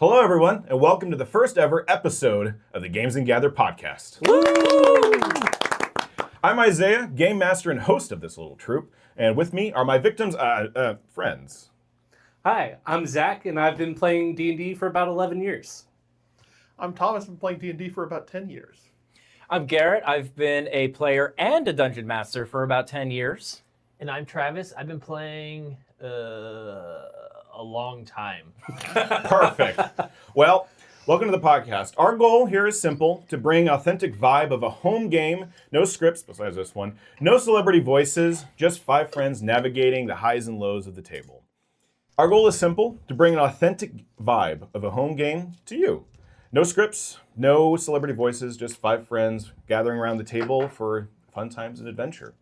Hello, everyone, and welcome to the first ever episode of the Games and Gather podcast. Woo! I'm Isaiah, game master and host of this little troupe, and with me are my victims' friends. Hi, I'm Zach, and I've been playing D&D for about 11 years. I'm Thomas, I've been playing D&D for about 10 years. I'm Garrett. I've been a player and a dungeon master for about 10 years. And I'm Travis. I've been playing a long time. Perfect. Well, welcome to the podcast. Our goal here is simple, to bring authentic vibe of a home game, no scripts besides this one, no celebrity voices, just five friends navigating the highs and lows of the table. Our goal is simple, to bring an authentic vibe of a home game to you. No scripts, no celebrity voices, just five friends gathering around the table for fun times and adventure.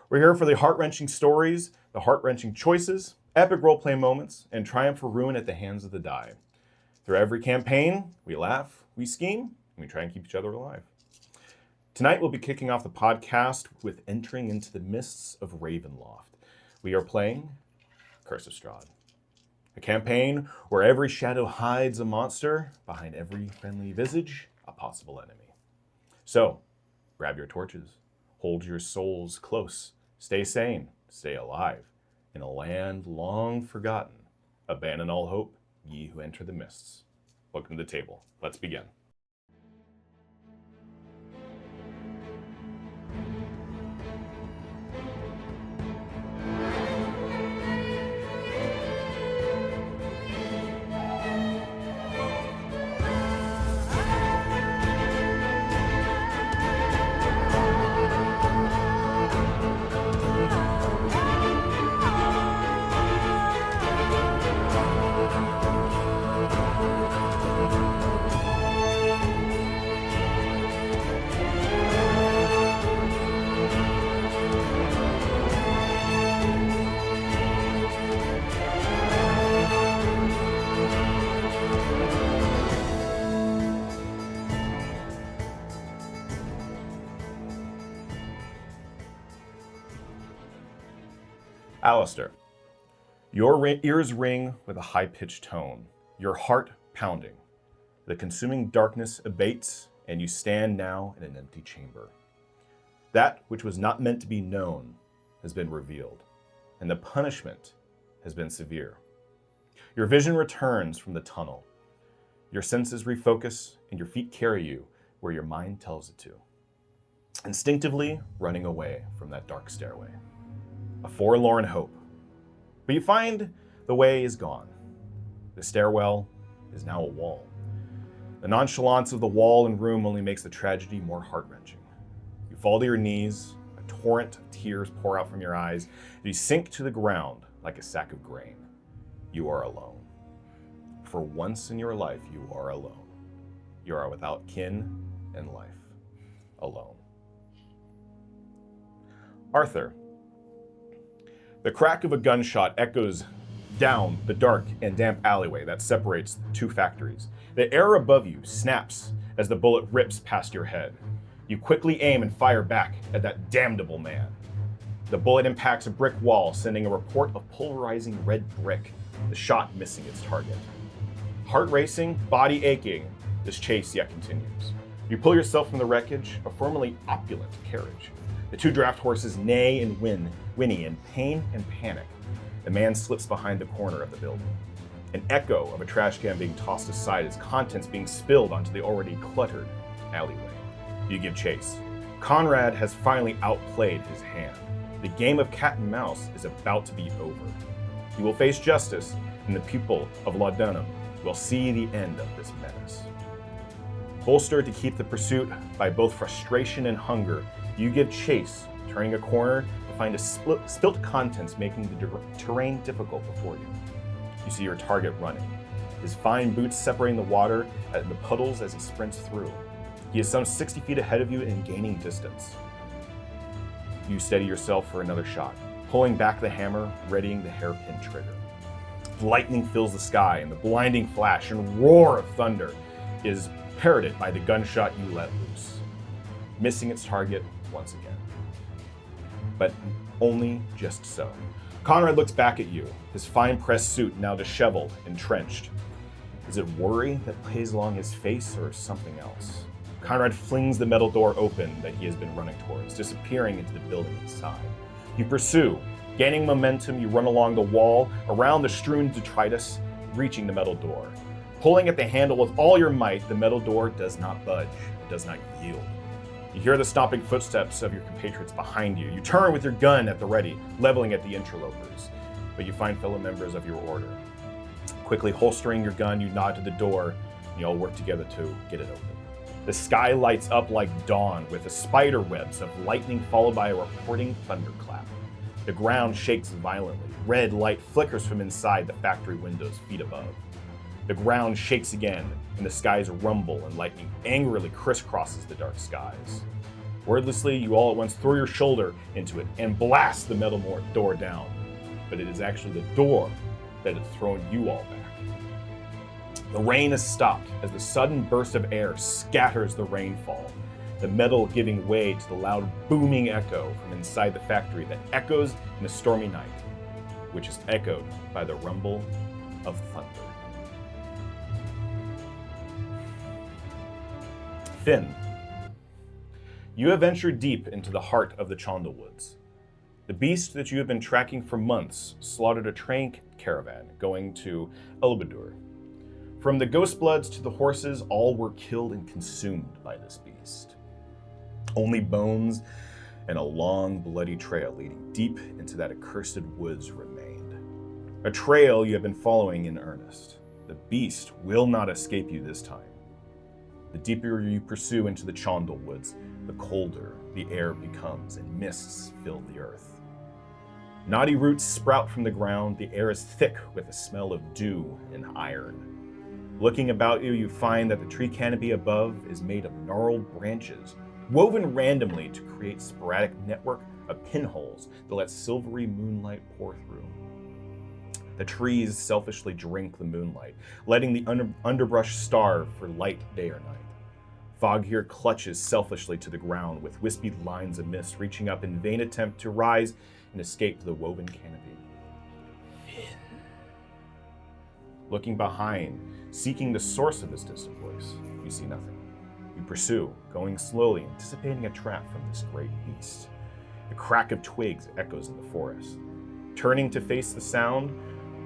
We're here for the heart-wrenching stories, the heart-wrenching choices, epic role-play moments, and triumph or ruin at the hands of the die. Through every campaign, we laugh, we scheme, and we try and keep each other alive. Tonight, we'll be kicking off the podcast with entering into the mists of Ravenloft. We are playing Curse of Strahd, a campaign where every shadow hides a monster, behind every friendly visage, a possible enemy. So, grab your torches, hold your souls close, stay sane, stay alive. In a land long forgotten, abandon all hope, ye who enter the mists. Welcome to the table. Let's begin. Alistar, your ears ring with a high-pitched tone, your heart pounding. The consuming darkness abates, and you stand now in an empty chamber. That which was not meant to be known has been revealed, and the punishment has been severe. Your vision returns from the tunnel. Your senses refocus, and your feet carry you where your mind tells it to, instinctively running away from that dark stairway. A forlorn hope. But you find the way is gone. The stairwell is now a wall. The nonchalance of the wall and room only makes the tragedy more heart-wrenching. You fall to your knees, a torrent of tears pour out from your eyes, and you sink to the ground like a sack of grain. You are alone. For once in your life, you are alone. You are without kin and life. Alone. Arthur. The crack of a gunshot echoes down the dark and damp alleyway that separates the two factories. The air above you snaps as the bullet rips past your head. You quickly aim and fire back at that damnable man. The bullet impacts a brick wall, sending a report of pulverizing red brick, the shot missing its target. Heart racing, body aching, this chase yet continues. You pull yourself from the wreckage, a formerly opulent carriage. The two draft horses neigh and whinny in pain and panic. The man slips behind the corner of the building. An echo of a trash can being tossed aside as contents being spilled onto the already cluttered alleyway. You give chase. Conrad has finally outplayed his hand. The game of cat and mouse is about to be over. You will face justice, and the people of Laudanum will see the end of this menace. Bolstered to keep the pursuit by both frustration and hunger, you give chase, turning a corner to find a spilt contents making the terrain difficult before you. You see your target running, his fine boots separating the water and the puddles as he sprints through. He is some 60 feet ahead of you and gaining distance. You steady yourself for another shot, pulling back the hammer, readying the hairpin trigger. Lightning fills the sky, and the blinding flash and roar of thunder is parroted by the gunshot you let loose, missing its target once again. But only just so. Conrad looks back at you, his fine pressed suit now disheveled and trenched. Is it worry that plays along his face or something else? Conrad flings the metal door open that he has been running towards, disappearing into the building inside. You pursue. Gaining momentum, you run along the wall, around the strewn detritus, reaching the metal door. Pulling at the handle with all your might, the metal door does not budge. It does not yield. You hear the stomping footsteps of your compatriots behind you. You turn with your gun at the ready, leveling at the interlopers. But you find fellow members of your order. Quickly holstering your gun, you nod to the door, and you all work together to get it open. The sky lights up like dawn with the spider webs of lightning followed by a reporting thunderclap. The ground shakes violently. Red light flickers from inside the factory windows feet above. The ground shakes again, and the skies rumble, and lightning angrily crisscrosses the dark skies. Wordlessly, you all at once throw your shoulder into it and blast the metal door down. But it is actually the door that has thrown you all back. The rain has stopped as the sudden burst of air scatters the rainfall, the metal giving way to the loud booming echo from inside the factory that echoes in the stormy night, which is echoed by the rumble of thunder. Finn, you have ventured deep into the heart of the Chondal Woods. The beast that you have been tracking for months slaughtered a train caravan going to Elbadur. From the Ghostbloods to the horses, all were killed and consumed by this beast. Only bones and a long, bloody trail leading deep into that accursed woods remained. A trail you have been following in earnest. The beast will not escape you this time. The deeper you pursue into the Chondal Woods, the colder the air becomes and mists fill the earth. Knotty roots sprout from the ground. The air is thick with the smell of dew and iron. Looking about you, you find that the tree canopy above is made of gnarled branches, woven randomly to create sporadic network of pinholes that let silvery moonlight pour through. The trees selfishly drink the moonlight, letting the underbrush starve for light day or night. Fog here clutches selfishly to the ground with wispy lines of mist reaching up in vain attempt to rise and escape the woven canopy. Looking behind, seeking the source of this distant voice, you see nothing. You pursue, going slowly, anticipating a trap from this great beast. The crack of twigs echoes in the forest. Turning to face the sound,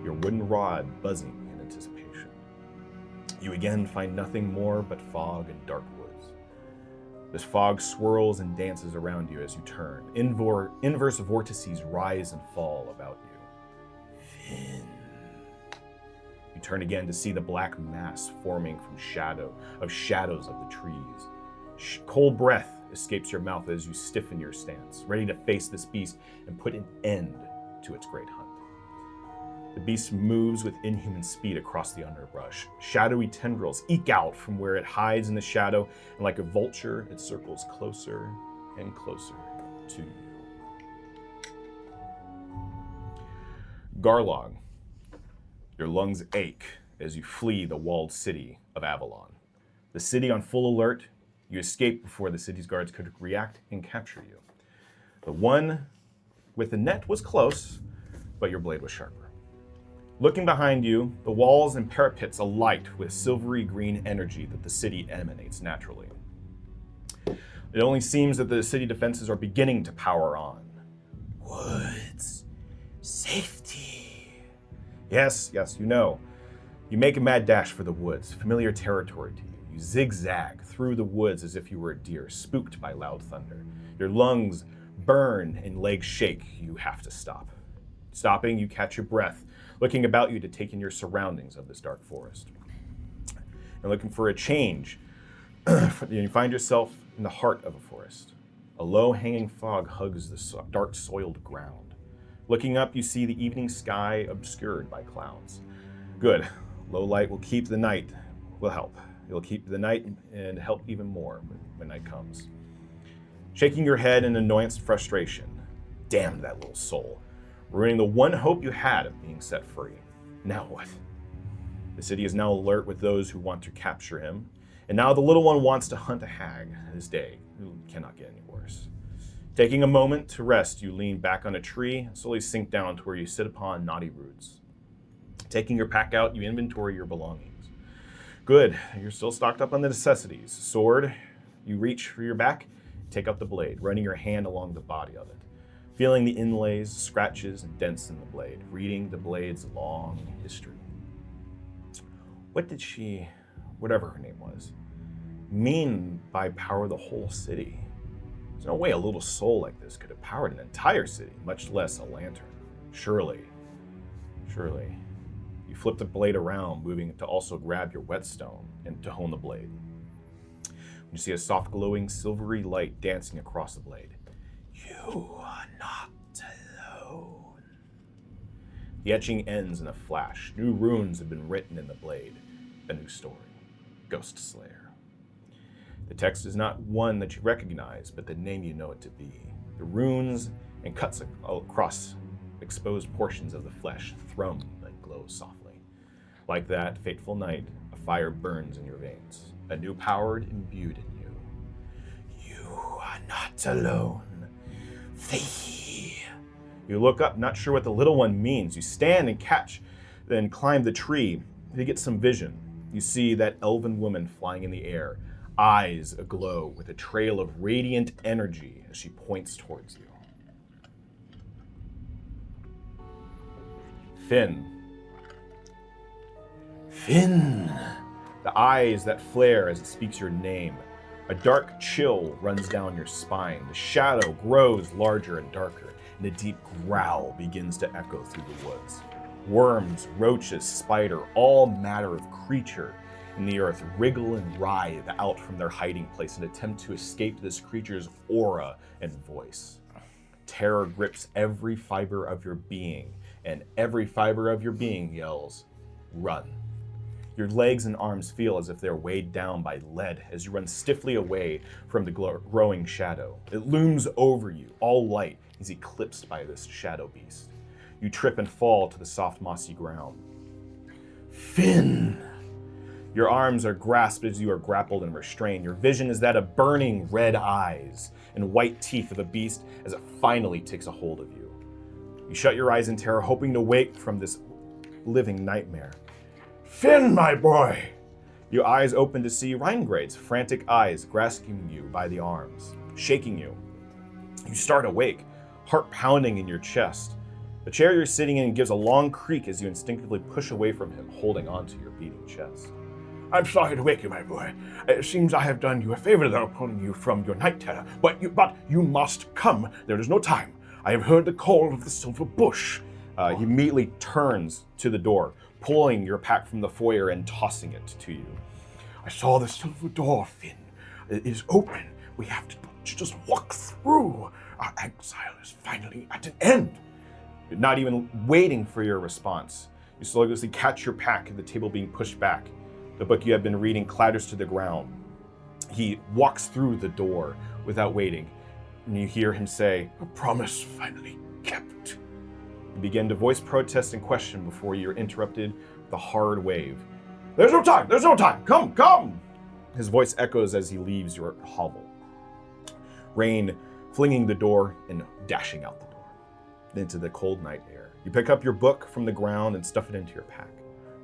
your wooden rod buzzing in anticipation. You again find nothing more but fog and dark woods. This fog swirls and dances around you as you turn. Inverse vortices rise and fall about you. Finn. You turn again to see the black mass forming from shadows of the trees. Cold breath escapes your mouth as you stiffen your stance, ready to face this beast and put an end to its great hunt. The beast moves with inhuman speed across the underbrush. Shadowy tendrils eke out from where it hides in the shadow, and like a vulture, it circles closer and closer to you. Garlog. Your lungs ache as you flee the walled city of Avalon. The city on full alert, you escape before the city's guards could react and capture you. The one with the net was close, but your blade was sharper. Looking behind you, the walls and parapets alight with silvery green energy that the city emanates naturally. It only seems that the city defenses are beginning to power on. Woods. Safety. Yes, you know. You make a mad dash for the woods, familiar territory to you. You zigzag through the woods as if you were a deer, spooked by loud thunder. Your lungs burn and legs shake. You have to stop. Stopping, you catch your breath, looking about you to take in your surroundings of this dark forest. And looking for a change, you find yourself in the heart of a forest. A low-hanging fog hugs the dark, soiled ground. Looking up, you see the evening sky obscured by clouds. Good. Low light will keep the night, will help. It'll keep the night and help even more when night comes. Shaking your head in annoyance and frustration. Damn that little soul. Ruining the one hope you had of being set free. Now what? The city is now alert with those who want to capture him, and now the little one wants to hunt a hag this day, who cannot get any worse. Taking a moment to rest, you lean back on a tree and slowly sink down to where you sit upon knotty roots. Taking your pack out, you inventory your belongings. Good. You're still stocked up on the necessities. Sword, you reach for your back, take out the blade, running your hand along the body of it. Feeling the inlays, scratches, and dents in the blade, reading the blade's long history. What did she, whatever her name was, mean by power the whole city? There's no way a little soul like this could have powered an entire city, much less a lantern. Surely. You flip the blade around, moving to also grab your whetstone and to hone the blade. You see a soft glowing silvery light dancing across the blade. You are not alone. The etching ends in a flash. New runes have been written in the blade. A new story. Ghost Slayer. The text is not one that you recognize, but the name you know it to be. The runes and cuts across exposed portions of the flesh thrum that glow softly. Like that fateful night, a fire burns in your veins. A new power imbued in you. You are not alone. Flee. You look up, not sure what the little one means. You stand and catch, then climb the tree. You get some vision. You see that elven woman flying in the air, eyes aglow with a trail of radiant energy as she points towards you. Finn. The eyes that flare as it speaks your name. A dark chill runs down your spine. The shadow grows larger and darker, and a deep growl begins to echo through the woods. Worms, roaches, spider, all matter of creature in the earth wriggle and writhe out from their hiding place and attempt to escape this creature's aura and voice. Terror grips every fiber of your being, and every fiber of your being yells, "Run." Your legs and arms feel as if they're weighed down by lead as you run stiffly away from the growing shadow. It looms over you, all light, is eclipsed by this shadow beast. You trip and fall to the soft mossy ground. Finn! Your arms are grasped as you are grappled and restrained. Your vision is that of burning red eyes and white teeth of a beast as it finally takes a hold of you. You shut your eyes in terror, hoping to wake from this living nightmare. Finn, my boy! Your eyes open to see Rheingrade's frantic eyes grasping you by the arms, shaking you. You start awake, heart pounding in your chest. The chair you're sitting in gives a long creak as you instinctively push away from him, holding onto your beating chest. I'm sorry to wake you, my boy. It seems I have done you a favor though, pulling you from your night terror. But you must come. There is no time. I have heard the call of the silver bush. He immediately turns to the door, pulling your pack from the foyer and tossing it to you. I saw the silver door, Finn. It is open. We have to just walk through. Our exile is finally at an end. You're not even waiting for your response. You slowly catch your pack at the table being pushed back. The book you have been reading clatters to the ground. He walks through the door without waiting, and you hear him say, "A promise finally kept." You begin to voice protest and question before you're interrupted with a hard wave. There's no time, come! His voice echoes as he leaves your hovel. Rain flinging the door and dashing out the door into the cold night air. You pick up your book from the ground and stuff it into your pack.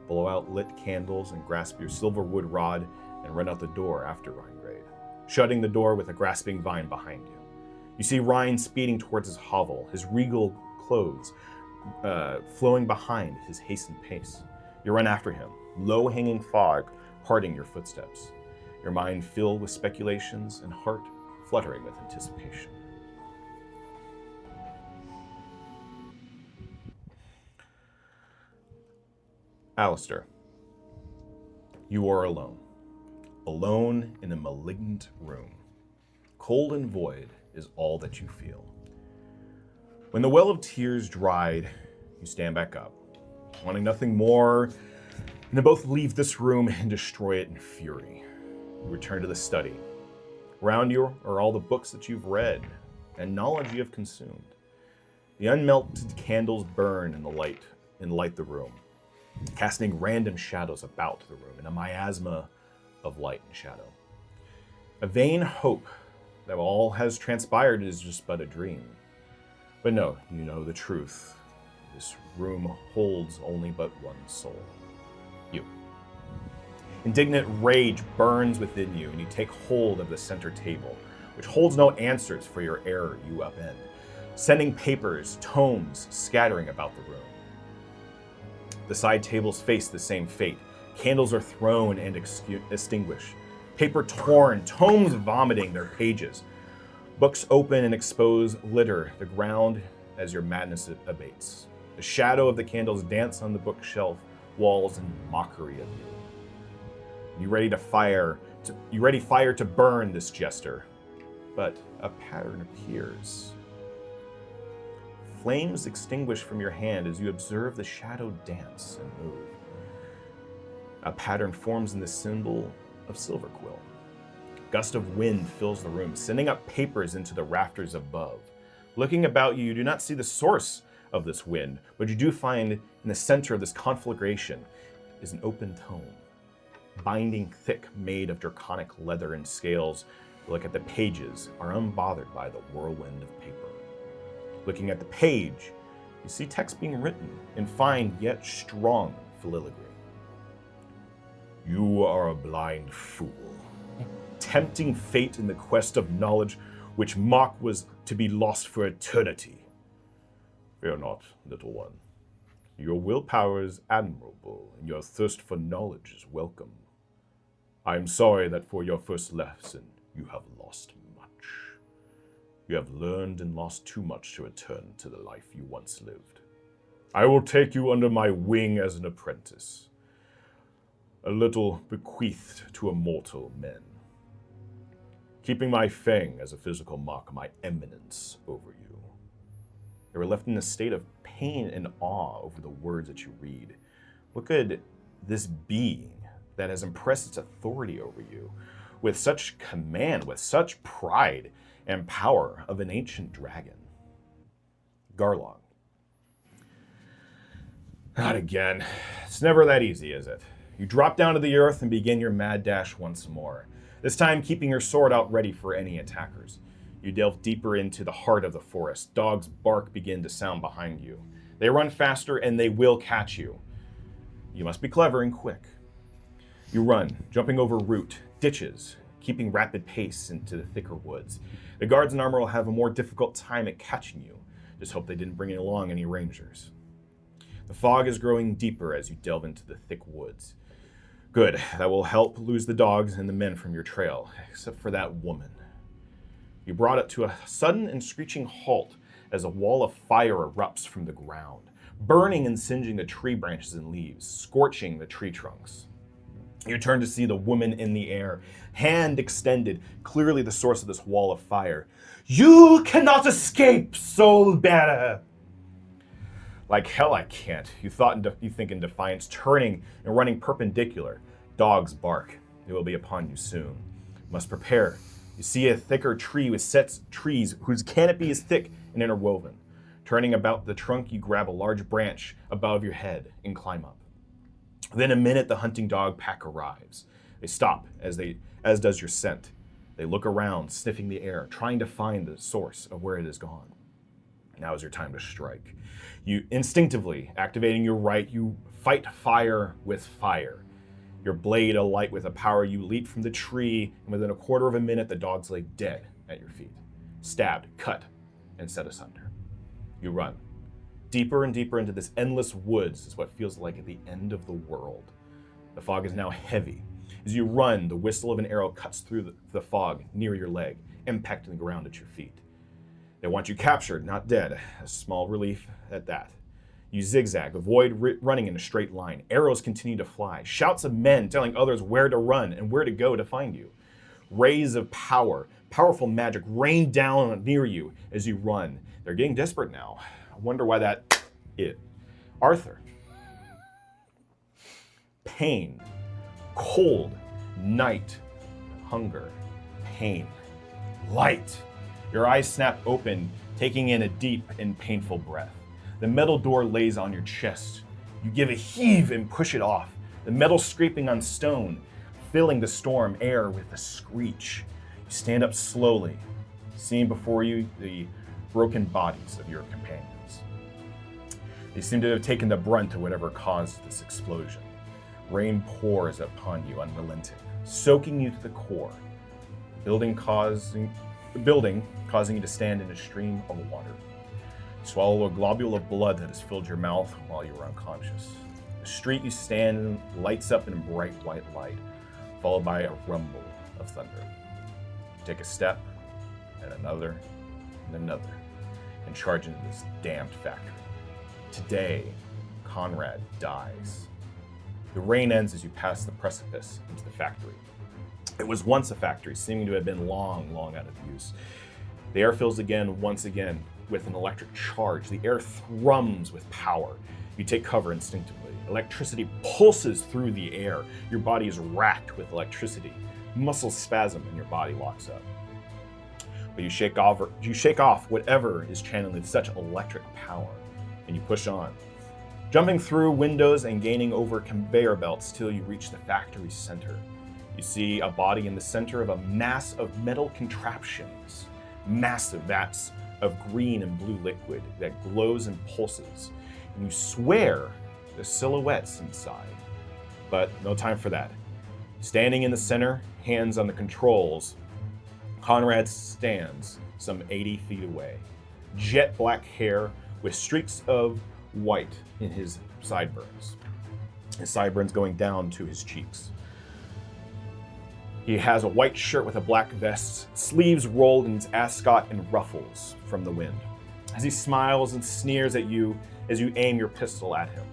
Blow out lit candles and grasp your silver wood rod and run out the door after Rheingrade, shutting the door with a grasping vine behind you. You see Rhine speeding towards his hovel, his regal clothes flowing behind his hastened pace. You run after him, low-hanging fog parting your footsteps, your mind filled with speculations and heart fluttering with anticipation. Alistar, you are alone. Alone in a malignant room. Cold and void is all that you feel. When the well of tears dried, you stand back up, wanting nothing more than to both leave this room and destroy it in fury. You return to the study. Around you are all the books that you've read and knowledge you have consumed. The unmelted candles burn in light the room, casting random shadows about the room in a miasma of light and shadow. A vain hope that all has transpired is just but a dream. But no, you know the truth. This room holds only but one soul. You. Indignant rage burns within you, and you take hold of the center table, which holds no answers for your error you upend, sending papers, tomes scattering about the room. The side tables face the same fate. Candles are thrown and extinguished. Paper torn, tomes vomiting their pages. Books open and expose litter the ground as your madness abates. The shadow of the candles dance on the bookshelf walls in mockery of you. You ready fire to burn this jester, but a pattern appears. Flames extinguish from your hand as you observe the shadow dance and move. A pattern forms in the symbol of Silverquill. A gust of wind fills the room, sending up papers into the rafters above. Looking about you, you do not see the source of this wind, but you do find in the center of this conflagration is an open tome, binding thick, made of draconic leather and scales. Look at the pages, are unbothered by the whirlwind of paper. Looking at the page, you see text being written in fine yet strong filigree. You are a blind fool, tempting fate in the quest of knowledge which mock was to be lost for eternity. Fear not, little one. Your willpower is admirable, and your thirst for knowledge is welcome. I am sorry that for your first lesson you have lost much. You have learned and lost too much to return to the life you once lived. I will take you under my wing as an apprentice, a little bequeathed to immortal men, keeping my fang as a physical mark of my eminence over you. You are left in a state of pain and awe over the words that you read. What could this be that has impressed its authority over you with such command, with such pride and power of an ancient dragon? Garlong. Not again. It's never that easy, is it? You drop down to the earth and begin your mad dash once more, this time keeping your sword out ready for any attackers. You delve deeper into the heart of the forest. Dogs' bark begin to sound behind you. They run faster and they will catch you. You must be clever and quick. You run, jumping over root, ditches, keeping rapid pace into the thicker woods. The guards in armor will have a more difficult time at catching you. Just hope they didn't bring along any rangers. The fog is growing deeper as you delve into the thick woods. Good, that will help lose the dogs and the men from your trail, except for that woman. You brought it to a sudden and screeching halt as a wall of fire erupts from the ground, burning and singeing the tree branches and leaves, scorching the tree trunks. You turn to see the woman in the air, hand extended, clearly the source of this wall of fire. You cannot escape, soul bearer! Like hell I can't, you think in defiance, turning and running perpendicular. Dogs bark. They will be upon you soon. You must prepare. You see a thicker tree with sets trees whose canopy is thick and interwoven. Turning about the trunk, you grab a large branch above your head and climb up. Within a minute, the hunting dog pack arrives. They stop, as does your scent. They look around, sniffing the air, trying to find the source of where it has gone. Now is your time to strike. You instinctively, activating your right, you fight fire with fire. Your blade alight with a power, you leap from the tree, and within a quarter of a minute, the dogs lay dead at your feet. Stabbed, cut, and set asunder. You run. Deeper and deeper into this endless woods is what feels like at the end of the world. The fog is now heavy. As you run, the whistle of an arrow cuts through the fog near your leg, impacting the ground at your feet. They want you captured, not dead. A small relief at that. You zigzag, avoid running in a straight line. Arrows continue to fly. Shouts of men telling others where to run and where to go to find you. Rays of power, powerful magic rain down near you as you run. They're getting desperate now. I wonder why that is. Arthur. Pain, cold, night, hunger, pain, light. Your eyes snap open, taking in a deep and painful breath. The metal door lays on your chest. You give a heave and push it off, the metal scraping on stone, filling the storm air with a screech. You stand up slowly, seeing before you the broken bodies of your companions. They seem to have taken the brunt of whatever caused this explosion. Rain pours upon you unrelenting, soaking you to the core. Building causing you to stand in a stream of water. Swallow a globule of blood that has filled your mouth while you are unconscious. The street you stand in lights up in bright white light, followed by a rumble of thunder. You take a step, and another, and charge into this damned factory. Today, Conrad dies. The rain ends as you pass the precipice into the factory. It was once a factory, seeming to have been long, long out of use. The air fills once again, with an electric charge. The air thrums with power. You take cover instinctively. Electricity pulses through the air. Your body is racked with electricity. Muscles spasm and your body locks up. But you shake off whatever is channeling such electric power, and you push on. Jumping through windows and gaining over conveyor belts till you reach the factory center. You see a body in the center of a mass of metal contraptions, massive vats of green and blue liquid that glows and pulses. And you swear there's silhouettes inside. But no time for that. Standing in the center, hands on the controls, Conrad stands some 80 feet away. Jet black hair with streaks of white in his sideburns. His sideburns going down to his cheeks. He has a white shirt with a black vest, sleeves rolled in his ascot and ruffles from the wind. As he smiles and sneers at you as you aim your pistol at him.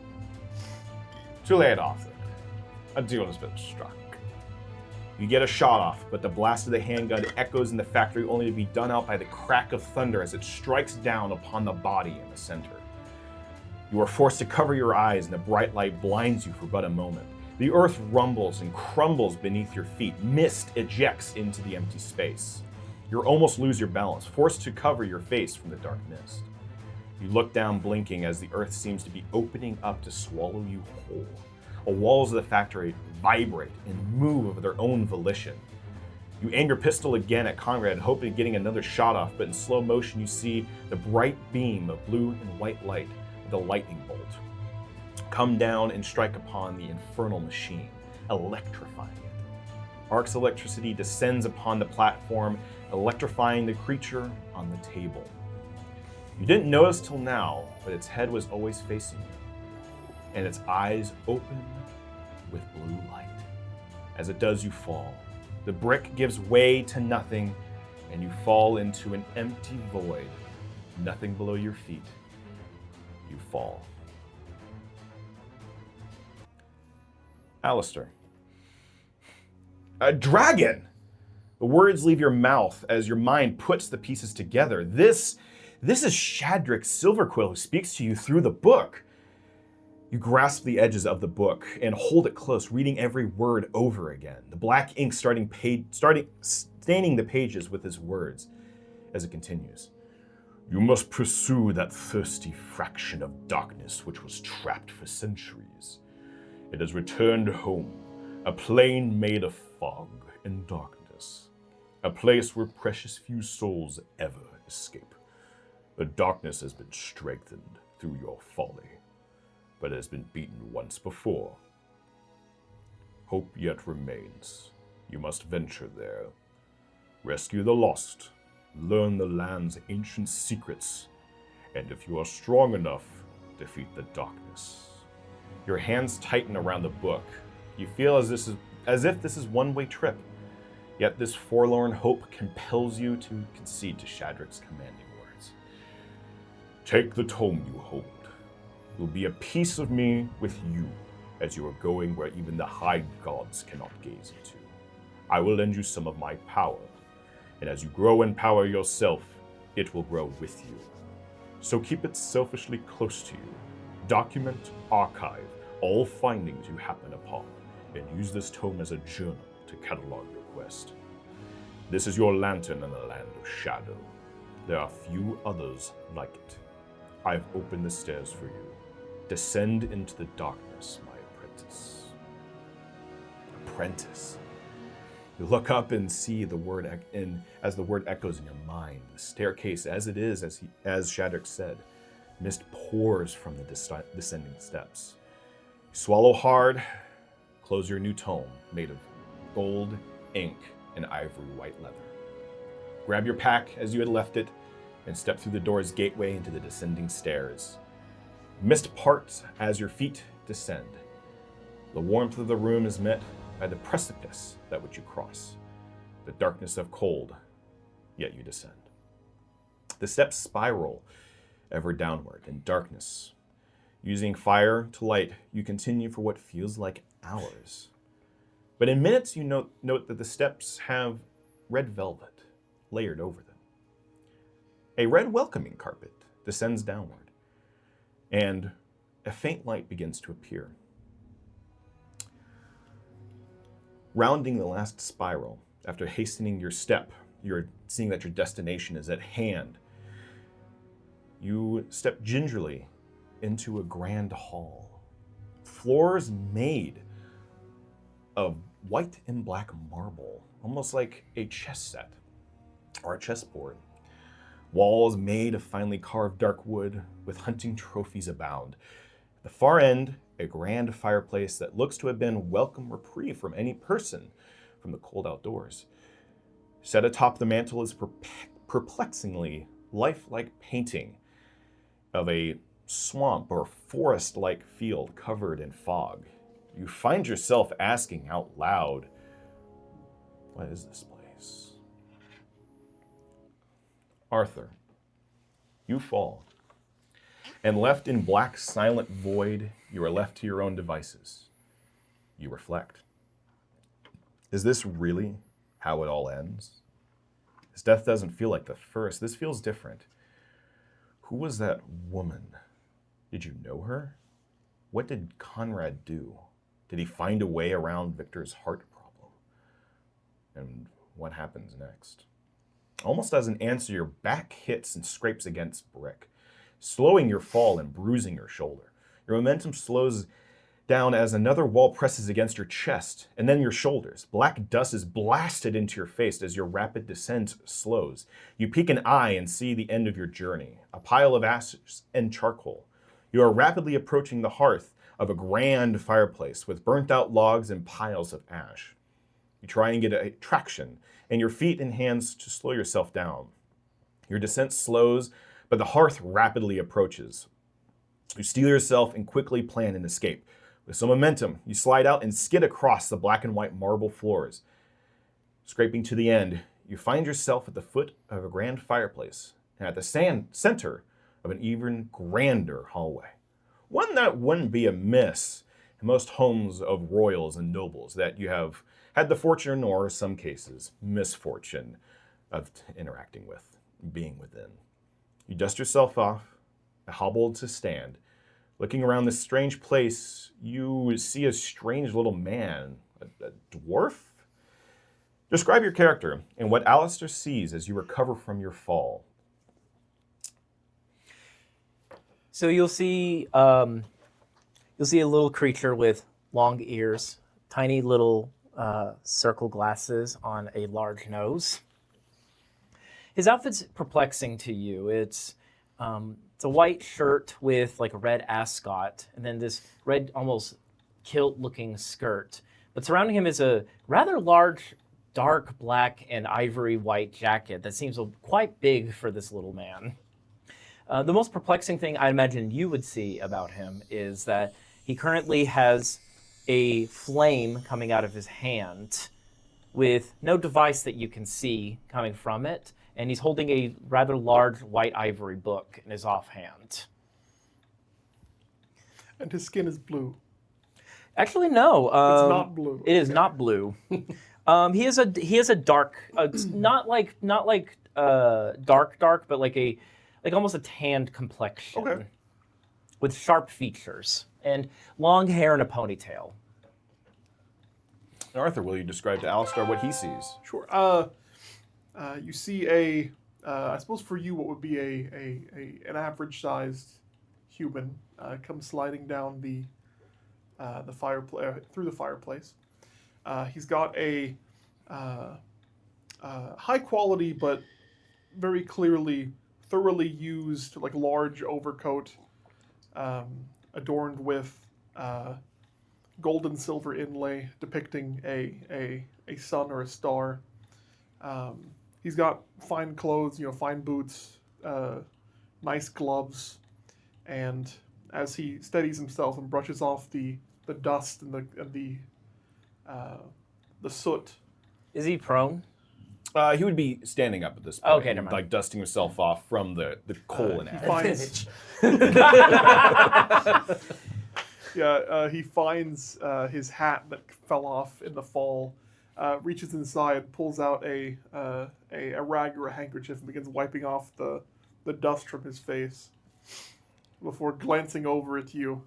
Too late, Arthur. A deal has been struck. You get a shot off, but the blast of the handgun echoes in the factory only to be done out by the crack of thunder as it strikes down upon the body in the center. You are forced to cover your eyes and the bright light blinds you for but a moment. The earth rumbles and crumbles beneath your feet. Mist ejects into the empty space. You almost lose your balance, forced to cover your face from the dark mist. You look down blinking as the earth seems to be opening up to swallow you whole. The walls of the factory vibrate and move of their own volition. You aim your pistol again at Conrad, hoping getting another shot off, but in slow motion you see the bright beam of blue and white light with a lightning bolt come down and strike upon the infernal machine, electrifying it. Arcs of electricity descends upon the platform, electrifying the creature on the table. You didn't notice till now, but its head was always facing you, and its eyes open with blue light. As it does, you fall. The brick gives way to nothing, and you fall into an empty void. Nothing below your feet. You fall. Alistar. A dragon! The words leave your mouth as your mind puts the pieces together. This is Shadrick Silverquill who speaks to you through the book. You grasp the edges of the book and hold it close, reading every word over again. The black ink staining the pages with his words as it continues. You must pursue that thirsty fraction of darkness which was trapped for centuries. It has returned home, a plain made of fog and darkness, a place where precious few souls ever escape. The darkness has been strengthened through your folly, but has been beaten once before. Hope yet remains. You must venture there, rescue the lost, learn the land's ancient secrets, and if you are strong enough, defeat the darkness. Your hands tighten around the book. You feel as if this is a one-way trip, yet this forlorn hope compels you to concede to Shadrick's commanding words. Take the tome you hold. It will be a piece of me with you as you are going where even the high gods cannot gaze into. I will lend you some of my power, and as you grow in power yourself, it will grow with you. So keep it selfishly close to you. Document, archive all findings you happen upon, and use this tome as a journal to catalog your quest. This is your lantern in the land of shadow. There are few others like it. I have opened the stairs for you. Descend into the darkness, my apprentice. Apprentice. You look up and see the word, as the word echoes in your mind. The staircase, as it is, as Shadrick said, mist pours from the descending steps. You swallow hard, close your new tome made of gold, ink, and ivory white leather. Grab your pack as you had left it and step through the door's gateway into the descending stairs. Mist parts as your feet descend. The warmth of the room is met by the precipice that which you cross. The darkness of cold, yet you descend. The steps spiral ever downward in darkness. Using fire to light, you continue for what feels like hours. But in minutes, you note that the steps have red velvet layered over them. A red welcoming carpet descends downward, and a faint light begins to appear. Rounding the last spiral, after hastening your step, you're seeing that your destination is at hand. You step gingerly into a grand hall. Floors made of white and black marble, almost like a chess set or a chessboard. Walls made of finely carved dark wood with hunting trophies abound. At the far end, a grand fireplace that looks to have been welcome reprieve from any person from the cold outdoors. Set atop the mantel is perplexingly lifelike painting of a swamp or forest-like field covered in fog. You find yourself asking out loud, what is this place? Arthur, you fall. And left in black, silent void, you are left to your own devices. You reflect. Is this really how it all ends? This death doesn't feel like the first. This feels different. Who was that woman? Did you know her? What did Conrad do? Did he find a way around Victor's heart problem? And what happens next? Almost as an answer, your back hits and scrapes against brick, slowing your fall and bruising your shoulder. Your momentum slows down as another wall presses against your chest and then your shoulders. Black dust is blasted into your face as your rapid descent slows. You peek an eye and see the end of your journey, a pile of ashes and charcoal. You are rapidly approaching the hearth of a grand fireplace with burnt-out logs and piles of ash. You try and get a traction, and your feet and hands to slow yourself down. Your descent slows, but the hearth rapidly approaches. You steel yourself and quickly plan an escape. With some momentum, you slide out and skid across the black and white marble floors. Scraping to the end, you find yourself at the foot of a grand fireplace and at the center of an even grander hallway. One that wouldn't be amiss in most homes of royals and nobles that you have had the fortune, or in some cases, misfortune, of interacting with, being within. You dust yourself off, hobbled to stand. Looking around this strange place, you see a strange little man, a dwarf? Describe your character and what Alistar sees as you recover from your fall. So you'll see a little creature with long ears, tiny little circle glasses on a large nose. His outfit's perplexing to you. It's a white shirt with like a red ascot, and then this red, almost kilt-looking skirt. But surrounding him is a rather large, dark black and ivory white jacket that seems quite big for this little man. The most perplexing thing I imagine you would see about him is that he currently has a flame coming out of his hand with no device that you can see coming from it, and he's holding a rather large white ivory book in his offhand. And his skin is blue. Actually, no. It's not blue. It is not blue. He has a dark, not like dark, but like almost a tanned complexion. Okay. With sharp features and long hair and a ponytail. Arthur, will you describe to Alistar what he sees? Sure. You see I suppose for you, what would be an average-sized human come sliding down the fireplace through the fireplace. He's got a high quality but very clearly thoroughly used like large overcoat adorned with gold and silver inlay depicting a sun or a star. He's got fine clothes, fine boots, nice gloves, and as he steadies himself and brushes off the dust and the soot. Is he prone? He would be standing up at this point, Okay, never mind. like dusting himself off from the coal and He ash. He finds his hat that fell off in the fall, reaches inside, pulls out a rag or a handkerchief, and begins wiping off the dust from his face before glancing over at you,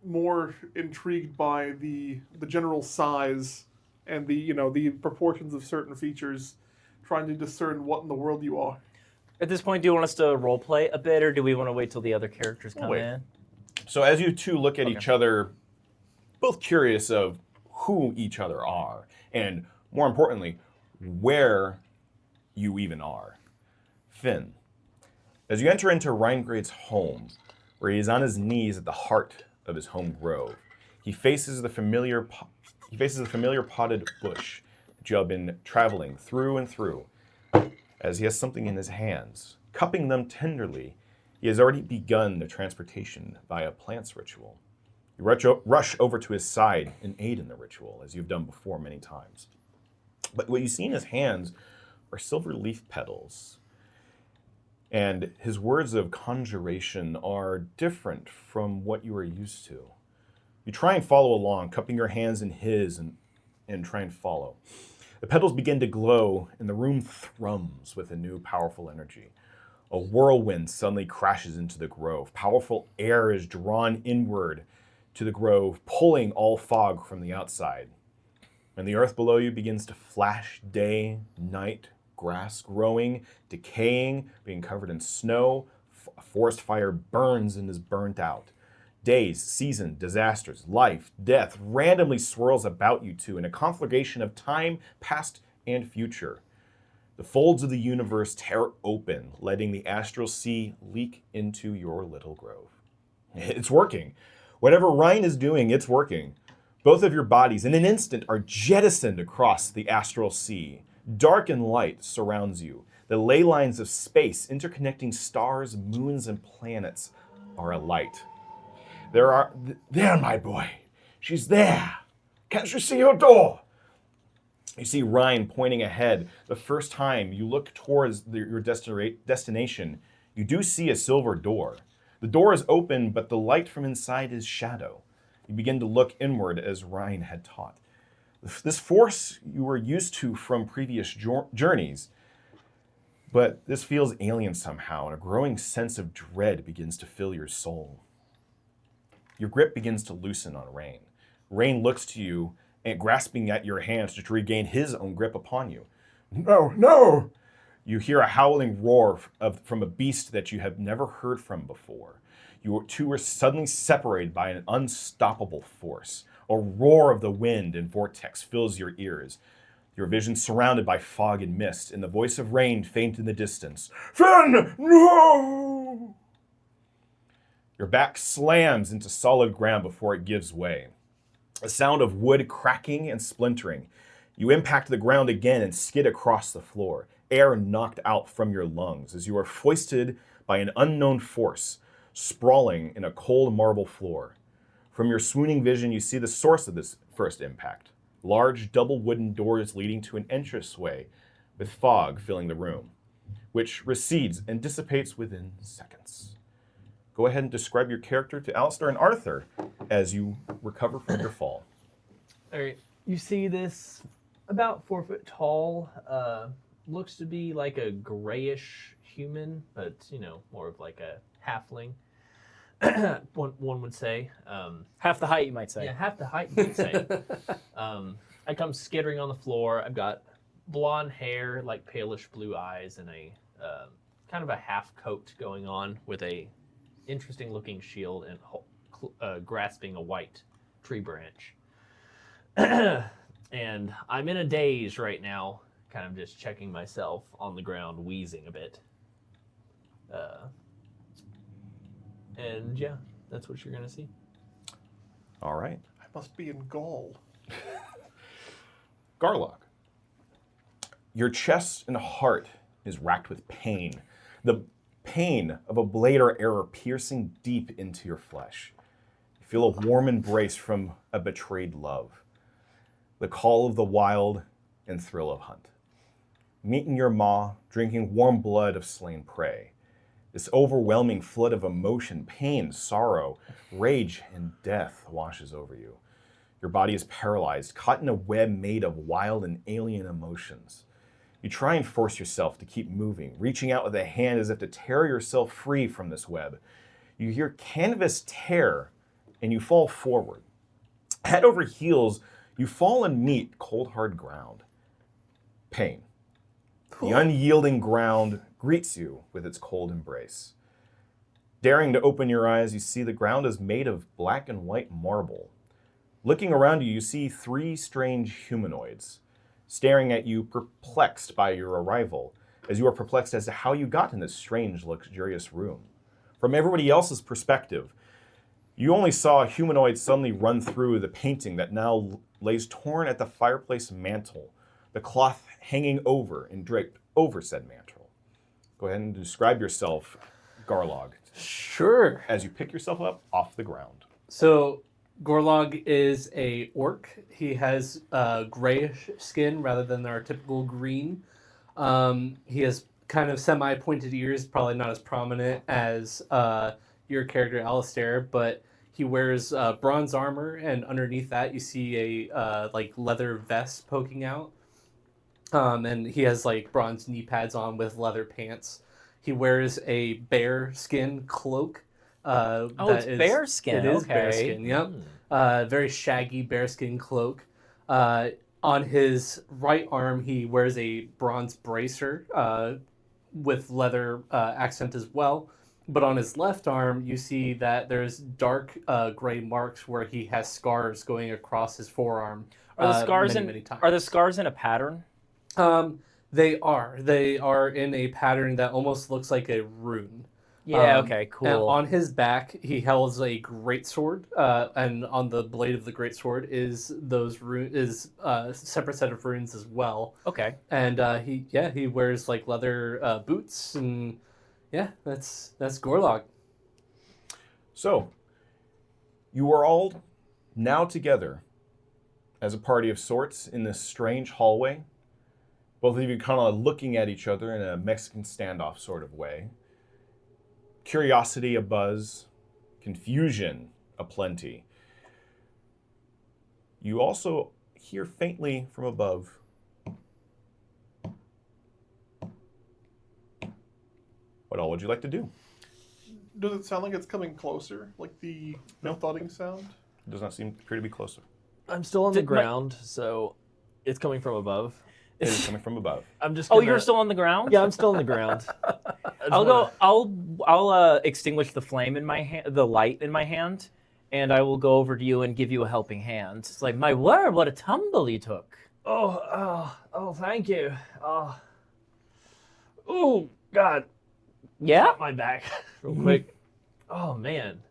more intrigued by the general size and the proportions of certain features, trying to discern what in the world you are. At this point, do you want us to role play a bit, or do we want to wait till the other characters come wait. in? So as you two look at each other, both curious of who each other are, and more importantly, where you even are. Finn, as you enter into Rheingrade's home, where he is on his knees at the heart of his home grove, he faces the familiar potted bush that you have been traveling through and through. As he has something in his hands, cupping them tenderly, he has already begun the transportation via plants ritual. You rush over to his side and aid in the ritual, as you've done before many times. But what you see in his hands are silver leaf petals. And his words of conjuration are different from what you are used to. You try and follow along, cupping your hands in his and try and follow. The petals begin to glow, and the room thrums with a new powerful energy. A whirlwind suddenly crashes into the grove. Powerful air is drawn inward to the grove, pulling all fog from the outside. And the earth below you begins to flash day, night, grass growing, decaying, being covered in snow. A forest fire burns and is burnt out. Days, season, disasters, life, death randomly swirls about you two in a conflagration of time, past, and future. The folds of the universe tear open, letting the astral sea leak into your little grove. It's working. Whatever Rhine is doing, it's working. Both of your bodies, in an instant, are jettisoned across the astral sea. Dark and light surrounds you. The ley lines of space, interconnecting stars, moons, and planets, are alight. There, my boy. She's there. Can't you see your door? You see Rhine pointing ahead. The first time you look towards your destination, you do see a silver door. The door is open, but the light from inside is shadow. You begin to look inward as Rhine had taught. This force you were used to from previous journeys, but this feels alien somehow, and a growing sense of dread begins to fill your soul. Your grip begins to loosen on Rain. Rain looks to you, and grasping at your hands to regain his own grip upon you. No, no! You hear a howling roar from a beast that you have never heard from before. You two are suddenly separated by an unstoppable force. A roar of the wind and vortex fills your ears. Your vision surrounded by fog and mist, and the voice of Rain faint in the distance. Finn, no! Your back slams into solid ground before it gives way. A sound of wood cracking and splintering. You impact the ground again and skid across the floor, air knocked out from your lungs as you are foisted by an unknown force, sprawling in a cold marble floor. From your swooning vision, you see the source of this first impact. Large double wooden doors leading to an entranceway with fog filling the room, which recedes and dissipates within seconds. Go ahead and describe your character to Alistar and Arthur as you recover from your fall. All right. You see this about 4 foot tall, looks to be like a grayish human, but, more of like a halfling, one would say. Half the height, you might say. Yeah, half the height, you would say. I come skittering on the floor. I've got blonde hair, like palish blue eyes, and a kind of a half coat going on with a interesting looking shield and grasping a white tree branch. And I'm in a daze right now, kind of just checking myself on the ground, wheezing a bit. And yeah, that's what you're going to see. All right. I must be in Gaul. Garlock. Your chest and heart is racked with pain. The pain of a blade or arrow piercing deep into your flesh. You feel a warm embrace from a betrayed love. The call of the wild and thrill of hunt. Meeting your maw, drinking warm blood of slain prey. This overwhelming flood of emotion, pain, sorrow, rage, and death washes over you. Your body is paralyzed, caught in a web made of wild and alien emotions. You try and force yourself to keep moving, reaching out with a hand as if to tear yourself free from this web. You hear canvas tear, and you fall forward. Head over heels, you fall and meet cold, hard ground. Pain. The unyielding ground greets you with its cold embrace. Daring to open your eyes, you see the ground is made of black and white marble. Looking around you, you see 3 strange humanoids, staring at you, perplexed by your arrival, as you are perplexed as to how you got in this strange, luxurious room. From everybody else's perspective, you only saw a humanoid suddenly run through the painting that now lays torn at the fireplace mantle, the cloth hanging over and draped over said mantle. Go ahead and describe yourself, Garlog, Sure. as you pick yourself up off the ground. So Gorlog is a orc. He has grayish skin rather than our typical green. He has kind of semi-pointed ears, probably not as prominent as your character Alistar, but he wears bronze armor, and underneath that you see a like leather vest poking out. And he has like bronze knee pads on with leather pants. He wears a bear skin cloak. It's bearskin. It is Okay. bearskin, yep. Very shaggy bearskin cloak. On his right arm, he wears a bronze bracer with leather accent as well. But on his left arm, you see that there's dark gray marks where he has scars going across his forearm. Are the scars many times. Are the scars in a pattern? They are. They are in a pattern that almost looks like a rune. Yeah. Okay. Cool. And on his back, he holds a greatsword, and on the blade of the greatsword is a separate set of runes as well. Okay. And he wears like leather boots, and yeah, that's Gorlog. So, you are all now together as a party of sorts in this strange hallway. Both of you kind of looking at each other in a Mexican standoff sort of way. Curiosity abuzz, confusion aplenty. You also hear faintly from above what all would you like to do? Does it sound like it's coming closer? Like the thudding sound? It does not appear to be closer. I'm still on the ground, so it's coming from above. It is coming from above. I'm just. Oh, Gonna, you're still on the ground? Yeah, I'm still on the ground. I'll extinguish the flame in my hand, the light in my hand, and I will go over to you and give you a helping hand. It's like, my word, what a tumble you took. Oh, thank you. Oh, God. Yeah? Tap my back real quick. Oh, man.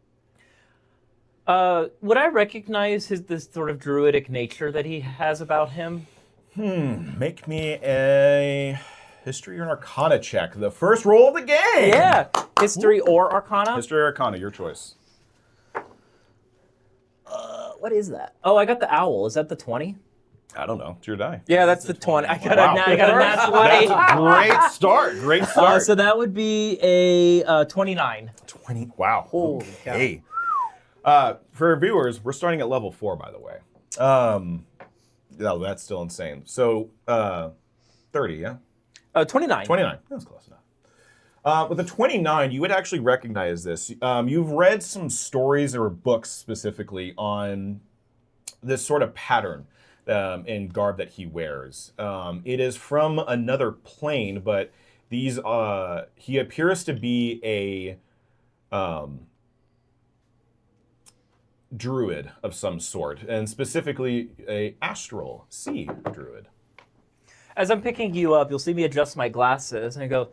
Would I recognize this sort of druidic nature that he has about him? Make me a history or an arcana check. The first roll of the game. Yeah. History or arcana? History or arcana, your choice. What is that? Oh, I got the owl. Is that the 20? I don't know. It's your die. Yeah, that's the 20. I got Wow. a nat 20. That's a great start. Great start. So that would be a 29. 20. Wow. Holy Okay. For our viewers, we're starting at level 4, by the way. No, that's still insane. So, 30, yeah? 29. 29. That's close enough. With a 29, you would actually recognize this. You've read some stories or books specifically on this sort of pattern in garb that he wears. It is from another plane, but these he appears to be a druid of some sort, and specifically a astral sea druid. As I'm picking you up, you'll see me adjust my glasses and I go,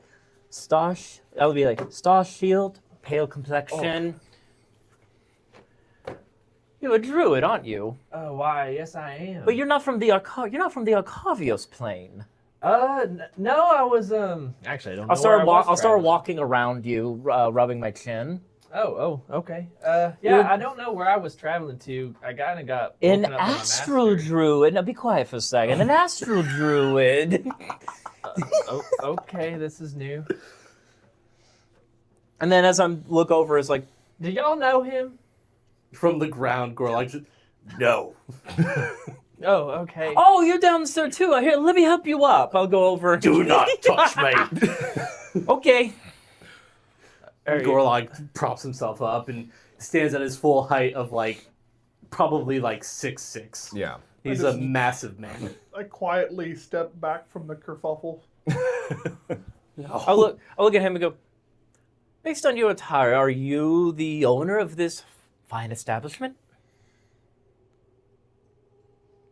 Stosh. That would be like, Stosh shield, pale complexion. You're a druid, aren't you? Oh, why? Yes, I am. But you're not from the Arcavios plane. No, I was Actually, I don't know. I'll start walking around you, rubbing my chin. Oh, okay. I don't know where I was traveling to. I kind of got An woken up by my astral master. druid. Now be quiet for a second. An astral druid. Okay, this is new. And then as I look over, it's like, Do y'all know him? From the ground, Gorlog just, no. Oh, okay. oh, you're down there too. Here, let me help you up. I'll go over. Do not touch me. Okay. Gorlog props himself up and stands at his full height of probably 6'6". Yeah. He's a massive man. I quietly step back from the kerfuffle. I'll look at him and go, based on your attire, are you the owner of this fine establishment?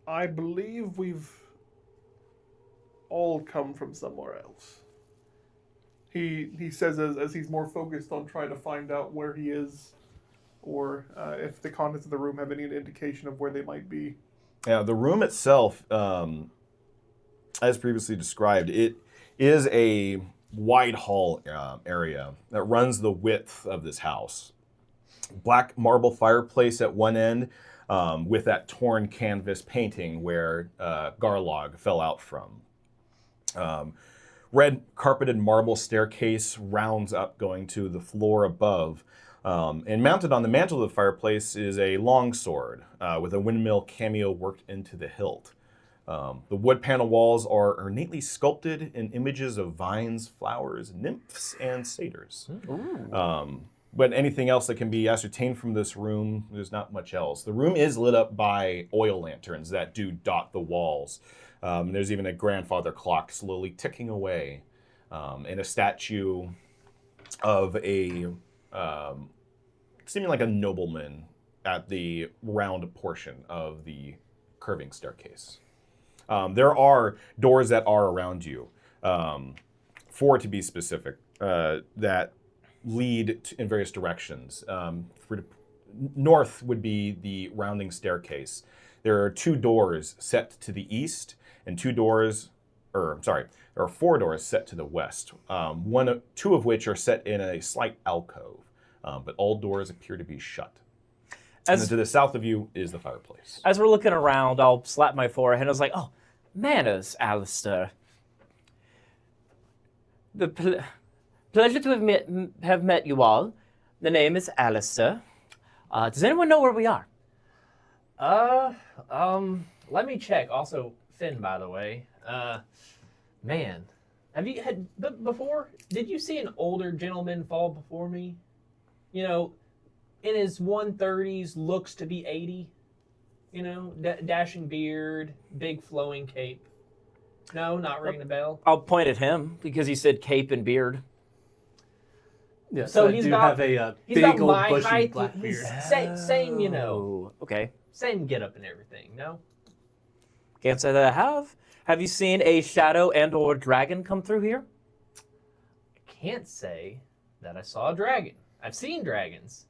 I believe we've all come from somewhere else. He says as he's more focused on trying to find out where he is, or if the contents of the room have any indication of where they might be. Yeah, the room itself, as previously described, it is a wide hall area that runs the width of this house. Black marble fireplace at one end, with that torn canvas painting where Garlog fell out from. Red carpeted marble staircase rounds up going to the floor above. And mounted on the mantle of the fireplace is a long sword with a windmill cameo worked into the hilt. The wood panel walls are ornately sculpted in images of vines, flowers, nymphs, and satyrs. But anything else that can be ascertained from this room, there's not much else. The room is lit up by oil lanterns that do dot the walls. There's even a grandfather clock slowly ticking away, and a statue of a seeming like a nobleman at the round portion of the curving staircase. There are doors that are around you, 4 to be specific, that lead in various directions. North would be the rounding staircase. There are 2 doors set to the east, and there are 4 doors set to the west. 2 of which are set in a slight alcove, but all doors appear to be shut. And then to the south of you is the fireplace. As we're looking around, I'll slap my forehead and I was like, oh, manners, Alistar. Pleasure to have met you all. The name is Alistar. Does anyone know where we are? Let me check. Also, Finn, by the way. Man, have you had before? Did you see an older gentleman fall before me? You know, in his 130s, looks to be 80. You know, dashing beard, big flowing cape. No, not ringing a bell. I'll point at him because he said cape and beard. Yeah, So I he's do got- have a He's big got old my bushy height. black He's beard. same, you know, Oh, okay. same get up and everything. No. Can't say that I have. Have you seen a shadow and or dragon come through here? I can't say that I saw a dragon. I've seen dragons,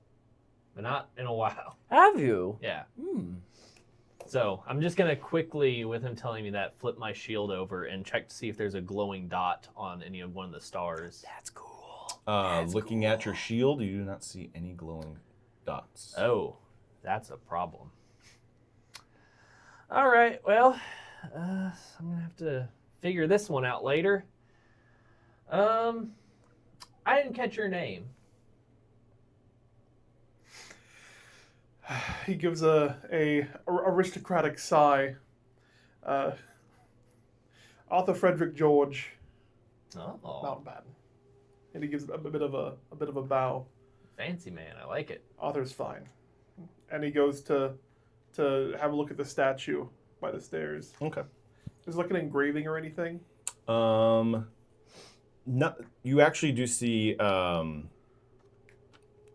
but not in a while. Have you? Yeah. Hmm. So I'm just gonna quickly, with him telling me that, flip my shield over and check to see if there's a glowing dot on any of one of the stars. That's cool. Looking at your shield, you do not see any glowing dots. Oh, that's a problem. All right, well, I'm gonna have to figure this one out later. I didn't catch your name. He gives a aristocratic sigh. Arthur Frederick George Oh, Mountbatten, and he gives a bit of a bow. fancy man, I like it. Arthur's fine, and he goes to have a look at the statue by the stairs. Okay. Is it like an engraving or anything? No, you actually do see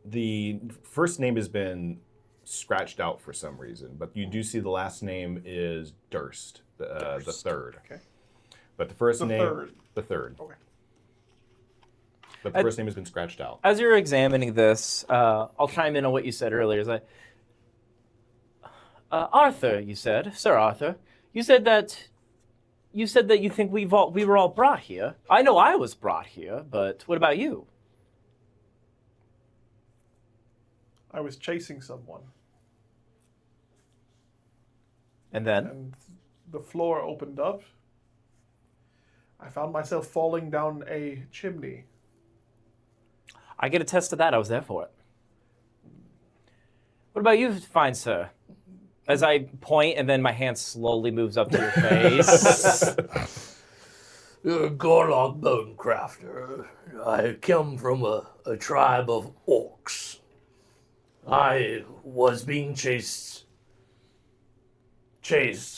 the first name has been scratched out for some reason, but you do see the last name is Durst, the third. Okay. But the first The name, third. the third. Okay. But the first name has been scratched out. As you're examining this, I'll chime in on what you said earlier. Is that Arthur, you said, Sir Arthur, you said that you think we were all brought here. I know I was brought here, but what about you? I was chasing someone, And then? and the floor opened up. I found myself falling down a chimney. I get a test to that. I was there for it. What about you, fine sir? As I point, and then my hand slowly moves up to your face. Gorlog Bonecrafter. I come from a tribe of orcs. I was being chased,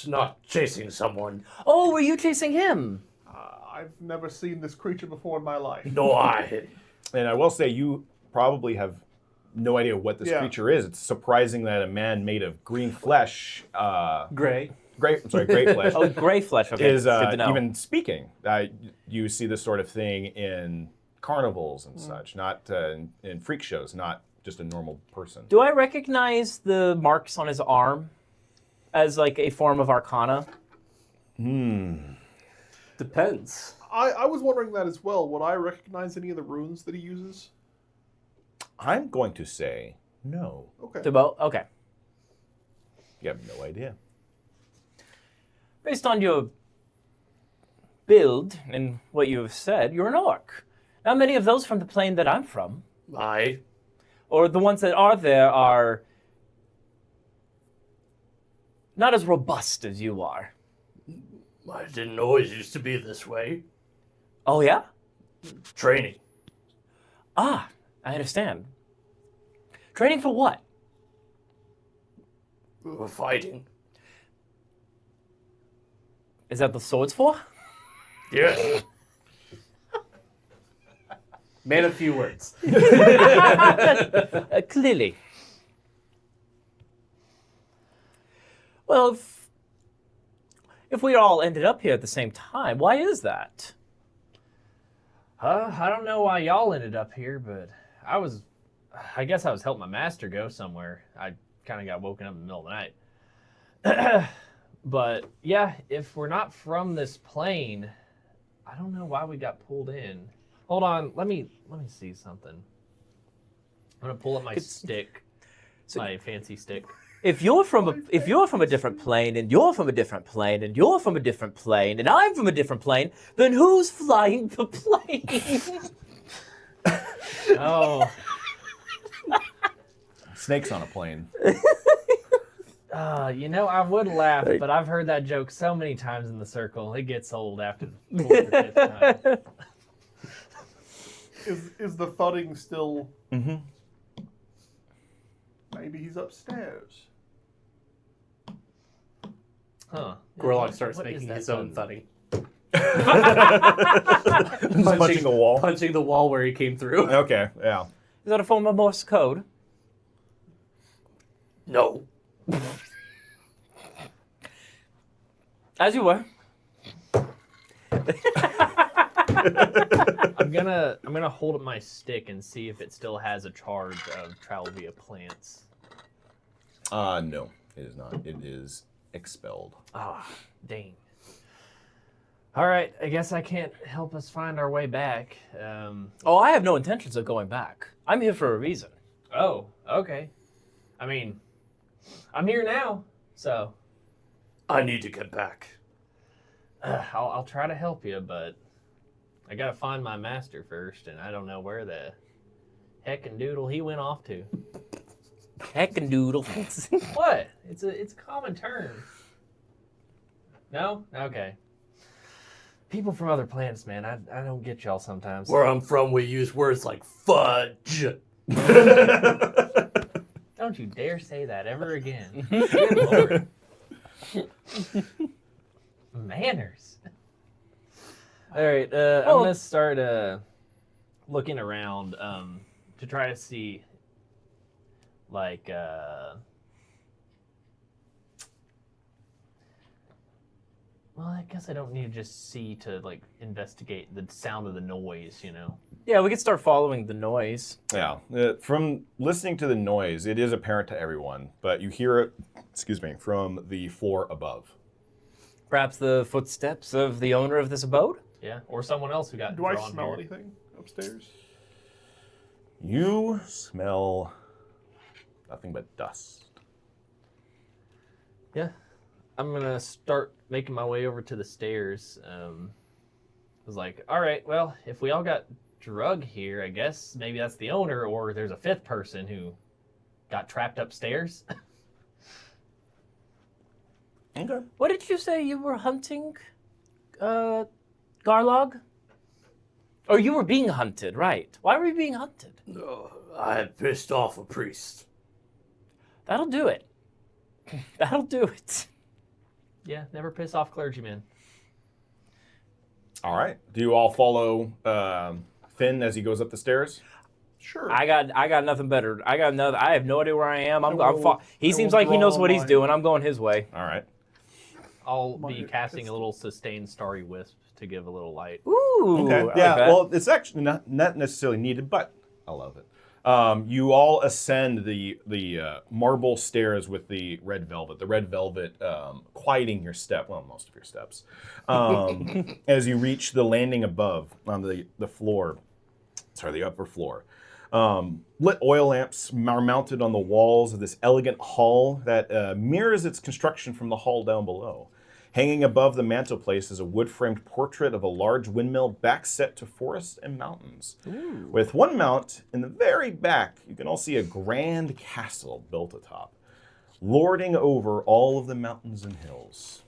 not chasing someone. Oh, were you chasing him? I've never seen this creature before in my life. No, I. And I will say, you probably have no idea what this Yeah. creature is. It's surprising that a man made of green flesh, Gray. great flesh, Oh, gray flesh. Okay, is good to know. even speaking. You see this sort of thing in carnivals and such, not in freak shows, not just a normal person. Do I recognize the marks on his arm as like a form of arcana? Depends. I was wondering that as well. Would I recognize any of the runes that he uses? I'm going to say no. Okay. Okay. You have no idea. Based on your build and what you have said, you're an orc. Not many of those from the plane that I'm from, I. or the ones that are there, are not as robust as you are. I didn't know it used to be this way. Oh, yeah? Training. Ah, I understand. Training for what? Fighting. Is that the swords for? Yes. Man of few words. Clearly. Well, if we all ended up here at the same time, why is that? I don't know why y'all ended up here, but I guess I was helping my master go somewhere. I kind of got woken up in the middle of the night. But yeah, if we're not from this plane, I don't know why we got pulled in. Hold on, let me see something. I'm gonna pull up my stick, my fancy stick. If you're from a different plane, and you're from a different plane, and you're from a different plane, and I'm from a different plane, then who's flying the plane? Oh, Snakes on a plane. I would laugh, but I've heard that joke so many times in the circle, it gets old after the fourth or fifth time. Is the thudding still? Mm-hmm. Maybe he's upstairs. Huh. Gorlog starts What is making that his own button? thudding. Punching the wall. Punching the wall where he came through. Okay, yeah. Is that a form of Morse code? No. As you were. I'm gonna hold up my stick and see if it still has a charge of travel via plants. No, it is not. It is expelled. Ah, dang. All right, I guess I can't help us find our way back. Oh, I have no intentions of going back. I'm here for a reason. Oh, okay. I mean, I'm here now, so I need to get back. I'll try to help you, but I gotta find my master first, and I don't know where the heck and doodle he went off to. Heck and doodle. What? It's a common term. No? Okay. People from other planets, man, I don't get y'all sometimes. Where I'm from, we use words like fudge. Don't you dare say that ever again. Good Lord. Manners. All right, I'm gonna start looking around to try to see, like, well, I guess I don't need to just see to like investigate the sound of the noise, you know. Yeah, we could start following the noise. Yeah. From listening to the noise, it is apparent to everyone, but you hear it, from the floor above. Perhaps the footsteps of the owner of this abode? Yeah, or someone else who got Do I drawn smell here. anything upstairs? You smell nothing but dust. Yeah, I'm gonna start making my way over to the stairs. I was like, all right, well, if we all got drug here, I guess maybe that's the owner, or there's a fifth person who got trapped upstairs. Okay. What did you say you were hunting, Garlog? Or you were being hunted, right? Why were you being hunted? I had pissed off a priest. That'll do it. That'll do it. Yeah, never piss off clergymen. All right. Do you all follow Finn as he goes up the stairs? Sure. I got nothing better. I have no idea where I am. He I seems will like he knows draw what he's my- doing. I'm going his way. All right. I'll My- be casting a little sustained starry wisp to give a little light. Ooh. Okay. I like Yeah. that. Well, it's actually not necessarily needed, but I love it. You all ascend the marble stairs with the red velvet. The red velvet quieting your step. Well, most of your steps. As you reach the landing above on the floor. Sorry, the upper floor. Lit oil lamps are mounted on the walls of this elegant hall that mirrors its construction from the hall down below. Hanging above the mantelpiece is a wood-framed portrait of a large windmill backset to forest and mountains. Ooh. With one mount in the very back, you can all see a grand castle built atop, lording over all of the mountains and hills.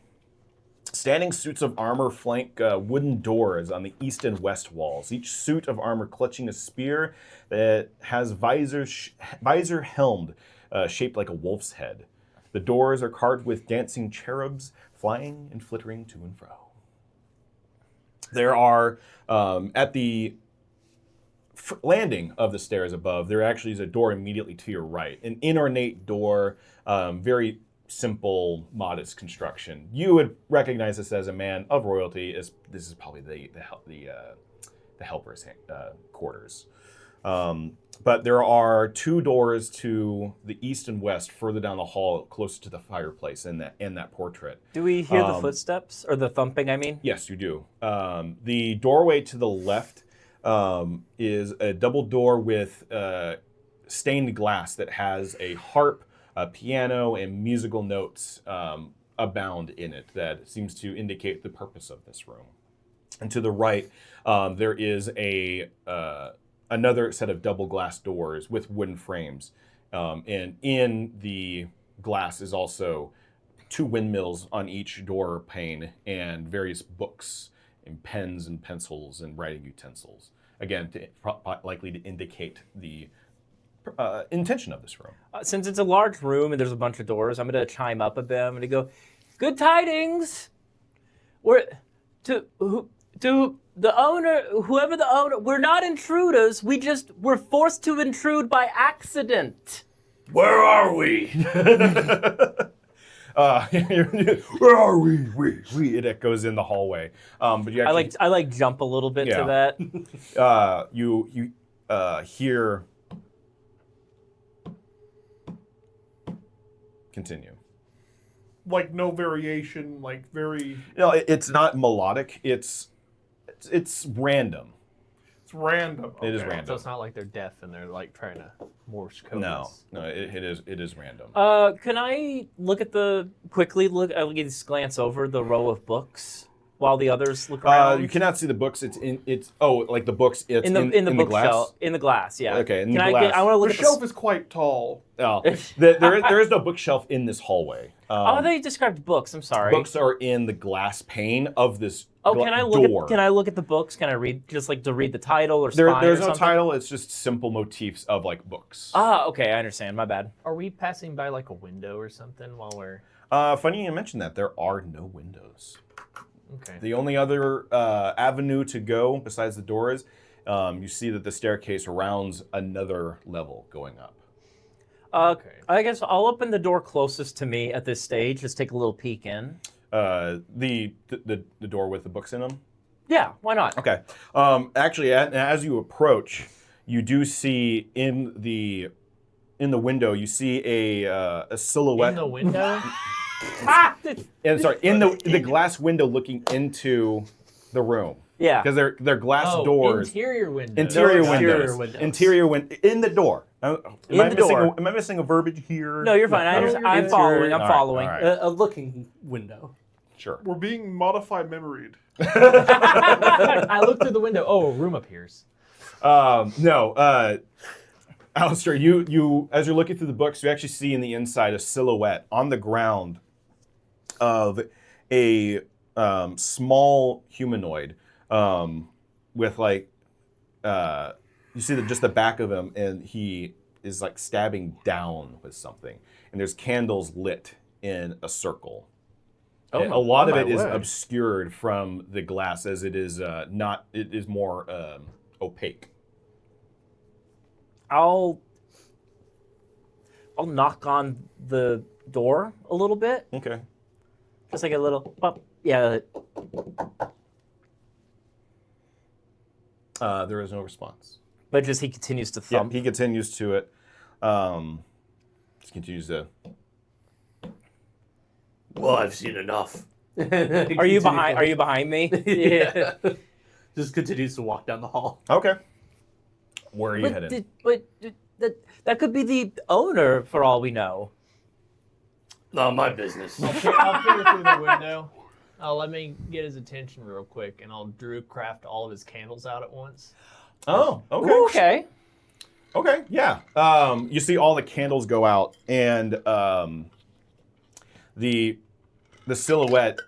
Standing suits of armor flank wooden doors on the east and west walls, each suit of armor clutching a spear that has visor helmed, shaped like a wolf's head. The doors are carved with dancing cherubs flying and flittering to and fro. There are, at the landing of the stairs above, there actually is a door immediately to your right. An inornate door, very simple, modest construction. You would recognize this as a man of royalty. This is probably the helper's quarters. But there are two doors to the east and west, further down the hall, closer to the fireplace and that portrait. Do we hear the footsteps or the thumping? I mean. Yes, you do. The doorway to the left is a double door with stained glass that has a harp, a piano, and musical notes abound in it that seems to indicate the purpose of this room. And to the right, there is another set of double glass doors with wooden frames. And in the glass is also two windmills on each door pane and various books and pens and pencils and writing utensils. Again, likely to indicate the intention of this room. Since it's a large room and there's a bunch of doors, I'm going to chime up a bit. I'm going to go, good tidings. To the owner, whoever the owner, we're not intruders. We're forced to intrude by accident. Where are we? Where are we? It echoes in the hallway. But you actually, I like jump a little bit Yeah. to that. you hear. Continue. Like no variation, like very. No, it's not melodic. It's random. It's random. It is okay. random. So it's not like they're deaf and they're like trying to Morse code. No, us. it is random. Can I quickly glance over the row of books while the others look around? You cannot see the books. Like the books. It's in the glass. bookshelf. In the glass, yeah. Okay, in Can the glass. I want to look The at shelf is quite tall. Oh, there is no bookshelf in this hallway. Oh, they described books. I'm sorry. Books are in the glass pane of this Can I look door. Can I look at the books? Can I read to read the title or There's spine no or something? title. It's just simple motifs of like books. Ah, okay, I understand. My bad. Are we passing by like a window or something while we're? Funny you mentioned that. There are no windows. Okay. The only other avenue to go besides the doors, you see that the staircase rounds another level going up. Okay. I guess I'll open the door closest to me at this stage. Just take a little peek in. The door with the books in them. Yeah, why not? Okay. Actually, as you approach, you do see in the window, you see a silhouette. In the window? And sorry, in the glass window looking into the room. Yeah. Because they're glass doors. Interior windows. Interior Exterior windows. windows. Interior window in the door. Am I the door. Am I missing a verbiage here? No, you're fine. Okay. I'm following. I'm All right, following. all right. A looking window. Sure. We're being modified memoried. I look through the window. Oh, a room appears. No. Alistar, you as you're looking through the books, you actually see in the inside a silhouette on the ground of a small humanoid with like you see just the back of him, and he is like stabbing down with something, and there's candles lit in a circle. Oh And my- a lot oh of my it is word. obscured from the glass, as it is not. It is more opaque. I'll knock on the door a little bit, Okay. just like a little pop. Yeah. There is no response. But just he continues to Yeah, thump. he continues to it. Just continues to. Well, I've seen enough. Are you behind? Are you behind me? Yeah. Just continues to walk down the hall. Okay. Where are you headed? That could be the owner for all we know. Not my business. I'll peer through the window. Let me get his attention real quick, and I'll Druid craft all of his candles out at once. Oh, okay. Ooh, okay. Okay, yeah. You see all the candles go out, and the silhouette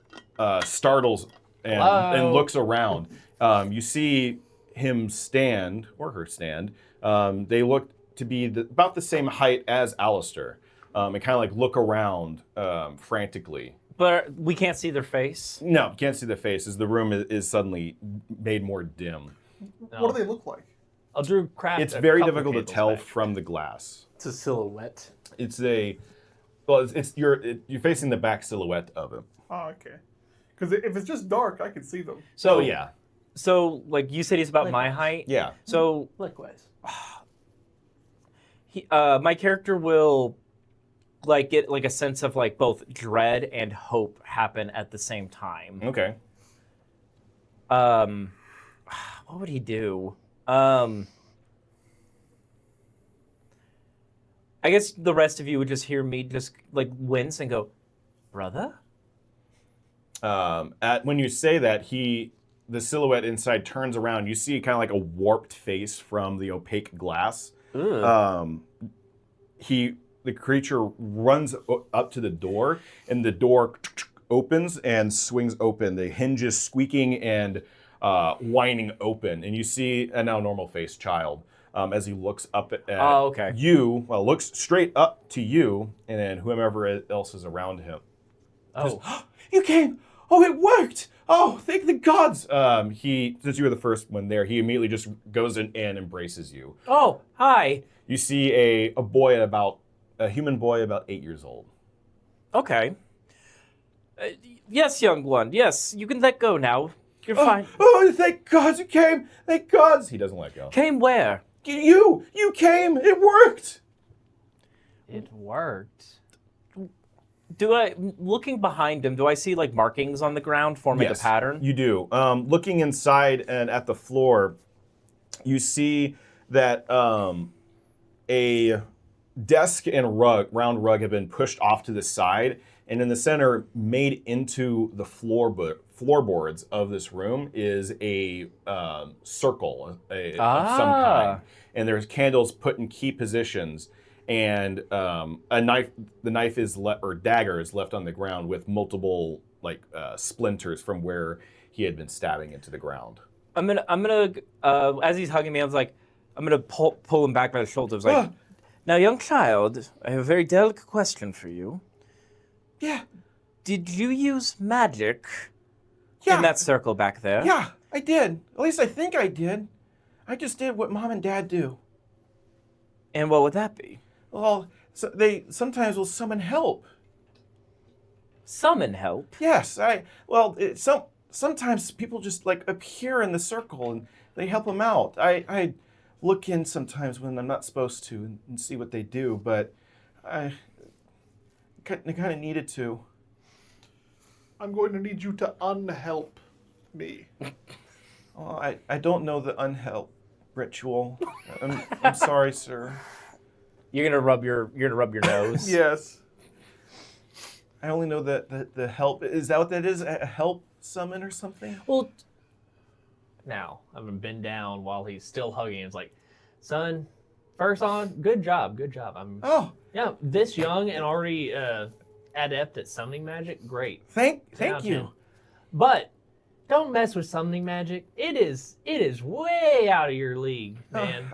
startles and Hello? looks around. You see him stand, or her stand. They look to be about the same height as Alistar, and kind of like look around frantically. But we can't see their face. No, you can't see the faces. The room is suddenly made more dim. No, What do they look like? I'll Druid craft. It's a very couple difficult to candles tell back. from the glass. It's a silhouette. You're facing the back silhouette of him. Oh, okay. Because if it's just dark, I can see them. So yeah, So, like you said, he's about my height. yeah. So, Likewise. my character will like get like a sense of like both dread and hope happen at the same time. Okay. What would he do? I guess the rest of you would just hear me just like wince and go, brother? When you say that, the silhouette inside turns around. You see kind of like a warped face from the opaque glass. Ugh. The creature runs up to the door, and the door opens and swings open. The hinges squeaking and whining open, and you see a now normal-faced child as he looks up at okay. you. Well, looks straight up to you, and then whomever else is around him. Oh, You came! Oh, it worked! Oh, thank the gods! Since you were the first one there, he immediately just goes in and embraces you. Oh, hi. You see a human boy about 8 years old. Okay. Yes, young one. Yes, you can let go now. You're fine. Oh, thank gods you came! Thank gods! He doesn't let go. Came where? You came! It worked! it worked. Looking behind him, do I see like markings on the ground forming Yes, a pattern? You do. Looking inside and at the floor, you see that a desk and round rug have been pushed off to the side, and in the center, made into the floorboards of this room, is a circle of some kind. And there's candles put in key positions, and a knife. The knife or dagger is left on the ground with multiple splinters from where he had been stabbing into the ground. I'm gonna as he's hugging me, I'm gonna pull him back by the shoulders. Like, now, young child, I have a very delicate question for you. Yeah, Did you use magic yeah, in that circle back there? yeah. I did. At least I think I did. I just did what Mom and Dad do. And what would that be? Well, they sometimes will summon help. Summon help. Yes, sometimes people just like appear in the circle and they help them out. I look in sometimes when I'm not supposed to and see what they do, but I kind of needed to. I'm going to need you to unhelp me. Oh, I don't know the unhelp ritual. I'm sorry, sir. You're gonna rub your nose. Yes. I only know that the help, is that what that is? A help summon or something? Well, Now, I'm gonna bend down while he's still hugging. It's like, son, first on, good job. I'm Oh, this young and already adept at summoning magic. Great. thank 10 out of you. 10. But don't mess with summoning magic. It is way out of your league, man.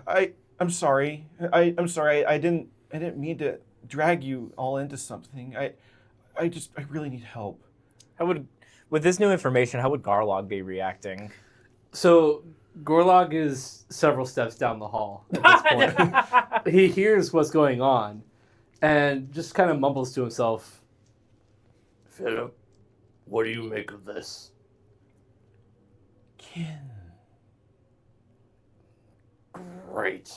I'm sorry. I'm sorry. I didn't mean to drag you all into something. I really need help. with this new information, how would Garlog be reacting? So Gorlog is several steps down the hall at this point. He hears what's going on and just kind of mumbles to himself. Philip, what do you make of this? Kin. Great.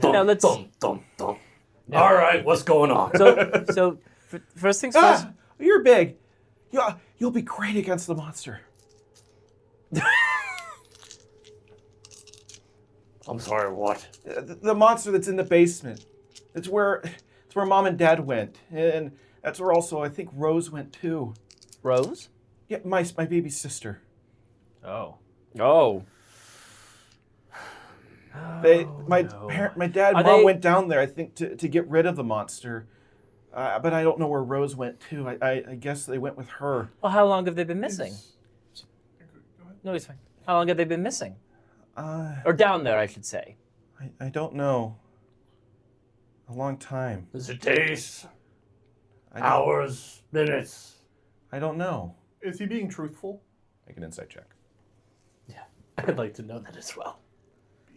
Now let's- Dum. All right, what's going on? So first things first. You're big. You'll be great against the monster. I'm sorry, what? The monster that's in the basement. It's where Mom and Dad went, and that's where also I think Rose went too. Rose? Yeah, my baby sister. Oh. Oh. My dad and Are Mom they- went down there, I think, to get rid of the monster. But I don't know where Rose went to. I guess they went with her. Well, how long have they been missing? Go ahead. No, he's fine. How long have they been missing? Uh, Or down there, I should say. I don't know. A long time. Is it days, I don't- hours, minutes? I don't know. Is he being truthful? Make an insight check. I'd like to know that as well.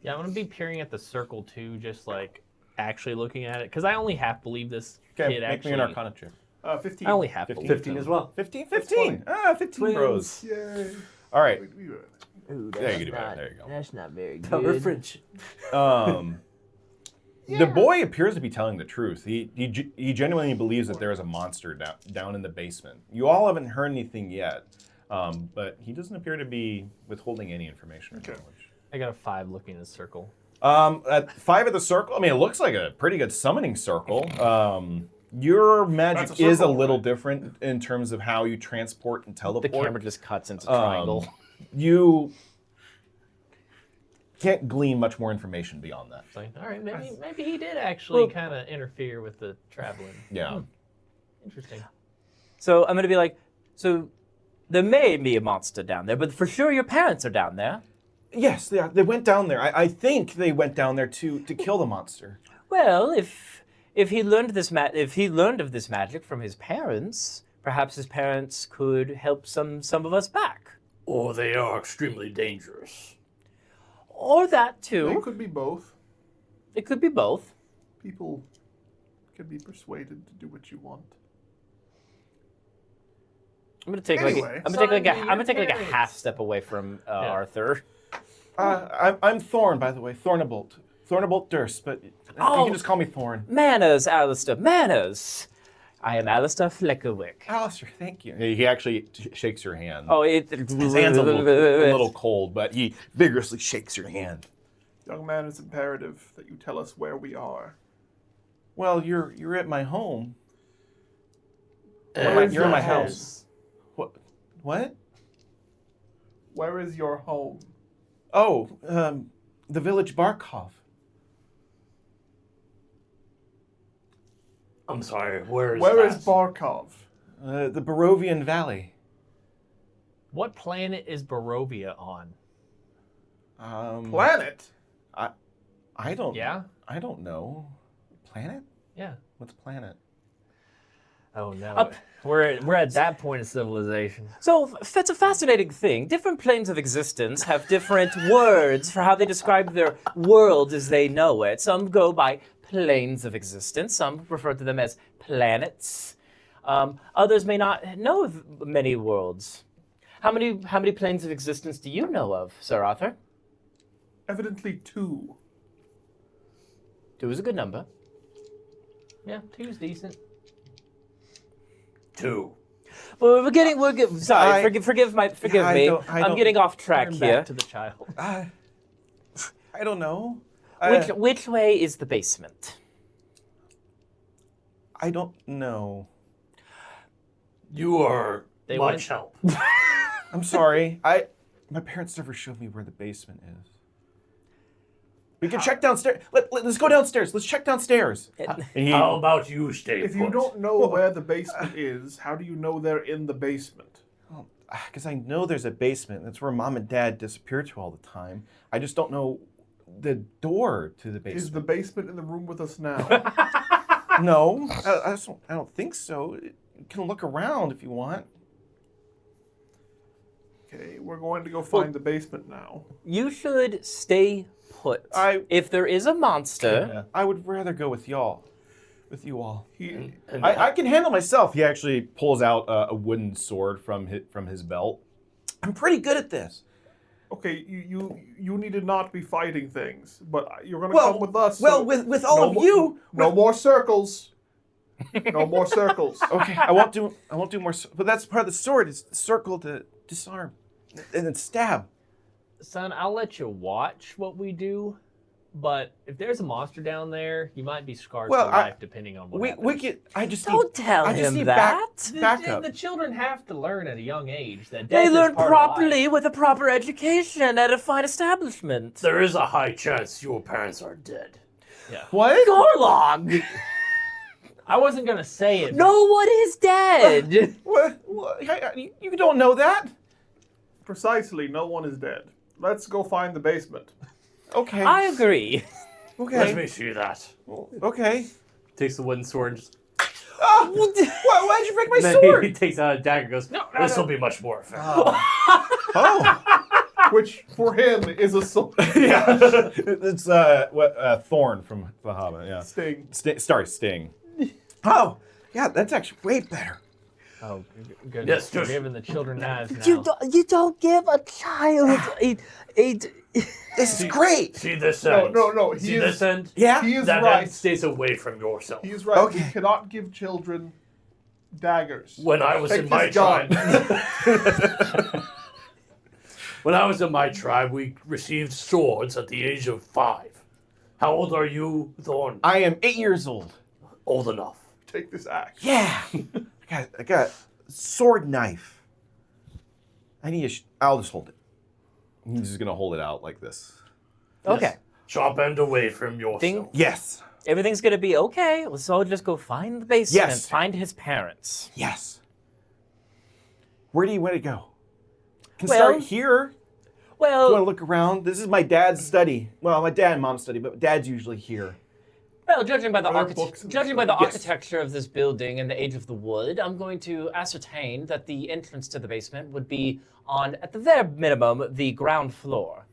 Yeah, I'm gonna be peering at the circle too, just like actually looking at it, because I only half believe this Okay, kid make actually. me an Arcana check. 15. I only half 15. believe 15 him. as well. 15? That's 15. 15 bros. Yay. All right. Ooh, Yeah, you can do better. There you go. That's not very good. Power friendship. The boy appears to be telling the truth. He genuinely believes that there is a monster down in the basement. You all haven't heard anything yet, but he doesn't appear to be withholding any information or knowledge. I got a 5 looking at the circle. At 5 at the circle, I mean, it looks like a pretty good summoning circle. Your magic That's a is a circle, little right? different in terms of how you transport and The teleport. camera just cuts into triangle. You can't glean much more information beyond that. It's like, all right, maybe he did actually Well- kind of interfere with the traveling. Yeah. Interesting. So I'm going to be like, so there may be a monster down there, but for sure your parents are down there. Yes, they went down there. I think they went down there to kill the monster. Well, if he learned of this magic from his parents, perhaps his parents could help some of us back. Or they are extremely dangerous. Or that It too. could be both. It could be both. People can be persuaded to do what you want. I'm gonna take Anyway. I'm gonna take Son, a your half step away from Arthur. I'm Thorn, by the way. Thornabolt Durst, but you can just call me Thorn. Manners, Alistar, manners. I am Alistar Flickerwick. Alistar, thank you. He actually shakes your hand. Oh, His hand's a little cold, but he vigorously shakes your hand. Young man, it's imperative that you tell us where we are. Well, you're at my home. Where is You're in your my home? house. What? Where is your home? Oh, the village Barkov. I'm sorry, where is Where that? is Barkov? The Barovian Valley. What planet is Barovia on? Planet? I don't. Yeah? I don't know. Planet? Yeah. What's planet? Oh no. We're at that point of civilization. So it's a fascinating thing. Different planes of existence have different words for how they describe their world as they know it. Some go by planes of existence. Some refer to them as planets. Others may not know of many worlds. How many planes of existence do you know of, Sir Arthur? Evidently 2. 2 is a good number. Yeah, 2's decent. 2. Well, sorry, forgive me. I I'm don't- getting off track Turn here. back to the child. I don't know. Which way is the basement? I don't know. You are They much went- help. I'm sorry. My parents never showed me where the basement is. We can check downstairs. Let's go downstairs. Let's check downstairs. And he- How about you stay If you put? don't know where the basement is, how do you know they're in the basement? Because I know there's a basement. That's where Mom and Dad disappear to all the time. I just don't know the door to the Is the basement. basement in the room with us now? No, I don't think so. You can look around if you want. Okay, we're going to go find the basement now. You should stay put. If there is a monster, I would rather go with y'all. With you all. I can handle myself. He actually pulls out a wooden sword from his belt. I'm pretty good at this. Okay, you need to not be fighting things, but you're going to come with us. Well, so- with all of you. No more circles. No more circles. Okay, I won't do more. But that's part of the sword. Is circle to disarm, and then stab. Son, I'll let you watch what we do, but if there's a monster down there, you might be scarred Well, for life depending on what happens. We get. I just don't need, tell I just him need that. backup. The children have to learn at a young age that They death learn is part of life. properly with a proper education at a fine establishment. There is a high chance your parents are dead. What? Gorlog! I wasn't gonna say it. No one is dead! What? You don't know that? Precisely, no one is dead. Let's go find the basement. Okay. I agree. Okay. Let me see that. Okay. Takes the wooden sword and just. Why'd you break my Then sword? he takes out a dagger and goes, no. This will be much more effective. Oh. Which, for him, is a sword. Yeah, it's Thorn from the Hobbit. Yeah, Sting. Sting. Oh. Yeah, that's actually way better. Oh, good. Yes, You're just- giving the children knives now. You don't give a child This is great. See this No, end? no. He See is, this end? Yeah. he is That right. end stays away from yourself. He is right. Okay. You cannot give children daggers. When I was Take in my this gun. tribe, when I was in my tribe, we received swords at the age of 5. How old are you, Thorn? I am 8 years old. Old enough. Take this axe. Yeah. I got a sword knife. I'll just hold it. He's just gonna hold it out like this. Okay. Sharp end away from yourself. Thing- Yes. Everything's gonna be okay. Let's all just go find the basement. Yes. Find his parents. Yes. Where do you want to go? Can Well- start here. If you want to Well, look around, this is my dad's study. Well, my dad and mom's study, but dad's usually here. judging by the Are there books in judging this by the room? Yes. architecture of this building and the age of the wood, I'm going to ascertain that the entrance to the basement would be on, at the very minimum, the ground floor.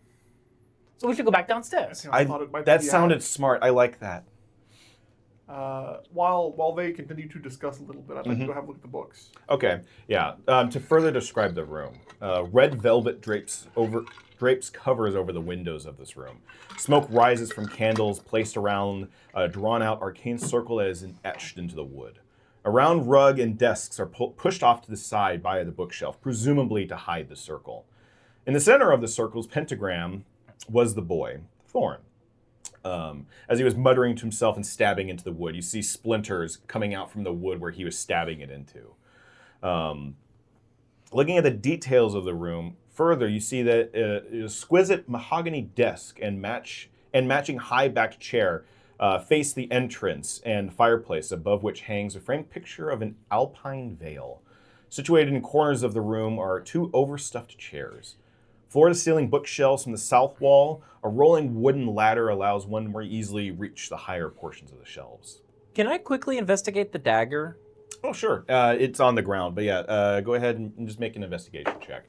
So we should go back downstairs. I thought it might That be the sounded attic. smart. I like that. While they continue to discuss a little bit, I'd like Mm-hmm. to go have a look at the books. Okay, yeah. To further describe the room, red velvet drapes covers over the windows of this room. Smoke rises from candles placed around a drawn-out arcane circle that is etched into the wood. A round rug and desks are pushed off to the side by the bookshelf, presumably to hide the circle. In the center of the circle's pentagram was the boy, Thorn. As he was muttering to himself and stabbing into the wood, you see splinters coming out from the wood where he was stabbing it into. Looking at the details of the room further, you see that an exquisite mahogany desk and matching high-backed chair face the entrance and fireplace, above which hangs a framed picture of an alpine vale. Situated in corners of the room are 2 overstuffed chairs. Floor-to-ceiling bookshelves from the south wall, a rolling wooden ladder allows one to more easily reach the higher portions of the shelves. Can I quickly investigate the dagger? Oh, sure. It's on the ground, but yeah, go ahead and just make an investigation check.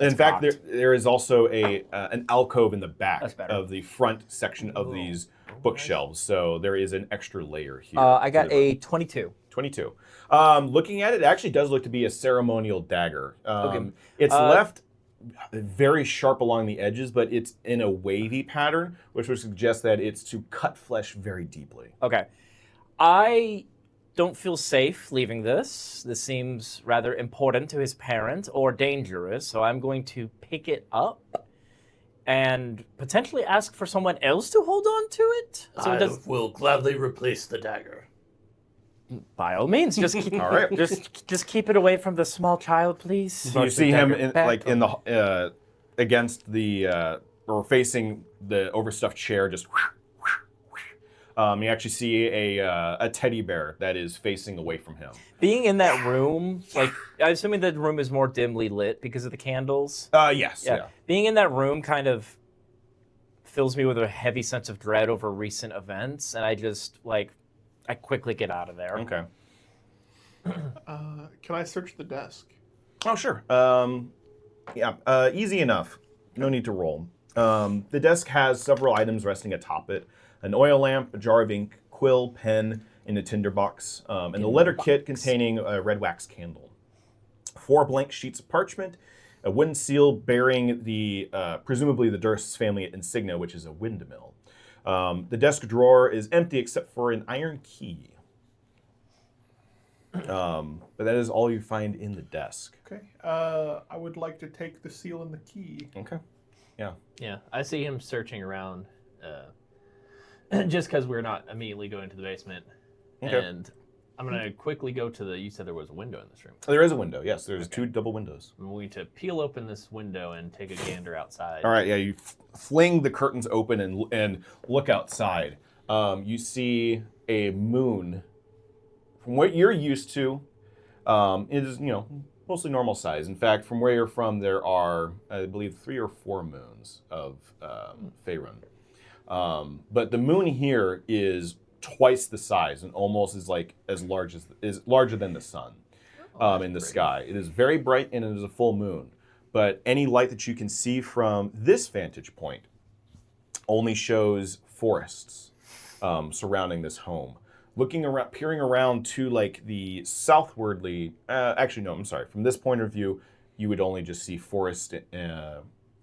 In fact, there is also an alcove in the back That's better. of the front section of these bookshelves, so there is an extra layer here. I got to the room. a 22. 22. Looking at it, it actually does look to be a ceremonial dagger. Okay. It's left very sharp along the edges, but it's in a wavy pattern, which would suggest that it's to cut flesh very deeply. Okay. I don't feel safe leaving this. This seems rather important to his parent or dangerous, so I'm going to pick it up and potentially ask for someone else to hold on to it. So I will gladly replace the dagger. by all means, just keep, All right. just keep it away from the small child, please. You see him in, like in the against the or facing the overstuffed chair. Just you actually see a teddy bear that is facing away from him. Being in that room, like I'm assuming the room is more dimly lit because of the candles. Yes. Yeah. Yeah. Being in that room kind of fills me with a heavy sense of dread over recent events, and I just I quickly get out of there. Okay. Can I search the desk? Oh, sure. Easy enough. No need to roll. The desk has several items resting atop it. An oil lamp, a jar of ink, quill, pen, and a tinderbox, and a letter kit containing a red wax candle. 4 blank sheets of parchment, a wooden seal bearing the presumably the Durst's family insignia, which is a windmill. The desk drawer is empty except for an iron key. But that is all you find in the desk. Okay. I would like to take the seal and the key. Okay. Yeah. Yeah, I see him searching around, just because we're not immediately going to the basement. Okay. And I'm going to quickly go to the... You said there was a window in this room. There is a window. Yes, there's 2 double windows. I'm going to peel open this window and take a gander outside. All right. Yeah. You fling the curtains open and look outside. You see a moon. From what you're used to, it is mostly normal size. In fact, from where you're from, there are, I believe, 3 or 4 moons of Faerun. But the moon here is twice the size and almost is larger than the sun in the sky. It is very bright and it is a full moon. But any light that you can see from this vantage point only shows forests surrounding this home. Looking around, peering around to the southwardly. Actually, no. I'm sorry. From this point of view, you would only just see forest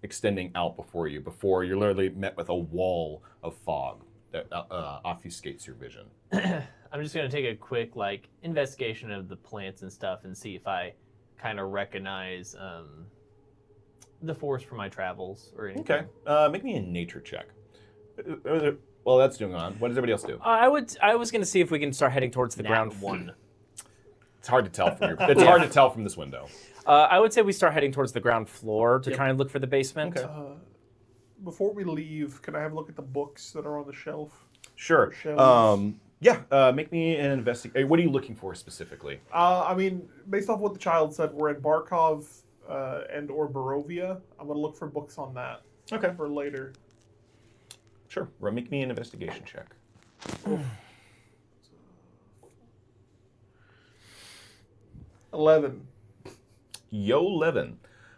extending out before you. Before you're literally met with a wall of fog that obfuscates your vision. I'm just going to take a quick investigation of the plants and stuff and see if I kind of recognize the forest from my travels or anything. Okay. Make me a nature check. Well, that's doing on. What does everybody else do? I was going to see if we can start heading towards the ground. 1. It's hard to tell from It's hard to tell from this window. I would say we start heading towards the ground floor to try and look for the basement. Okay. Before we leave, can I have a look at the books that are on the shelf? Sure. Shelves. Make me an investigation. What are you looking for specifically? I mean, based off what the child said, we're in Barkov and or Barovia. I'm going to look for books on that. Okay. For later. Sure. Make me an investigation check. 11. Yo, 11.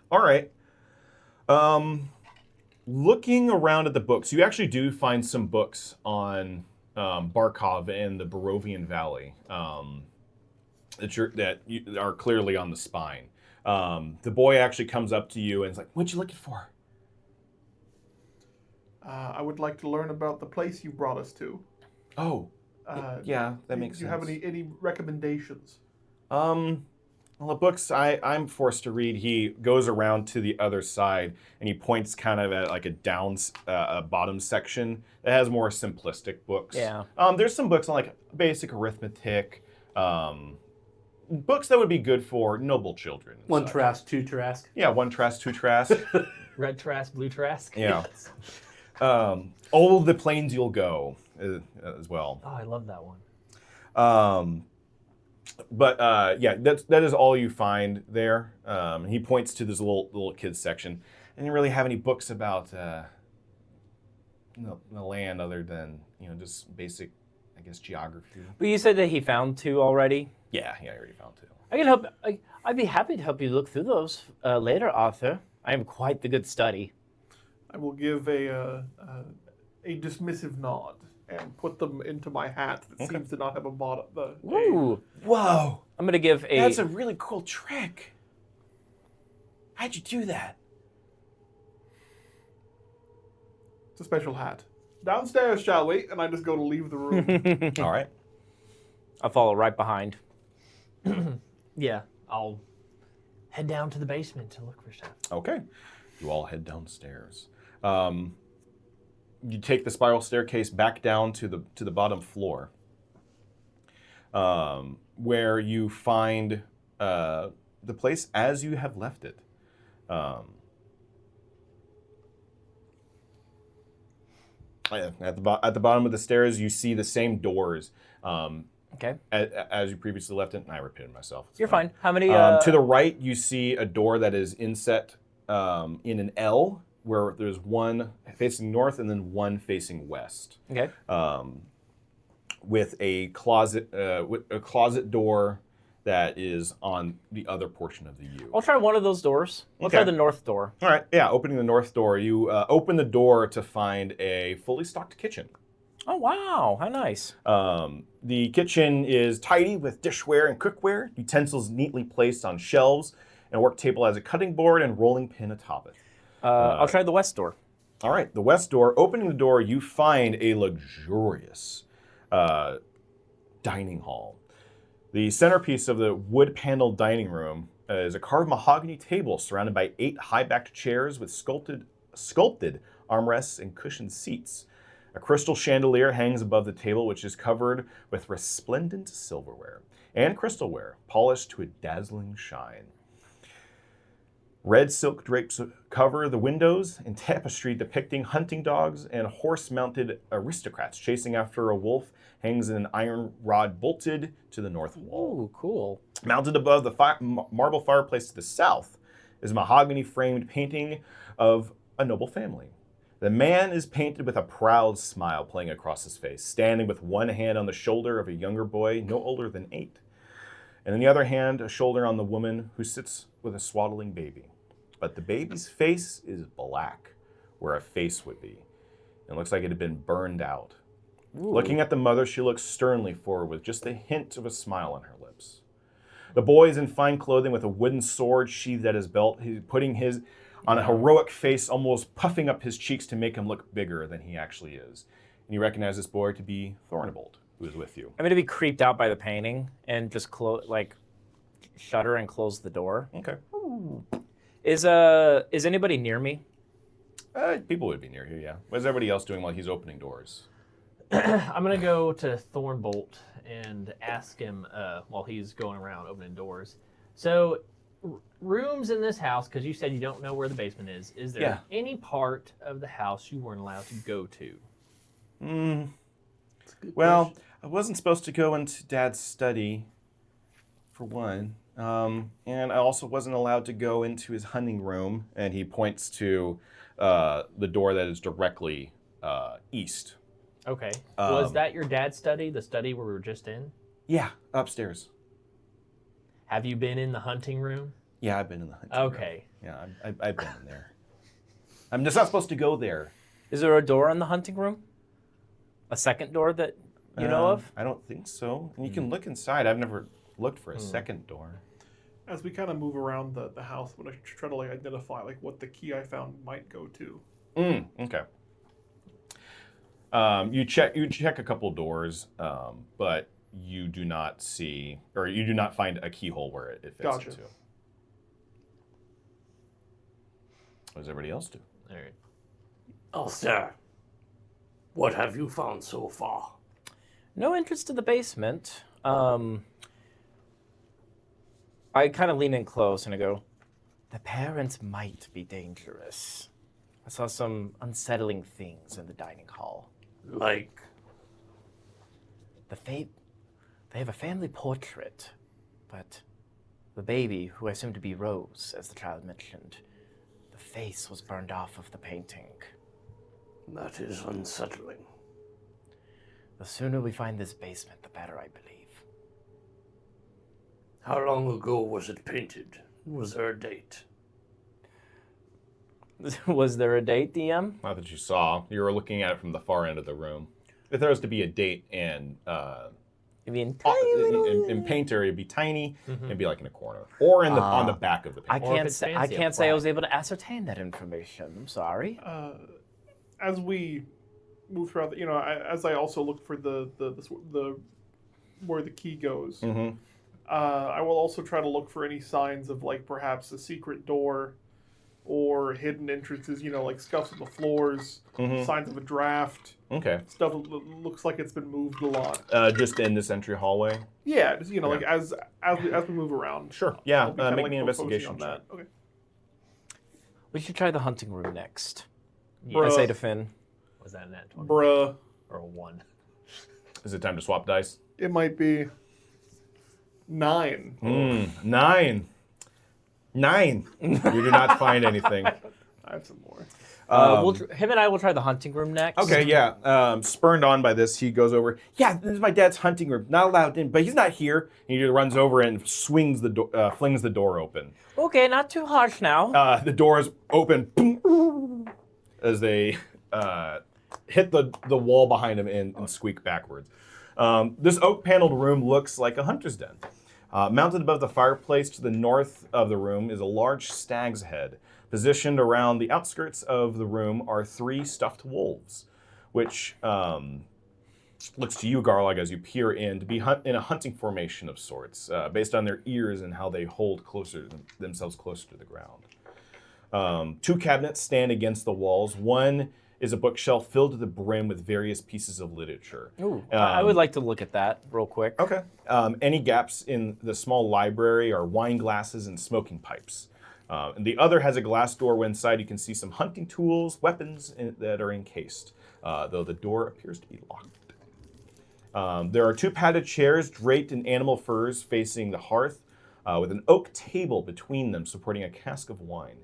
All right. Looking around at the books, you actually do find some books on Barkov and the Barovian Valley that are clearly on the spine. The boy actually comes up to you and is like, "What you looking for?" I would like to learn about the place you brought us to. Oh, yeah, that makes sense. sense. Do you have any recommendations? Well, the books I'm forced to read, he goes around to the other side and he points kind of at a bottom section that has more simplistic books. Yeah. There's some books on basic arithmetic, books that would be good for noble children. and 1 such. Trask, 2 Trask. Yeah, 1 Trask, 2 Trask. Red Trask, Blue Trask. Yeah. All the planes you'll go as well. Oh, I love that one. That is all you find there. He points to this little kids section. I didn't really have any books about the land other than just basic, I guess, geography. But you said that he found 2 already. Yeah, I already found 2. I can help. I'd be happy to help you look through those later, Arthur. I am quite the good study. I will give a dismissive nod and put them into my hat that seems to not have a bottom. Ooh. Whoa, I'm gonna give a. that's a really cool trick. How'd you do that? It's a special hat. Downstairs, shall we? And I just go to leave the room. All right. I'll follow right behind. Yeah, I'll head down to the basement to look for stuff. Okay. You all head downstairs. You take the spiral staircase back down to the bottom floor, where you find the place as you have left it. At the bottom of the stairs, you see the same doors. Okay. As you previously left it, and I repeated myself. It's You're fine. How many? To the right, you see a door that is inset in an L, where there's one facing north and then one facing west, Okay. with a closet door that is on the other portion of the U. I'll try one of those doors. I'll Okay. try the north door. All right, yeah. Opening the north door, you open the door to find a fully stocked kitchen. Oh wow! How nice. The kitchen is tidy with dishware and cookware, utensils neatly placed on shelves, and a work table has a cutting board and rolling pin atop it. I'll try the west door. All right, the west door. Opening the door, you find a luxurious dining hall. The centerpiece of the wood-paneled dining room is a carved mahogany table surrounded by 8 high-backed chairs with sculpted armrests and cushioned seats. A crystal chandelier hangs above the table, which is covered with resplendent silverware and crystalware, polished to a dazzling shine. Red silk drapes cover the windows, and tapestry depicting hunting dogs and horse-mounted aristocrats chasing after a wolf hangs in an iron rod bolted to the north wall. Ooh, cool. Mounted above the marble fireplace to the south is a mahogany-framed painting of a noble family. The man is painted with a proud smile playing across his face, standing with one hand on the shoulder of a younger boy no older than 8, and in the other hand, a shoulder on the woman who sits with a swaddling baby. But the baby's face is black, where a face would be. It looks like it had been burned out. Ooh. Looking at the mother, she looks sternly forward with just a hint of a smile on her lips. The boy is in fine clothing with a wooden sword sheathed at his belt. He's putting his on a heroic face, almost puffing up his cheeks to make him look bigger than he actually is. And you recognize this boy to be Thornbolt, who is with you. I'm gonna be creeped out by the painting and just shutter and close the door. Okay. Is anybody near me? People would be near you, yeah. What is everybody else doing while he's opening doors? I'm gonna go to Thornbolt and ask him while he's going around opening doors. So, rooms in this house, because you said you don't know where the basement is. Is there any part of the house you weren't allowed to go to? Well, I wasn't supposed to go into Dad's study, for one. And I also wasn't allowed to go into his hunting room. And he points to the door that is directly east. Okay. Was that your dad's study, the study where we were just in? Yeah, upstairs. Have you been in the hunting room? Yeah, I've been in the hunting room. Okay. Yeah, I've been in there. I'm just not supposed to go there. Is there a door in the hunting room? A second door that you know of? I don't think so. And you can look inside. I've never looked for a second door. As we kind of move around the house, I'm going to try to identify what the key I found might go to. Okay. You check a couple doors, but you do not see, or you do not find a keyhole where it fits Gotcha. into. What does everybody else do? All right. Alistar, what have you found so far? No interest in the basement. I kind of lean in close and I go, the parents might be dangerous. I saw some unsettling things in the dining hall. Like, They have a family portrait, but the baby, who I assume to be Rose, as the child mentioned, the face was burned off of the painting. that is unsettling. The sooner we find this basement, the better, I believe. How long ago was it painted? Was there a date? Was there a date, DM? Not that you saw. You were looking at it from the far end of the room. if there was to be a date and I mean, tiny little. in painter, it'd be tiny. It'd be like in a corner or in the on the back of the I painter. can't say. I can't say I was able to ascertain that information. I'm sorry. As we move throughout, as I also look for the where the key goes, I will also try to look for any signs of like perhaps a secret door or hidden entrances. Like scuffs on the floors, signs of a draft. Okay. Stuff that looks like it's been moved a lot. Just in this entry hallway. Yeah, just like as we move around. Sure. Yeah. I'll be kinda, Make like, me an focusing investigation on check. that. Okay. We should try the hunting room next. I Bruh. say to Finn. Was that an at 20? Bruh, Or a 1? Is it time to swap dice? it might be 9. 9. 9. You do not find anything. I have some more. Him and I will try the hunting room next. Okay, yeah. Spurned on by this, he goes over. Yeah, this is my dad's hunting room. Not allowed in, but he's not here. And he just runs over and flings the door open. Okay, not too harsh now. The doors open boom, as they hit the wall behind him and squeak backwards. This oak-paneled room looks like a hunter's den. Mounted above the fireplace to the north of the room is a large stag's head. Positioned around the outskirts of the room are 3 stuffed wolves, which looks to you, Garlog, as you peer in, to be in a hunting formation of sorts, based on their ears and how they hold themselves closer to the ground. 2 cabinets stand against the walls. One is a bookshelf filled to the brim with various pieces of literature. Ooh, I would like to look at that real quick. Okay. Any gaps in the small library are wine glasses and smoking pipes. And the other has a glass door where inside you can see some hunting tools, weapons that are encased, though the door appears to be locked. There are 2 padded chairs draped in animal furs facing the hearth, with an oak table between them supporting a cask of wine.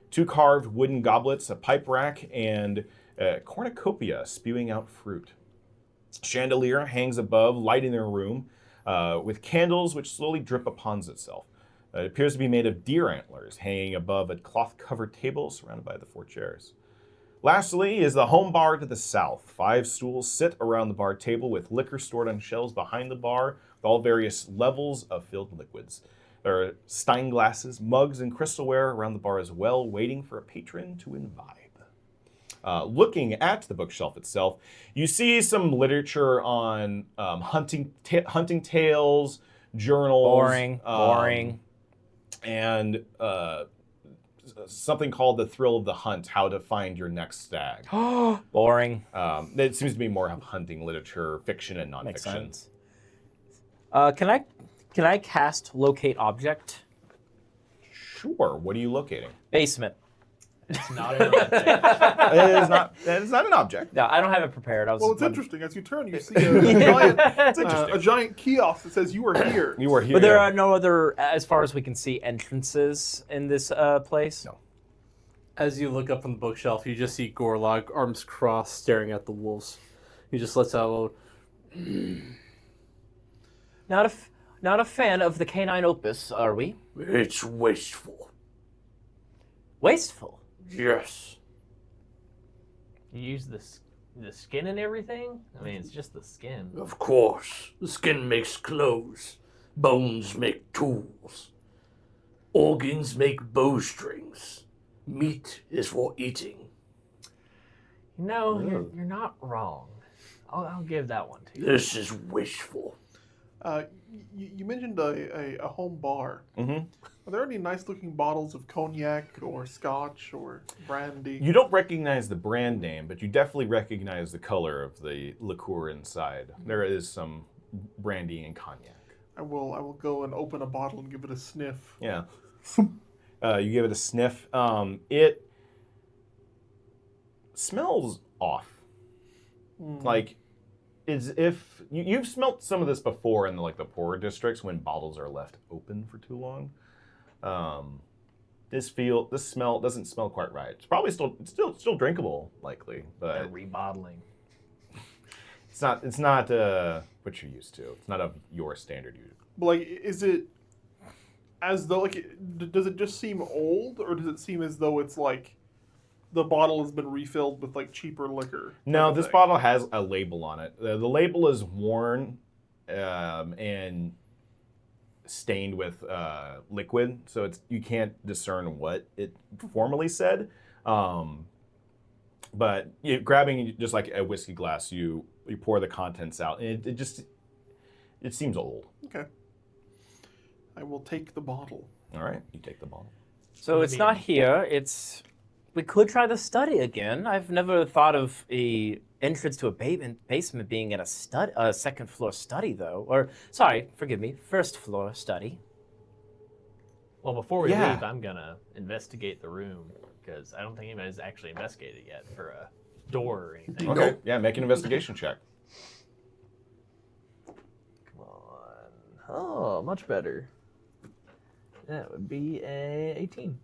2 carved wooden goblets, a pipe rack, and a cornucopia spewing out fruit. Chandelier hangs above, lighting their room, with candles which slowly drip upon itself. It appears to be made of deer antlers, hanging above a cloth-covered table surrounded by the 4 chairs. Lastly is the home bar to the south. 5 stools sit around the bar table with liquor stored on shelves behind the bar, with all various levels of filled liquids. There are stein glasses, mugs, and crystalware around the bar as well, waiting for a patron to imbibe. Looking at the bookshelf itself, you see some literature on hunting tales, journals. Boring. And something called The Thrill of the Hunt, how to find your next stag. Boring. It seems to be more of hunting literature, fiction and nonfiction. Makes sense. Can I cast locate object? Sure. What are you locating? Basement. It's not an object. It is not an object. No, I don't have it prepared. Well, it's interesting. As you turn, you see a giant kiosk that says "You are here." You are here. But there are no other, as far as we can see, entrances in this place? No. As you look up from the bookshelf, you just see Gorlog, arms crossed, staring at the wolves. He just lets out a little... Not a fan of the canine opus, are we? It's wasteful. Wasteful? Yes. You use the skin and everything? I mean, it's just the skin. Of course. The skin makes clothes. Bones make tools. Organs make bowstrings. Meat is for eating. No, you're not wrong. I'll give that one to you. This is wasteful. You mentioned a home bar. Mm-hmm. Are there any nice-looking bottles of cognac or scotch or brandy? You don't recognize the brand name, but you definitely recognize the color of the liqueur inside. There is some brandy and cognac. I will go and open a bottle and give it a sniff. Yeah. You give it a sniff. It smells off. Like, as if you've smelt some of this before in the poorer districts when bottles are left open for too long. This smell doesn't smell quite right. It's probably still drinkable, likely, They're but rebottling. it's not what you're used to. It's not of your standard. But is it as though does it just seem old, or does it seem as though it's the bottle has been refilled with like cheaper liquor. No, type of this thing. bottle has a label on it. The label is worn and stained with liquid, so you can't discern what it formerly said. But grabbing just like a whiskey glass, you pour the contents out, and it seems old. Okay. I will take the bottle. All right, you take the bottle. So it's not here. We could try the study again. I've never thought of a entrance to a basement being in a second floor study, though. Or sorry, forgive me, first floor study. Well, before we Yeah. leave, I'm gonna investigate the room because I don't think anybody's actually investigated yet for a door or anything. Okay, yeah, make an investigation check. Come on. Oh, much better. That would be a 18.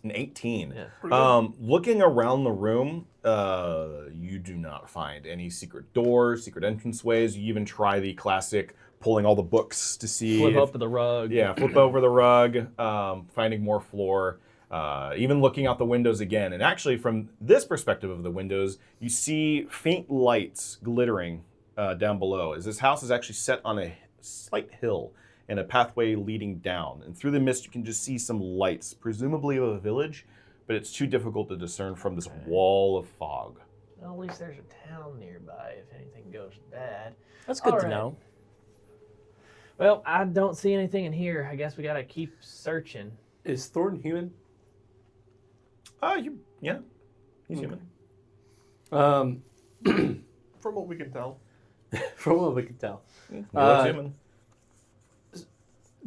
An 18. Yeah. Looking around the room, you do not find any secret doors, secret entranceways. You even try the classic pulling all the books to see. Flip up the rug. Yeah, flip over the rug, finding more floor, even looking out the windows again. And actually, from this perspective of the windows, you see faint lights glittering down below, as this house is actually set on a slight hill and a pathway leading down. And through the mist, you can just see some lights, presumably of a village, but it's too difficult to discern from this wall of fog. Well, at least there's a town nearby if anything goes bad. That's good All to right. know. Well, I don't see anything in here. I guess we gotta keep searching. Is Thorn human? Yeah, he's human. Um, From what we can tell. from what we can tell. He looks human.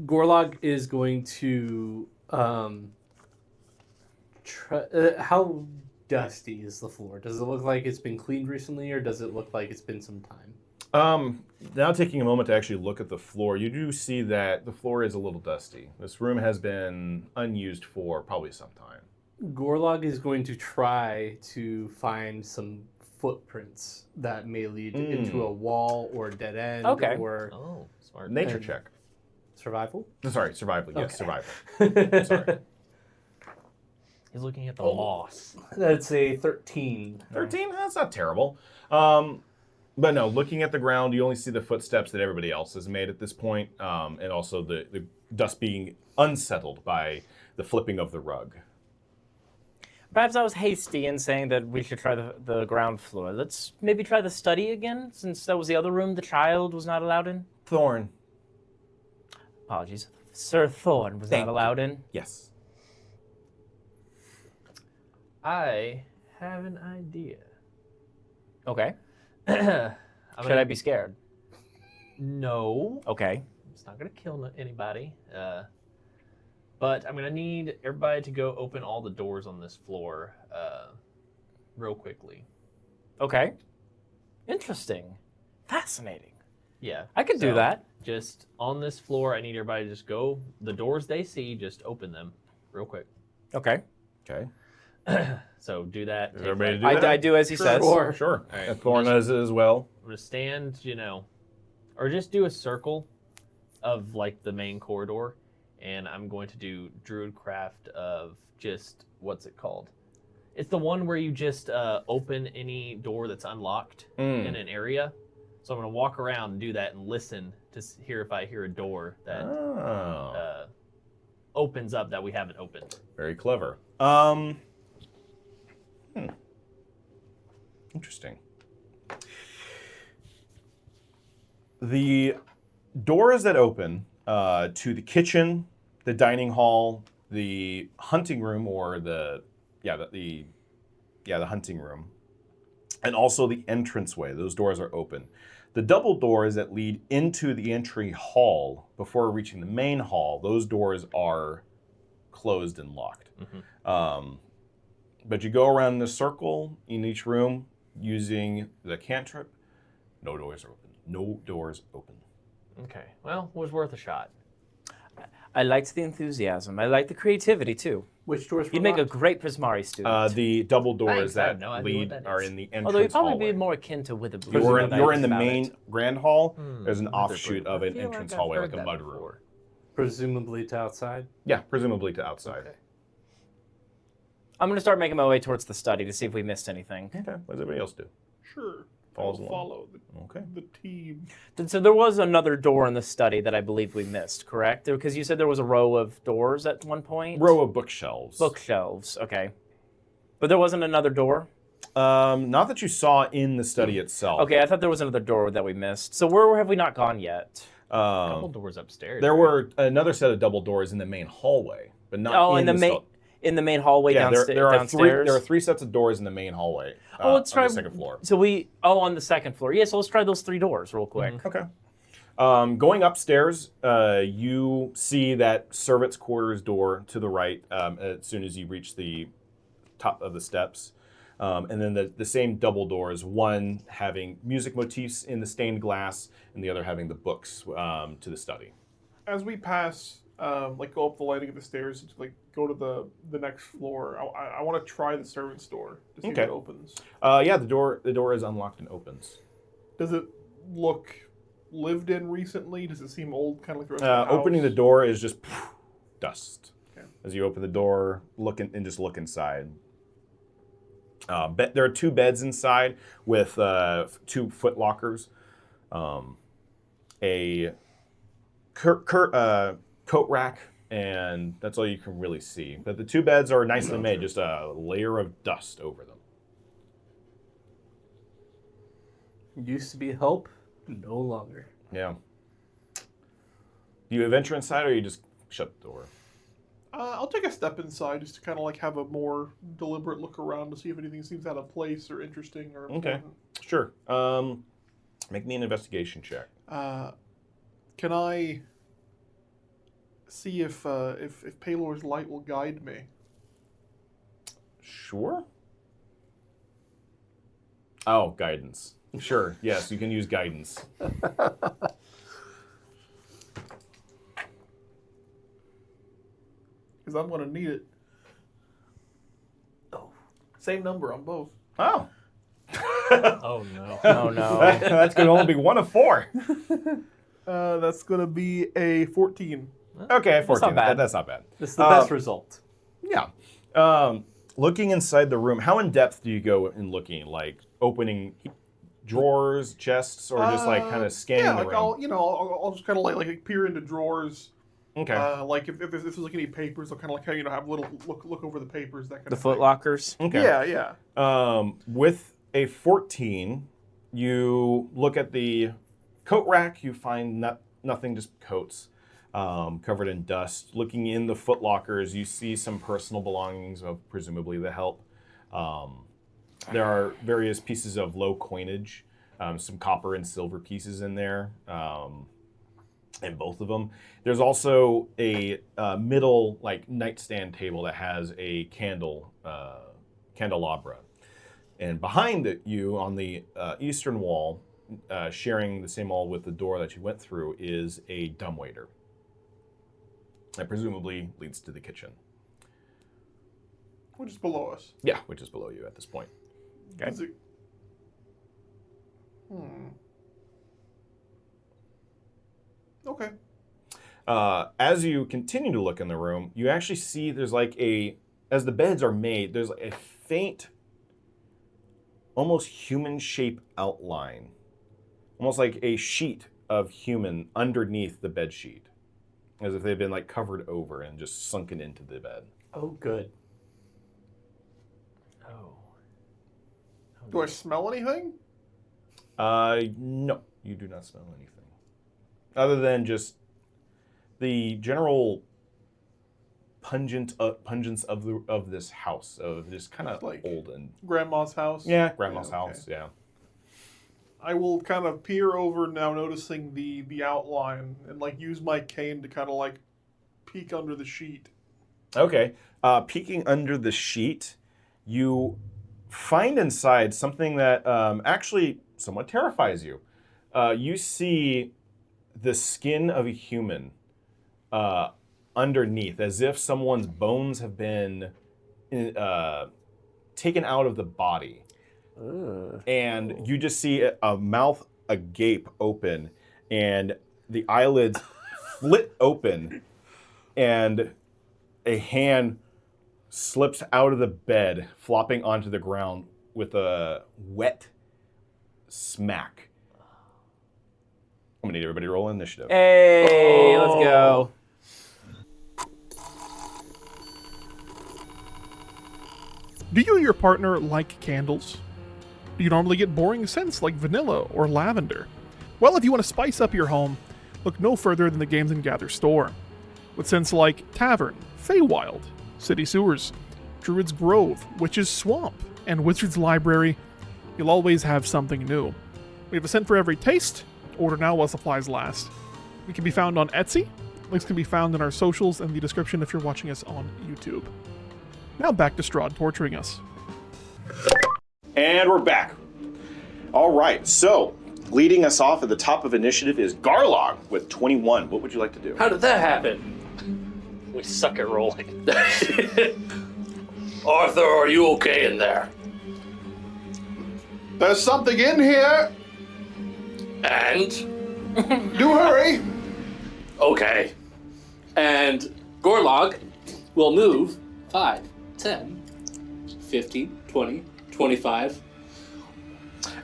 Gorlog is going to how dusty is the floor? Does it look like it's been cleaned recently, or does it look like it's been some time? Now taking a moment to actually look at the floor, you do see that the floor is a little dusty. This room has been unused for probably some time. Gorlog is going to try to find some footprints that may lead into a wall or a dead end Okay. or Oh, smart. Nature And- check. survival. Sorry, survival. Yes, Okay. survival. Sorry. He's looking at the Oh. moss. That's a 13. 13? That's not terrible. But no, looking at the ground, you only see the footsteps that everybody else has made at this point, and also the dust being unsettled by the flipping of the rug. Perhaps I was hasty in saying that we should try the ground floor. Let's maybe try the study again, since that was the other room the child was not allowed in. Thorn. Apologies. Sir Thorn was Thank not you. allowed in. Yes. I have an idea. Okay. I'm Should I be scared? No. Okay. It's not going to kill anybody. But I'm going to need everybody to go open all the doors on this floor real quickly. Okay. Interesting. Fascinating. Yeah. I could do so that. Just on this floor, I need everybody to just go. The doors they see, just open them real quick. Okay. Okay. So do that. Is take everybody like- do that? I do as he says. Sure. Sure. All right. And Thorn does it as well. I'm going to stand, or just do a circle of like the main corridor. And I'm going to do Druidcraft of just, what's it called? It's the one where you just open any door that's unlocked in an area. So I'm going to walk around and do that and listen to hear if I hear a door that Oh. opens up that we haven't opened. Very clever. Interesting. The doors that open to the kitchen, the dining hall, the hunting room, or the hunting room, and also the entranceway. Those doors are open. The double doors that lead into the entry hall before reaching the main hall, those doors are closed and locked. But you go around the circle in each room using the cantrip. No doors are open. No doors open. Okay. Well, it was worth a shot. I liked the enthusiasm. I liked the creativity too. Which doors were You'd make a locked? great Prismari student. The double doors Thanks, I have that no idea lead what that are is. in the entrance Although you'd probably hallway. be more akin to Witherbloom. You're in the about main it. grand hall. There's an Witherbloom. offshoot of I an feel like entrance I've hallway, heard like a that mud room. before. Presumably to outside. Yeah, presumably to outside. Okay. I'm gonna start making my way towards the study to see if we missed anything. Okay. What does everybody else do? Sure. Follows I'll along. follow Okay. the team. So there was another door in the study that I believe we missed, correct? Because you said there was a row of doors at one point. Row of bookshelves. Bookshelves. Okay. But there wasn't another door. Not that you saw in the study itself. Okay, I thought there was another door that we missed. So where have we not gone yet? Couple doors upstairs. There right? were another set of double doors in the main hallway, but not Oh, in the main in the main hallway Yeah, there are downstairs. there are 3 sets of doors in the main hallway. Let's try on the second floor. So on the second floor. Yeah, so let's try those 3 doors real quick. Okay. Going upstairs, you see that servants' quarters door to the right as soon as you reach the top of the steps. And then the same double doors, one having music motifs in the stained glass and the other having the books to the study. As we pass, go up the landing of the stairs, to go to the next floor, I want to try the servant's door to see if Okay. it opens. Yeah, the door is unlocked and opens. Does it look lived in recently? Does it seem old, kind of like the rest of the house? Opening the door is just dust. Okay. As you open the door, look inside. There are 2 beds inside with 2 foot lockers, a coat rack, and that's all you can really see. But the 2 beds are nicely made, just a layer of dust over them. Used to be help, no longer. Yeah. Do you venture inside, or you just shut the door? I'll take a step inside just to kind of have a more deliberate look around to see if anything seems out of place or interesting or important. Sure. Make me an investigation check. Can I see if Palor's light will guide me? Sure. Oh, guidance. Sure. Yes, you can use guidance. Because I'm going to need it. Oh, same number on both. Oh. Oh no. Oh no. That's going to only be 1 of 4. That's going to be a 14. Okay, 14. not bad. That's not bad. This is the best result. Yeah. Looking inside the room, how in depth do you go in looking? Like opening drawers, chests, or just kind of scanning yeah, the room? I'll just kind of like peer into drawers. Okay. If there's any papers, I'll kind of have a little look over the papers. That kind The of foot thing. lockers. Okay. Yeah. With a 14, you look at the coat rack. You find nothing, just coats covered in dust. Looking in the foot lockers, you see some personal belongings of presumably the help. There are various pieces of low coinage, some copper and silver pieces in there, in both of them. There's also a middle nightstand table that has a candelabra. And behind you on the eastern wall, sharing the same wall with the door that you went through, is a dumbwaiter. That presumably leads to the kitchen. Which is below us. Yeah, which is below you at this point. Okay. Is it... Okay. As you continue to look in the room, you actually see there's as the beds are made, there's a faint, almost human shape outline. Almost like a sheet of human underneath the bed sheet. As if they've been covered over and just sunken into the bed. Oh, good. Oh. Do I smell anything? No, you do not smell anything. Other than just the general pungence of this house, of this kind of old and... Grandma's house? Yeah, grandma's okay. house, yeah. I will kind of peer over now, noticing the outline, and use my cane to kind of peek under the sheet. Okay. Peeking under the sheet, you find inside something that actually somewhat terrifies you. You see the skin of a human underneath, as if someone's bones have been taken out of the body. And you just see a mouth agape open, and the eyelids flit open, and a hand slips out of the bed, flopping onto the ground with a wet smack. I'm gonna need everybody to roll initiative. Hey, let's go. Do you and your partner like candles? Do you normally get boring scents like vanilla or lavender? Well, if you want to spice up your home, look no further than the Games and Gather store. With scents like Tavern, Feywild, City Sewers, Druid's Grove, Witch's Swamp, and Wizard's Library, you'll always have something new. We have a scent for every taste. Order now while supplies last. We can be found on Etsy. Links can be found in our socials and the description if you're watching us on YouTube. Now back to Strahd torturing us. And we're back. All right, so leading us off at the top of initiative is Garlog with 21. What would you like to do? How did that happen? We suck at rolling. Arthur, are you okay in there? There's something in here! And? Do hurry! Okay. And Gorlog will move 5, 10, 15, 20, 25.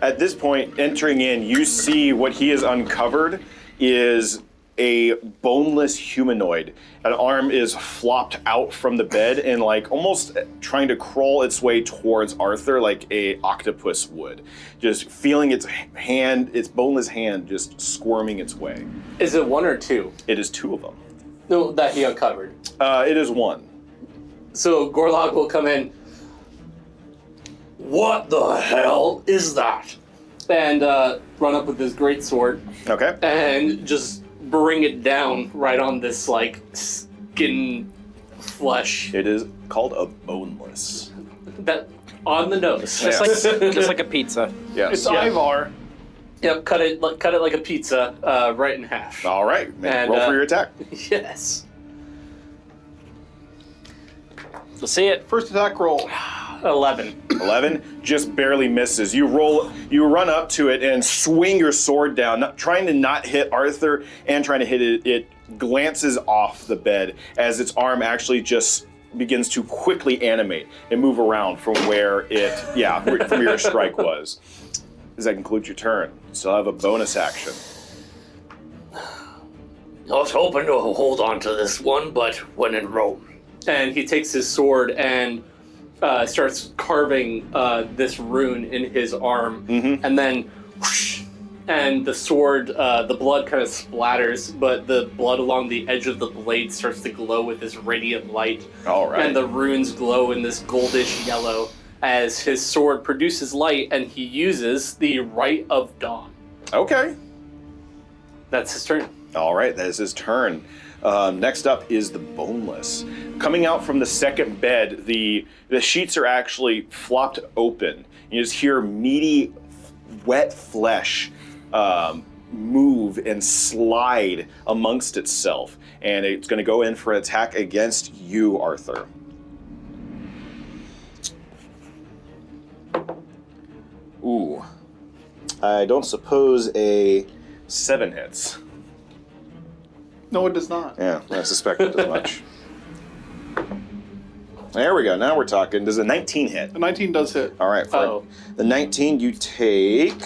At this point, entering in, you see what he has uncovered is a boneless humanoid. An arm is flopped out from the bed and like almost trying to crawl its way towards Arthur like a octopus would. Just feeling its hand, its boneless hand just squirming its way. Is it 1 or 2? It is 2 of them. No, that he uncovered. It is 1. So Gorlog will come in What the hell is that? and run up with his great sword Okay. and just bring it down right on this like skin flesh It is called a boneless. that on the nose. Yeah. Just like a pizza. Yes. It's Ivar. Yep, cut it like a pizza, right in half. All right. And, Roll for your attack. Yes. Let's see it. First attack roll. 11. 11 just barely misses. You run up to it and swing your sword down, trying to not hit Arthur and trying to hit it. It glances off the bed as its arm actually just begins to quickly animate and move around from where from where your strike was. Does that conclude your turn? You still have a bonus action. I was hoping to hold on to this one, but when in Rome. And he takes his sword and starts carving this rune in his arm, and then whoosh, and the sword, the blood kind of splatters, but the blood along the edge of the blade starts to glow with this radiant light. All right. And the runes glow in this goldish yellow as his sword produces light, and he uses the Rite of Dawn. Okay. That's his turn. All right, that is his turn. Next up is the boneless. Coming out from the second bed, the sheets are actually flopped open. You just hear meaty, wet flesh move and slide amongst itself. And it's going to go in for an attack against you, Arthur. Ooh. I don't suppose a 7 hits. No, it does not. Yeah, I suspected as much. There we go. Now we're talking. Does a 19 hit? The 19 does hit. All right. For the 19, you take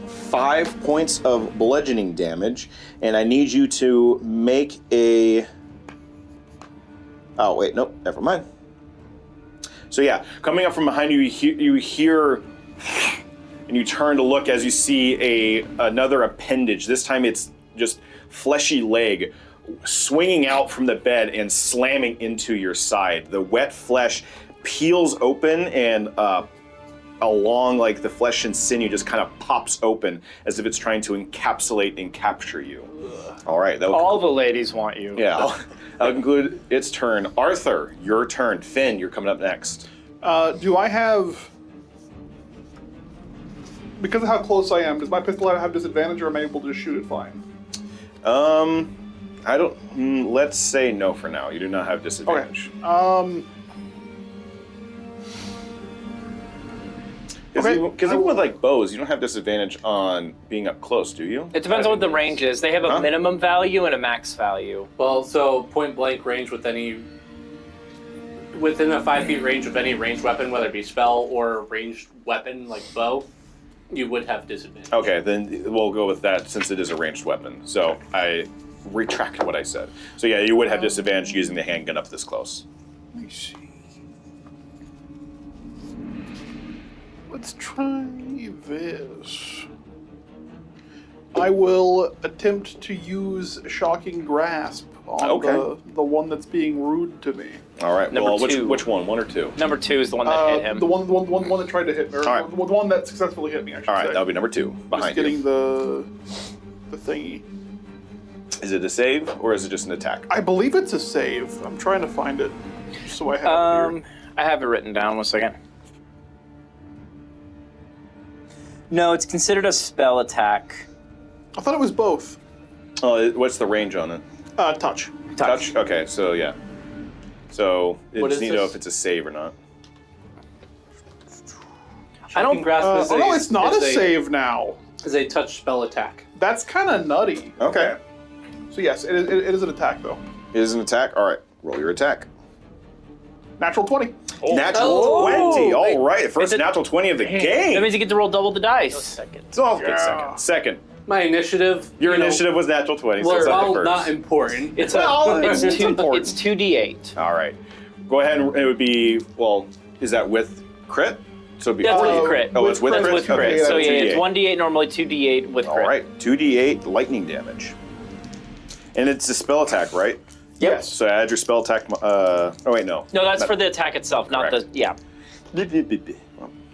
5 points of bludgeoning damage, and I need you to make a. Oh wait, nope. Never mind. So yeah, coming up from behind you, you hear. And you turn to look as you see another appendage. This time it's just fleshy leg swinging out from the bed and slamming into your side. The wet flesh peels open and along like the flesh and sinew just kind of pops open as if it's trying to encapsulate and capture you. All right. All the ladies want you. Yeah. That'll conclude its turn. Arthur, your turn. Finn, you're coming up next. Do I have... Because of how close I am, does my pistol have disadvantage, or am I able to shoot it fine? I don't. Let's say no for now. You do not have disadvantage. Okay. Okay. Because even with like bows, you don't have disadvantage on being up close, do you? It depends on what the range is. They have a minimum value and a max value. Well, so point blank range within a 5 feet range of any ranged weapon, whether it be spell or ranged weapon like bow, you would have disadvantage. Okay, then we'll go with that since it is a ranged weapon. So I retract what I said. So yeah, you would have disadvantage using the handgun up this close. Let me see. Let's try this. I will attempt to use Shocking Grasp on the one that's being rude to me. All right. Number well, two. which one? One or two? Number 2 is the one that hit him. The one that tried to hit me, or All right. the one that successfully hit me. I should All right, say. that'll be number 2 Just behind getting you. the thingy. Is it a save or is it just an attack? I believe it's a save. I'm trying to find it, so I have it here. I have it written down. 1 second. No, it's considered a spell attack. I thought it was both. Oh, what's the range on it? Touch. Touch. Okay, so yeah. So you What just is need to know this? if it's a save or not. I don't grasp. Oh no, it's not a save now. Is a touch spell attack. That's kind of nutty. Okay. So yes, it is an attack though. It is an attack. All right, roll your attack. Natural 20. Natural 20. All Wait. right, first It's a- natural 20 of the game. That means you get to roll double the dice. Second. So I'll pick Yeah. second. My initiative. Your you know, initiative was natural 20, so Well, it's not the while first. not important. It's It's important. It's 2d8. All right. Go ahead and it would be, well, is that with crit? So it'd be That's three. with crit. Oh, it's with That's crit? with crit. Okay, So yeah, 2d8. it's 1d8 normally, 2d8 with All crit. right, 2d8 lightning damage. And it's a spell attack, right? Yes. So add your spell attack, oh wait, no. No, that's for the attack itself, not Correct. the, yeah.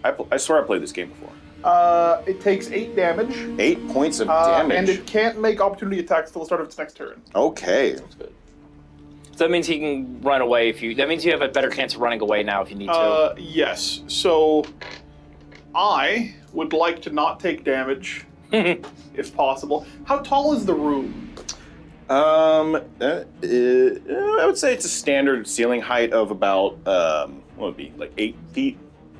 I swear I played this game before. It takes 8 damage. 8 points of damage. And it can't make opportunity attacks till the start of its next turn. Okay. So that means he can run away that means you have a better chance of running away now if you need to. Yes. So I would like to not take damage, if possible. How tall is the room? I would say it's a standard ceiling height of about, what would it be, like 8 feet?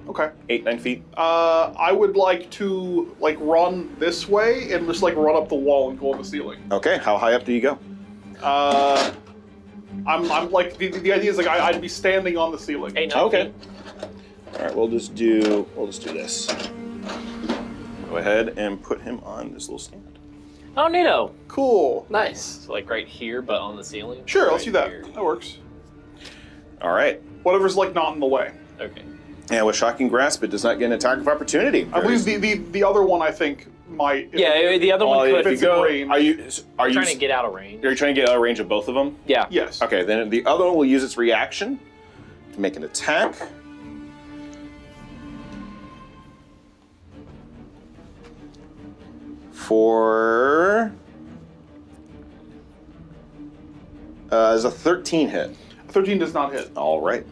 Okay. 8-9 feet? I would like to run this way and just run up the wall and go on the ceiling. Okay, how high up do you go? I'm like the idea is I'd be standing on the ceiling. 8, 9 Okay. feet. All right, we'll just do this. Go ahead and put him on this little stand. Oh, neato. Cool. Nice. So like right here, but on the ceiling? Sure, Right let's do that. here. That works. All right. Whatever's not in the way. Okay. And with Shocking Grasp, it does not get an attack of opportunity. I believe the other one I think might. Yeah, the other one if could. you it's in go, range. are you Trying to get out of range. Are you trying to get out of range of both of them? Yeah. Yes. Okay, then the other one will use its reaction to make an attack. For is a 13 hit. 13 does not hit. All right,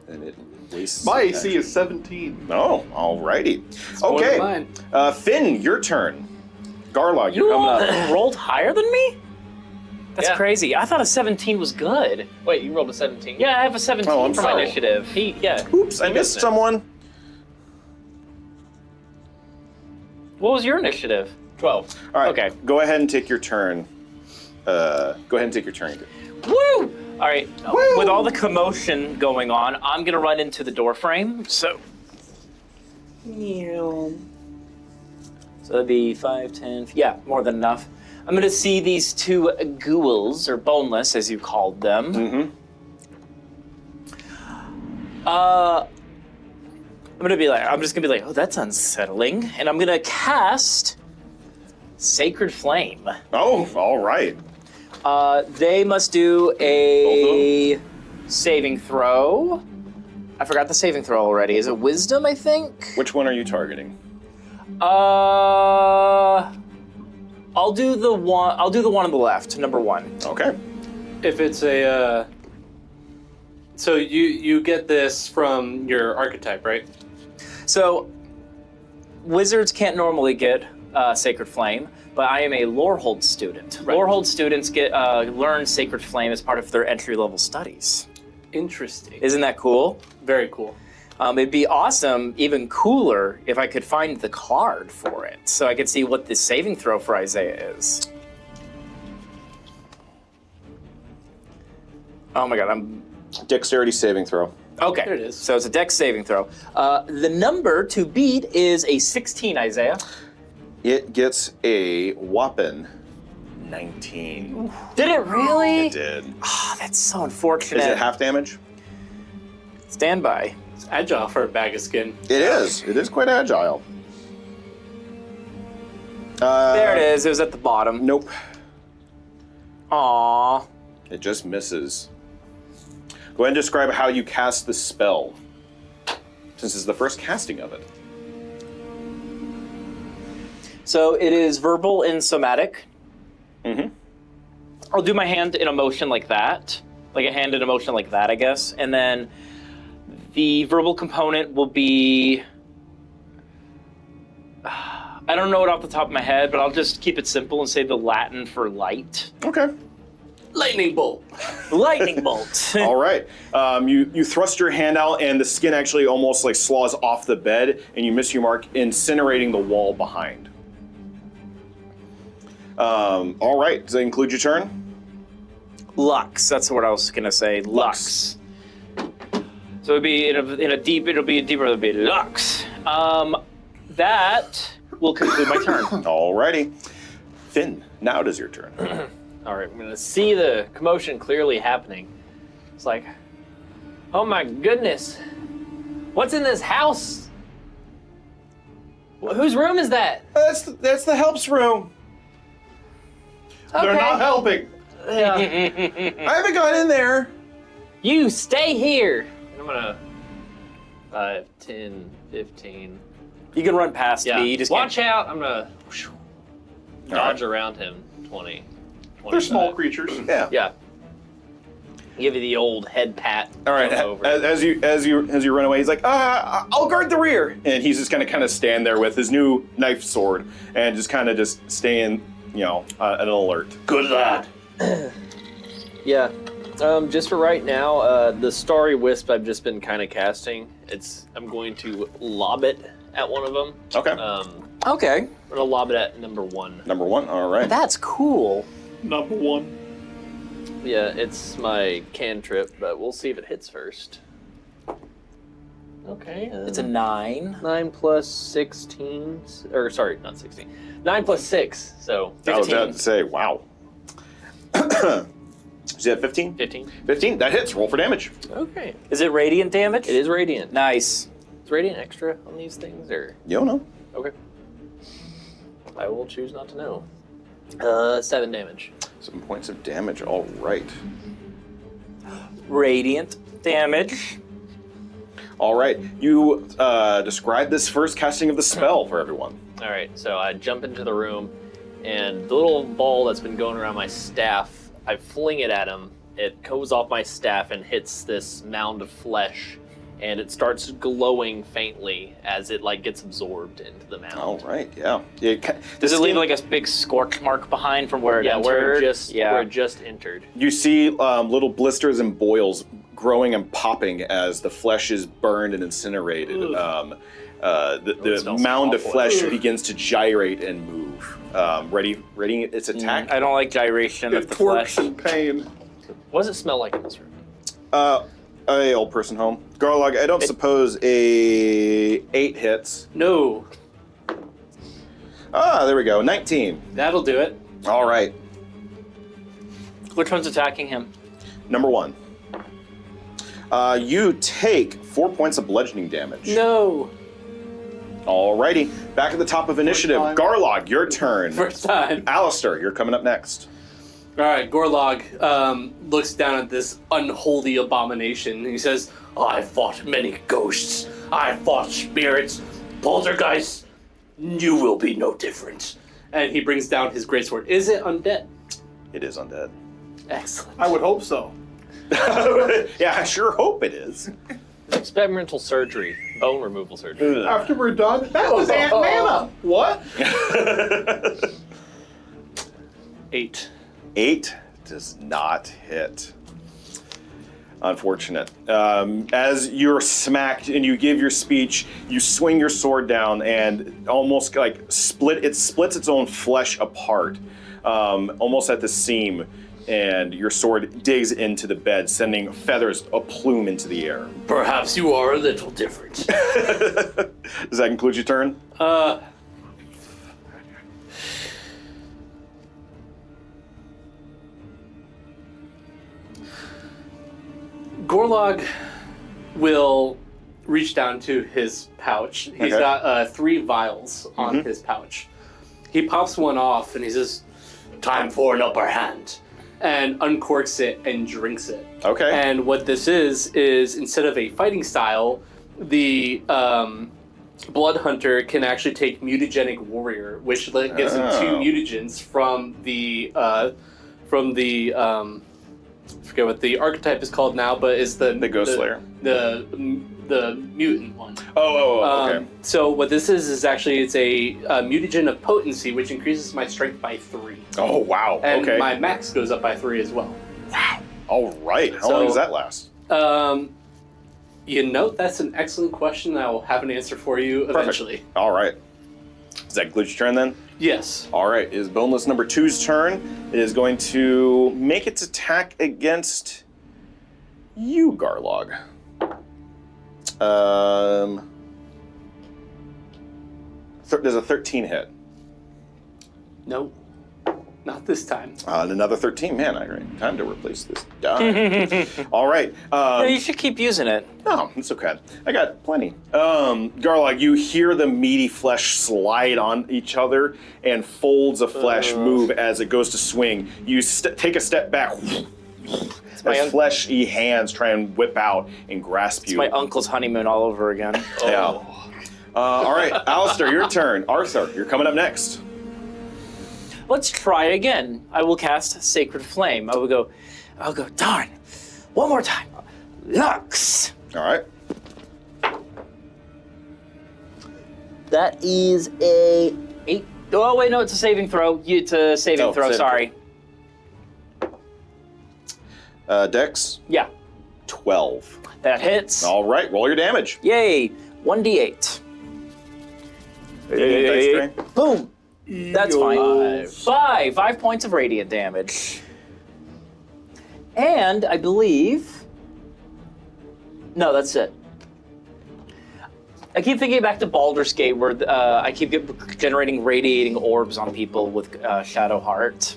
and it wastes. My its AC action. is 17. Oh, alrighty. More than Okay, mine. Finn, your turn. Garlog, you're You coming up. rolled higher than me? That's Yeah. crazy. I thought a 17 was good. Wait, you rolled a 17? Yeah, I have a 17 Oh, I'm for my sorry. initiative. Yeah. Oops, I He missed missed it. someone. What was your initiative? 12. All right. Okay. Go ahead and take your turn. Go ahead and take your turn. Woo! All right. With all the commotion going on, I'm gonna run into the door frame. So that'd be 5, 10. Yeah, more than enough. I'm gonna see these two ghouls, or boneless, as you called them. Mm-hmm. I'm just gonna be like, oh, that's unsettling, and I'm gonna cast Sacred Flame. Oh, all right. They must do a saving throw. I forgot the saving throw already. Is it Wisdom? I think. Which one are you targeting? I'll do the one. I'll do the one on the left, number 1. Okay. If it's a, so you get this from your archetype, right? So, wizards can't normally get Sacred Flame, but I am a Lorehold student. Right. Lorehold students get learn Sacred Flame as part of their entry-level studies. Interesting. Isn't that cool? Very cool. It'd be awesome, even cooler, if I could find the card for it, so I could see what the saving throw for Isaiah is. Oh my god, Dexterity saving throw. Okay, There it is. so it's a dex saving throw. The number to beat is a 16, Isaiah. It gets a whopping 19. Did it really? It did. Oh, that's so unfortunate. Is it half damage? Stand by. It's agile for a bag of skin. It is. It is quite agile. There it is. It was at the bottom. Nope. Aww. It just misses. Go ahead and describe how you cast the spell, since it's the first casting of it. So it is verbal and somatic. Mm-hmm. I'll do my hand in a motion like that. Like a hand in a motion like that, I guess. And then the verbal component will be... I don't know it off the top of my head, but I'll just keep it simple and say the Latin for light. Okay. Lightning bolt. Lightning bolt. All right. You thrust your hand out, and the skin actually almost like slaws off the bed, and you miss your mark, incinerating the wall behind. All right. Does that include your turn? Lux. That's what I was gonna say. Lux. So it'll be it'll be a deeper. It'll be Lux. That will conclude my turn. All righty. Finn, now it is your turn. All right, I'm gonna see the commotion clearly happening. It's like, oh my goodness, what's in this house? Whose room is that? That's the helps room. Okay. They're not helping. Yeah. I haven't gone in there. You stay here. I'm gonna 5, 10, 15. You can run past Yeah. me. You just Watch can't. out. I'm gonna dodge around him. 20. They're small 25. creatures. Yeah. Yeah. Give you the old head pat. All right. jump over. As you run away, he's like, I'll guard the rear, and he's just gonna kind of stand there with his new knife sword and just kind of just staying, at an alert. Good lad. Yeah. Just for right now, the Starry Wisp I've just been kind of casting. I'm going to lob it at one of them. Okay. Okay. I'm gonna lob it at number 1. Number 1. All right. That's cool. Number 1. Yeah, it's my cantrip, but we'll see if it hits first. Okay. It's a 9. 9 plus 16, or sorry, not 16. 9 plus 6, so I was 15. about to say, wow. Is that 15? 15. 15. That hits. Roll for damage. Okay. Is it radiant damage? It is radiant. Nice. Is radiant extra on these things, or? You don't know. Okay. I will choose not to know. 7 damage. 7 points of damage. All right. Radiant damage. All right. You describe this first casting of the spell for everyone. All right, so I jump into the room, and the little ball that's been going around my staff, I fling it at him. It goes off my staff and hits this mound of flesh, and it starts glowing faintly as it gets absorbed into the mound. All right. Yeah. Does it leave like a big scorch mark behind from where it Yeah, entered? where it just entered. You see little blisters and boils growing and popping as the flesh is burned and incinerated. The smells mound of awful. flesh begins to gyrate and move. Ready its attack. I don't like gyration of It the twerks flesh. in pain. What does it smell like in this room? A old person home. Garlog, I don't suppose a 8 hits. No, There we go. 19. that'll do it. All right. Which one's attacking him? Number 1. You take 4 points of bludgeoning damage. No, Alrighty. Back at the top of initiative. time. Garlog, your turn. first time. Alistar, you're coming up next. All right, Gorlog looks down at this unholy abomination. And he says, I fought many ghosts. I fought spirits, poltergeists. You will be no different. and he brings down his greatsword. Is it undead? It is undead. Excellent. I would hope so. Yeah, I sure hope it is. Experimental surgery, bone removal surgery. After we're done, that was Aunt Nana. What? 8. 8 does not hit. Unfortunate. As you're smacked and you give your speech, you swing your sword down and almost like splits its own flesh apart, almost at the seam, and your sword digs into the bed, sending feathers a plume into the air. Perhaps you are a little different. Does that conclude your turn? Gorlog will reach down to his pouch. He's got 3 vials on his pouch. He pops one off and he says, Time for an upper hand. and uncorks it and drinks it. Okay. And what this is instead of a fighting style, the Blood Hunter can actually take Mutagenic Warrior, which gives him 2 mutagens from the I forget what the archetype is called now, but it's the Ghost Slayer. The mutant one. Okay. So what this is actually it's a mutagen of potency, which increases my strength by 3. Oh, wow. And okay. my max goes up by 3 as well. Wow. All right. How long does that last? You know, that's an excellent question. I will have an answer for you eventually. Perfect. All right. Does that conclude your turn then? Yes. All right. It is Boneless number 2's turn. It is going to make its attack against you, Garlog. There's a 13 hit. No. Not this time. And another 13. Man, time to replace this die. All right. No, you should keep using it. No, it's okay. I got plenty. Garlog, you hear the meaty flesh slide on each other, and folds of flesh move as it goes to swing. You take a step back. As fleshy hands try and whip out and grasp you. It's my uncle's honeymoon all over again. Yeah. All right, Alistar, your turn. Arthur, you're coming up next. Let's try again. I will cast Sacred Flame. I'll go, darn. One more time. Lux. All right. That is a 8. Oh, wait, no, it's a saving throw. It's a saving throw, saving sorry. Dex? Yeah, 12. that hits. All right, roll your damage. Yay. 1d8. Dice tray. Boom. That's fine. 5 points of radiant damage. And I believe... No, that's it. I keep thinking back to Baldur's Gate where I keep generating radiating orbs on people with Shadow Heart.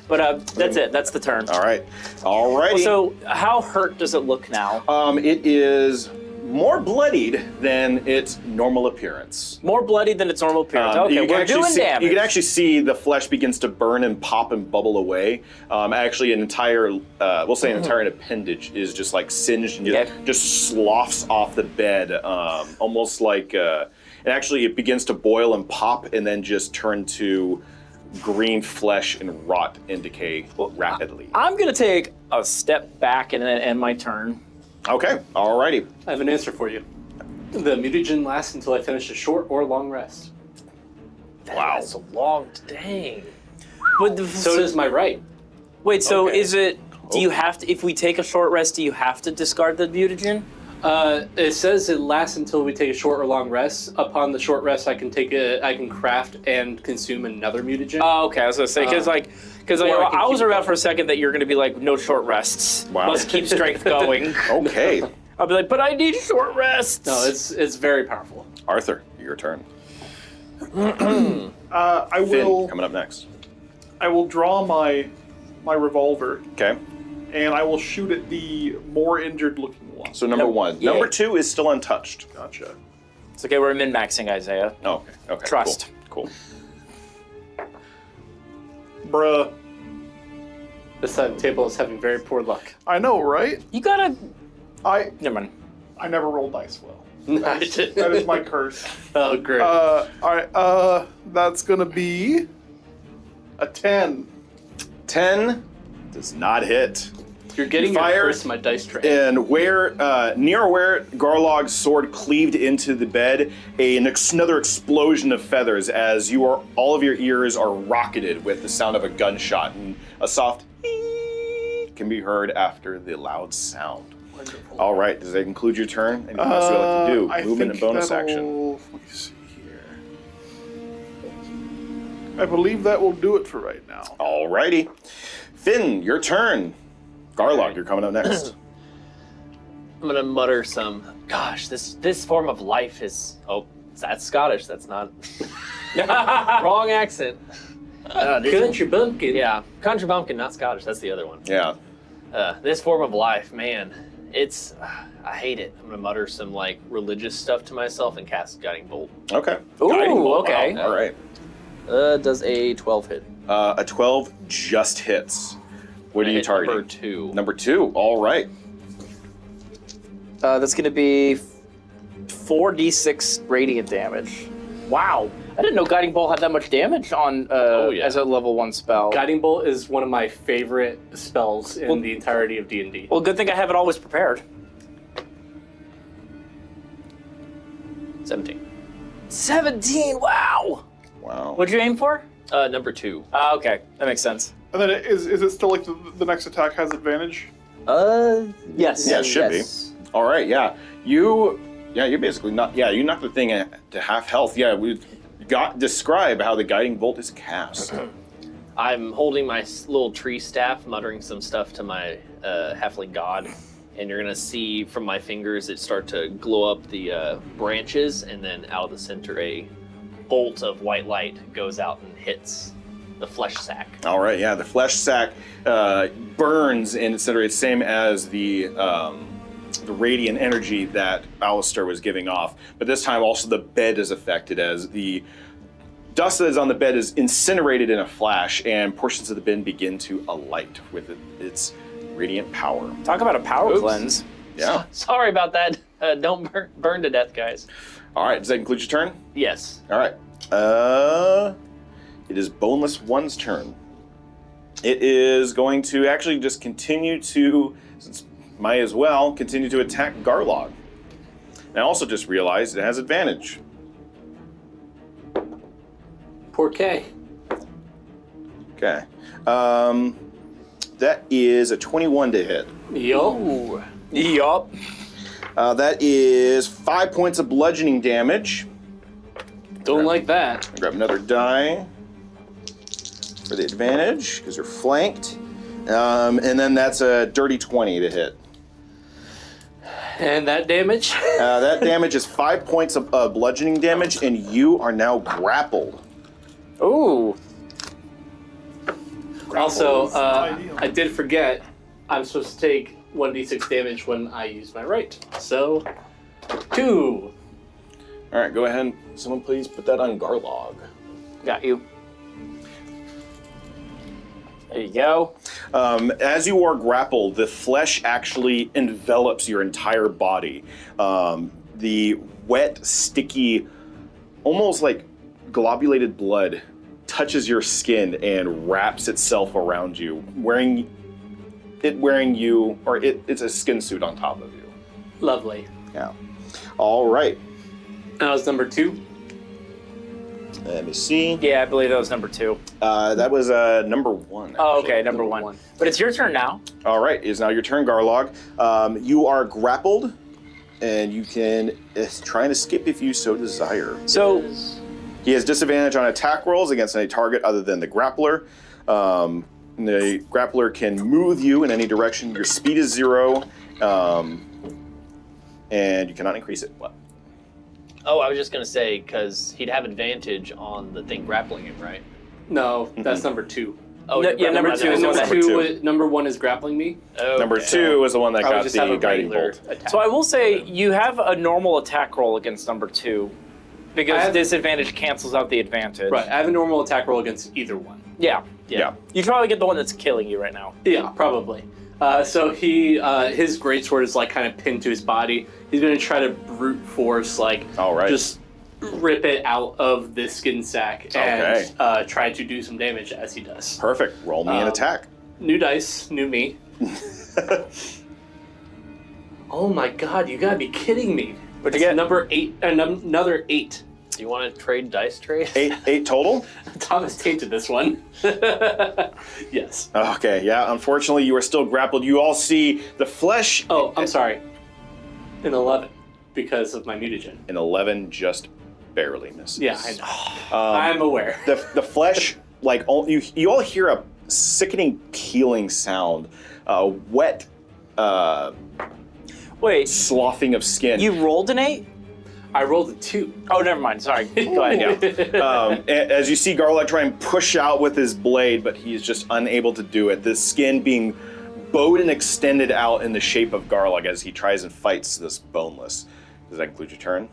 But that's it. That's the turn. All right. All righty. So how hurt does it look now? It is more bloodied than its normal appearance. More bloody than its normal appearance. Okay, you can we're actually doing see, damage. You can actually see the flesh begins to burn and pop and bubble away. Actually, an entire, we'll say an entire appendage is just like singed and just sloughs off the bed, almost like, and actually it begins to boil and pop and then just turn to green flesh and rot and decay rapidly. I'm going to take a step back and then end my turn. Okay, alrighty. I have an answer for you. The mutagen lasts until I finish a short or long rest. Wow. That's a long dang. But So does my right. Wait, so Okay. is it, do you have to, if we take a short rest, do you have to discard the mutagen? It says it lasts until we take a short or long rest. Upon the short rest, I can craft and consume another mutagen. Oh, okay, I was going to say, because or I can I was keep around going. for a second that you're going to be like, no short rests. Wow. Let's keep strength going. Okay. I'll be like, but I need short rests. No, it's very powerful. Arthur, your turn. I Finn, will. coming up next. I will draw my revolver Okay. and I will shoot at the more injured looking one. So number 1. Yay. Number 2 is still untouched. Gotcha. It's okay, we're min-maxing, Isaiah. Oh, okay. Trust. Cool. Bruh. This side of the table is having very poor luck. I know, right? You gotta, never mind. I never roll dice well. That That is my curse. Oh, great. All right. That's gonna be a 10. 10 does not hit. You're getting your fire curse in my dice tray. And near where Garlog's sword cleaved into the bed, another explosion of feathers as all of your ears are rocketed with the sound of a gunshot and a soft can be heard after the loud sound. Wonderful. All right, does that include your turn? Anything else you'd like to do? I Movement and think bonus action. Let me see here. I believe that will do it for right now. All righty. Finn, your turn. Garlock, you're coming up next. I'm gonna mutter some. Gosh, this form of life is. Oh, that's Scottish. That's not. Wrong accent. Country bumpkin. Yeah, country bumpkin, not Scottish. That's the other one. Yeah. This form of life, man, it's. I hate it. I'm gonna mutter some like religious stuff to myself and cast Guiding Bolt. Okay. Ooh, Guiding bolt. okay. Wow. All right. Does a 12 hit? A 12 just hits. What are you Hit targeting? Number 2. Number 2. All right. That's going to be 4d6 radiant damage. Wow. I didn't know Guiding Bolt had that much damage on yeah. as a level 1 spell. Guiding Bolt is one of my favorite spells in the entirety of D&D. Well, good thing I have it always prepared. 17. 17, wow. Wow. What'd you aim for? Number 2. Okay, that makes sense. And then is it still like the next attack has advantage? Yes. Yeah, it should be. All right. Yeah. You basically knock. Yeah, you knock the thing to half health. Yeah. Describe how the Guiding Bolt is cast. I'm holding my little tree staff, muttering some stuff to my halfling god, and you're gonna see from my fingers it start to glow up the branches, and then out of the center a bolt of white light goes out and hits the flesh sack. All right. Yeah. The flesh sack burns and incinerates, same as the radiant energy that Alistar was giving off. But this time also the bed is affected, as the dust that is on the bed is incinerated in a flash, and portions of the bed begin to alight with its radiant power. Talk about a power Oops. cleanse. Yeah. Sorry about that. Don't burn to death, guys. All right. Does that include your turn? Yes. All right. It is Boneless One's turn. It is going to actually just continue to, since might as well, continue to attack Garlog. And I also just realized it has advantage. Poor K. Okay. That is a 21 to hit. Yo. Yup. That is 5 points of bludgeoning damage. Don't like that. Grab another die for the advantage, because you're flanked. And then that's a dirty 20 to hit. And that damage? That damage is 5 points of bludgeoning damage, and you are now grappled. Ooh. Also, ideal. I did forget I'm supposed to take 1d6 damage when I use my right. So, 2. All right, go ahead. Someone please put that on Garlog. Got you. There you go. As you are grappled, the flesh actually envelops your entire body. The wet, sticky, almost like globulated blood touches your skin and wraps itself around you, it's a skin suit on top of you. Lovely. Yeah. All right. That was number 2. Let me see. Yeah, I believe that was number 2. That was number 1. Oh, actually. okay, number one. But it's your turn now. All right, it is now your turn, Garlog. You are grappled, and you can try and escape if you so desire. So, He has disadvantage on attack rolls against any target other than the grappler. The grappler can move you in any direction. Your speed is 0, and you cannot increase it. What? Oh, I was just going to say, because he'd have advantage on the thing grappling him, right? No, that's number 2. Oh, No, you're yeah, number grappling two is him. the one Number two. Number 1 is grappling me. Okay. Number 2 is the one that I would got just have the a guiding regular bolt. attack. so I will say you have a normal attack roll against number 2 because I have- disadvantage cancels out the advantage. Right, I have a normal attack roll against either one. Yeah. Yeah. You probably get the one that's killing you right now. Yeah, probably. So he, his greatsword is like kind of pinned to his body. He's going to try to brute force, like, All right. just rip it out of the skin sack and try to do some damage as he does. Perfect. Roll me an attack. New dice, new me. Oh my god, you gotta be kidding me. What'd you It's get? number 8, another 8. Do you want to trade dice trade? Eight total? Thomas tainted this one. Yes. Okay, yeah. Unfortunately, you are still grappled. You all see the flesh. Oh, I'm sorry. An 11 because of my mutagen. An 11 just barely misses. Yeah, I know. I'm aware. The flesh, like you all hear a sickening peeling sound, wet Wait, sloughing of skin. you rolled an 8? I rolled a 2. Oh, never mind. Sorry. Go ahead. As you see Garlock try and push out with his blade, but he's just unable to do it. The skin being bowed and extended out in the shape of Garlock as he tries and fights this boneless. Does that conclude your turn?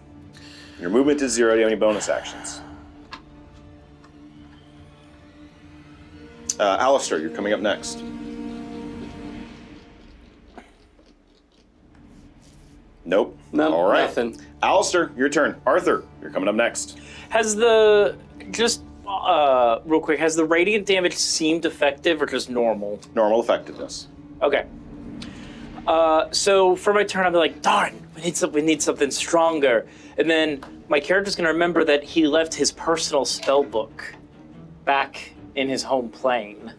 Your movement is 0. Do you have any bonus actions? Alistar, you're coming up next. Nope. No, All right. nothing. Alistar, your turn. Arthur, you're coming up next. Has the real quick, has the radiant damage seemed effective or just normal? Normal effectiveness. Okay. So for my turn, I'll be like, darn, we need something stronger. And then my character's gonna remember that he left his personal spell book back in his home plane.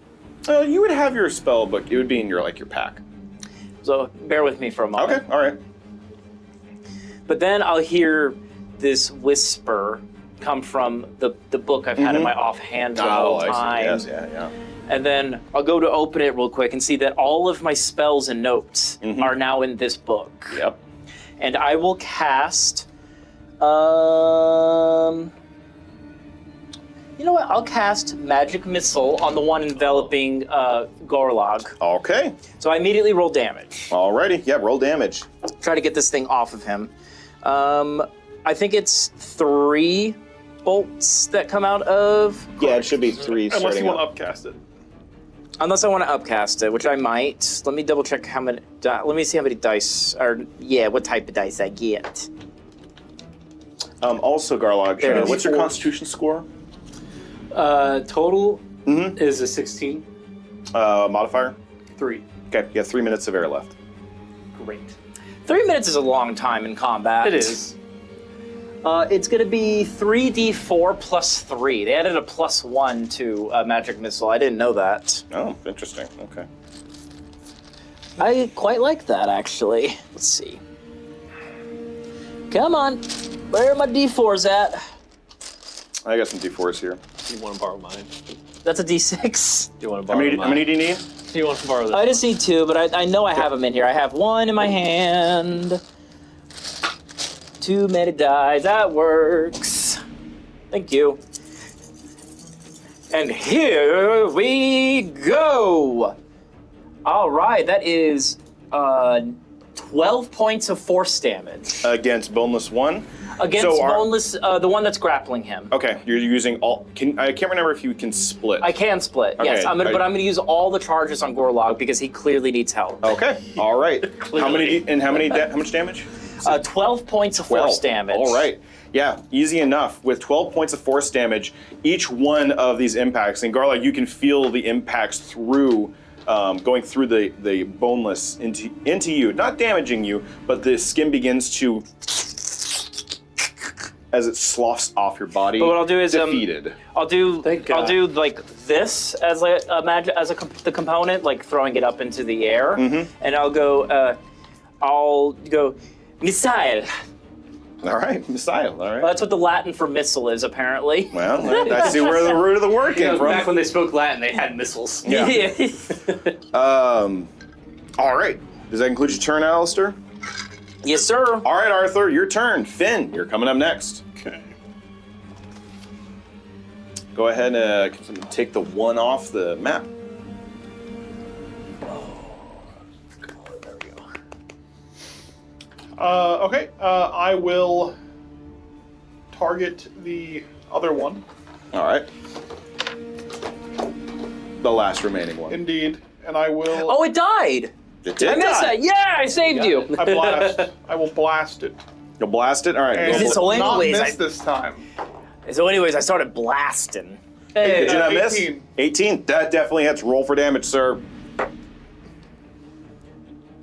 You would have your spell book. It would be in your pack. So bear with me for a moment. Okay. All right. But then I'll hear this whisper come from the book I've had in my offhand the whole time. Yes. Yeah. And then I'll go to open it real quick and see that all of my spells and notes are now in this book. Yep. And I will cast. You know what? I'll cast Magic Missile on the one enveloping Gorlog. Okay. So I immediately roll damage. Alrighty. Yeah. Roll damage. Try to get this thing off of him. I think it's 3 bolts that come out of. Yeah, it should be 3. Unless you want up. to upcast it. Unless I want to upcast it, which I might. Let me double check how many. Let me see how many dice. What type of dice I get. Also, Garlog, There it is. what's your Constitution score? Total is a 16. Modifier? 3. Okay. You have 3 minutes of air left. Great. 3 minutes is a long time in combat. It is. It's going to be 3d4 plus 3. They added a plus 1 to Magic Missile. I didn't know that. Oh, interesting. Okay. I quite like that, actually. Let's see. Come on. Where are my d4s at? I got some D4s here. Do you want to borrow mine? That's a d6. Do you want to How borrow many? mine? How many do you need? Do you want to borrow this? I just need 2, but I know I have them in here. I have 1 in my hand. 2 many dice. That works. Thank you. And here we go. All right, that is 12 points of force damage Against boneless 1. against So our- boneless, the one that's grappling him. Okay, you're using all. I can't remember if you can split. I can split. Okay, Yes, but I'm going to use all the charges on Gorlog because he clearly needs help. Okay. All right. How many? And how much damage? 12 points of force damage. All right. Yeah, easy enough. With 12 points of force damage, each one of these impacts, and Garlic, you can feel the impacts through, going through the boneless into you, not damaging you, but the skin begins to, as it sloughs off your body. But what I'll do is defeated. I'll do Thank God. I'll do like this as the component, like throwing it up into the air, and I'll go missile. All right, missile. All right. Well, that's what the Latin for missile is, apparently. Well, I see where the root of the word You came know, from. back when they spoke Latin, they had missiles. Yeah. All right. Does that include your turn, Alistair? Yes, sir. All right, Arthur, your turn. Finn, you're coming up next. Okay. Go ahead and take the 1 off the map. There we go. Okay. I will target the other one. All right. The last remaining one. Indeed. And I will. Oh, it died. It did I missed die. that. Yeah, I saved you. I will blast it. You'll blast it? All right. And go So for it. not anyways, miss this time. So anyways, I started blasting. Did you not miss? 18. 18? That definitely hits. Roll for damage, sir.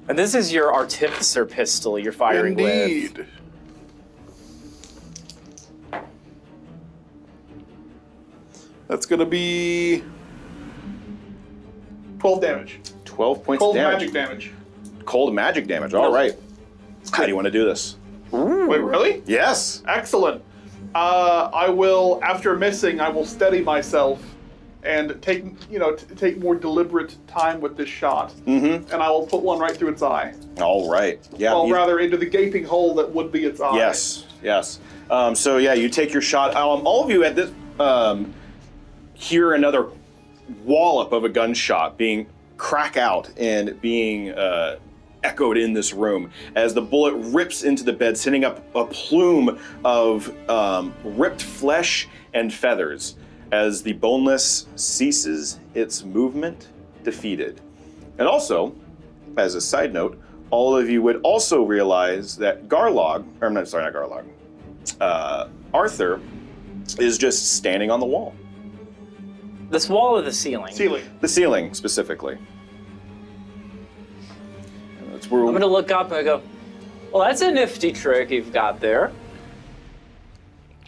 And this is your Artificer pistol you're firing with. Indeed. That's going to be 12 damage. 12 points Cold of damage. magic damage. Cold magic damage. All right. How do you want to do this? Wait, really? Yes. Excellent. I will, after missing, I will steady myself and take more deliberate time with this shot. Mm-hmm. And I will put one right through its eye. All right. Yeah. Well, rather into the gaping hole that would be its eye. Yes. Yes. So yeah, you take your shot. All of you at this hear another wallop of a gunshot being crack out and being echoed in this room as the bullet rips into the bed, sending up a plume of ripped flesh and feathers as the boneless ceases its movement, defeated. And also, as a side note, all of you would also realize that Arthur is just standing on the wall. This wall or the ceiling? Ceiling. The ceiling, specifically. And that's where I'm gonna look up and I go, well, that's a nifty trick you've got there.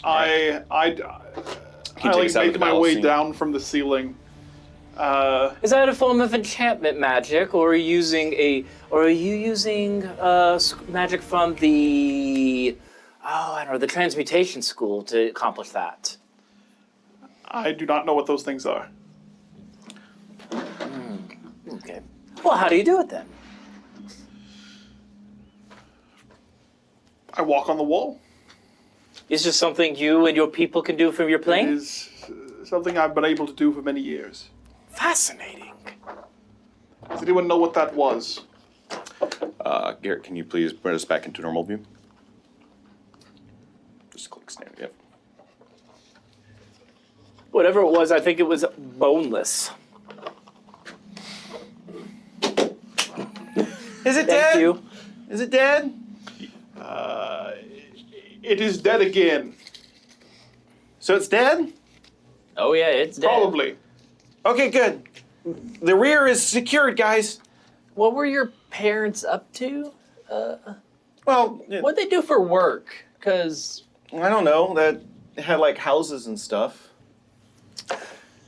I takes out make the my way balancing. down from the ceiling. Is that a form of enchantment magic, or are you using magic from the the transmutation school to accomplish that? I do not know what those things are. Okay. Well, how do you do it then? I walk on the wall. Is this something you and your people can do from your It plane? is something I've been able to do for many years. Fascinating. Does anyone know what that was? Garrett, can you please bring us back into normal view? Just click stand. Yep. Whatever it was, I think it was boneless. Is it Thank you. Is it dead? It is dead again. So it's dead? Oh yeah, it's dead. Probably. Okay, good. The rear is secured, guys. What were your parents up to? Well, What'd they do for work? Because I don't know. That had like houses and stuff.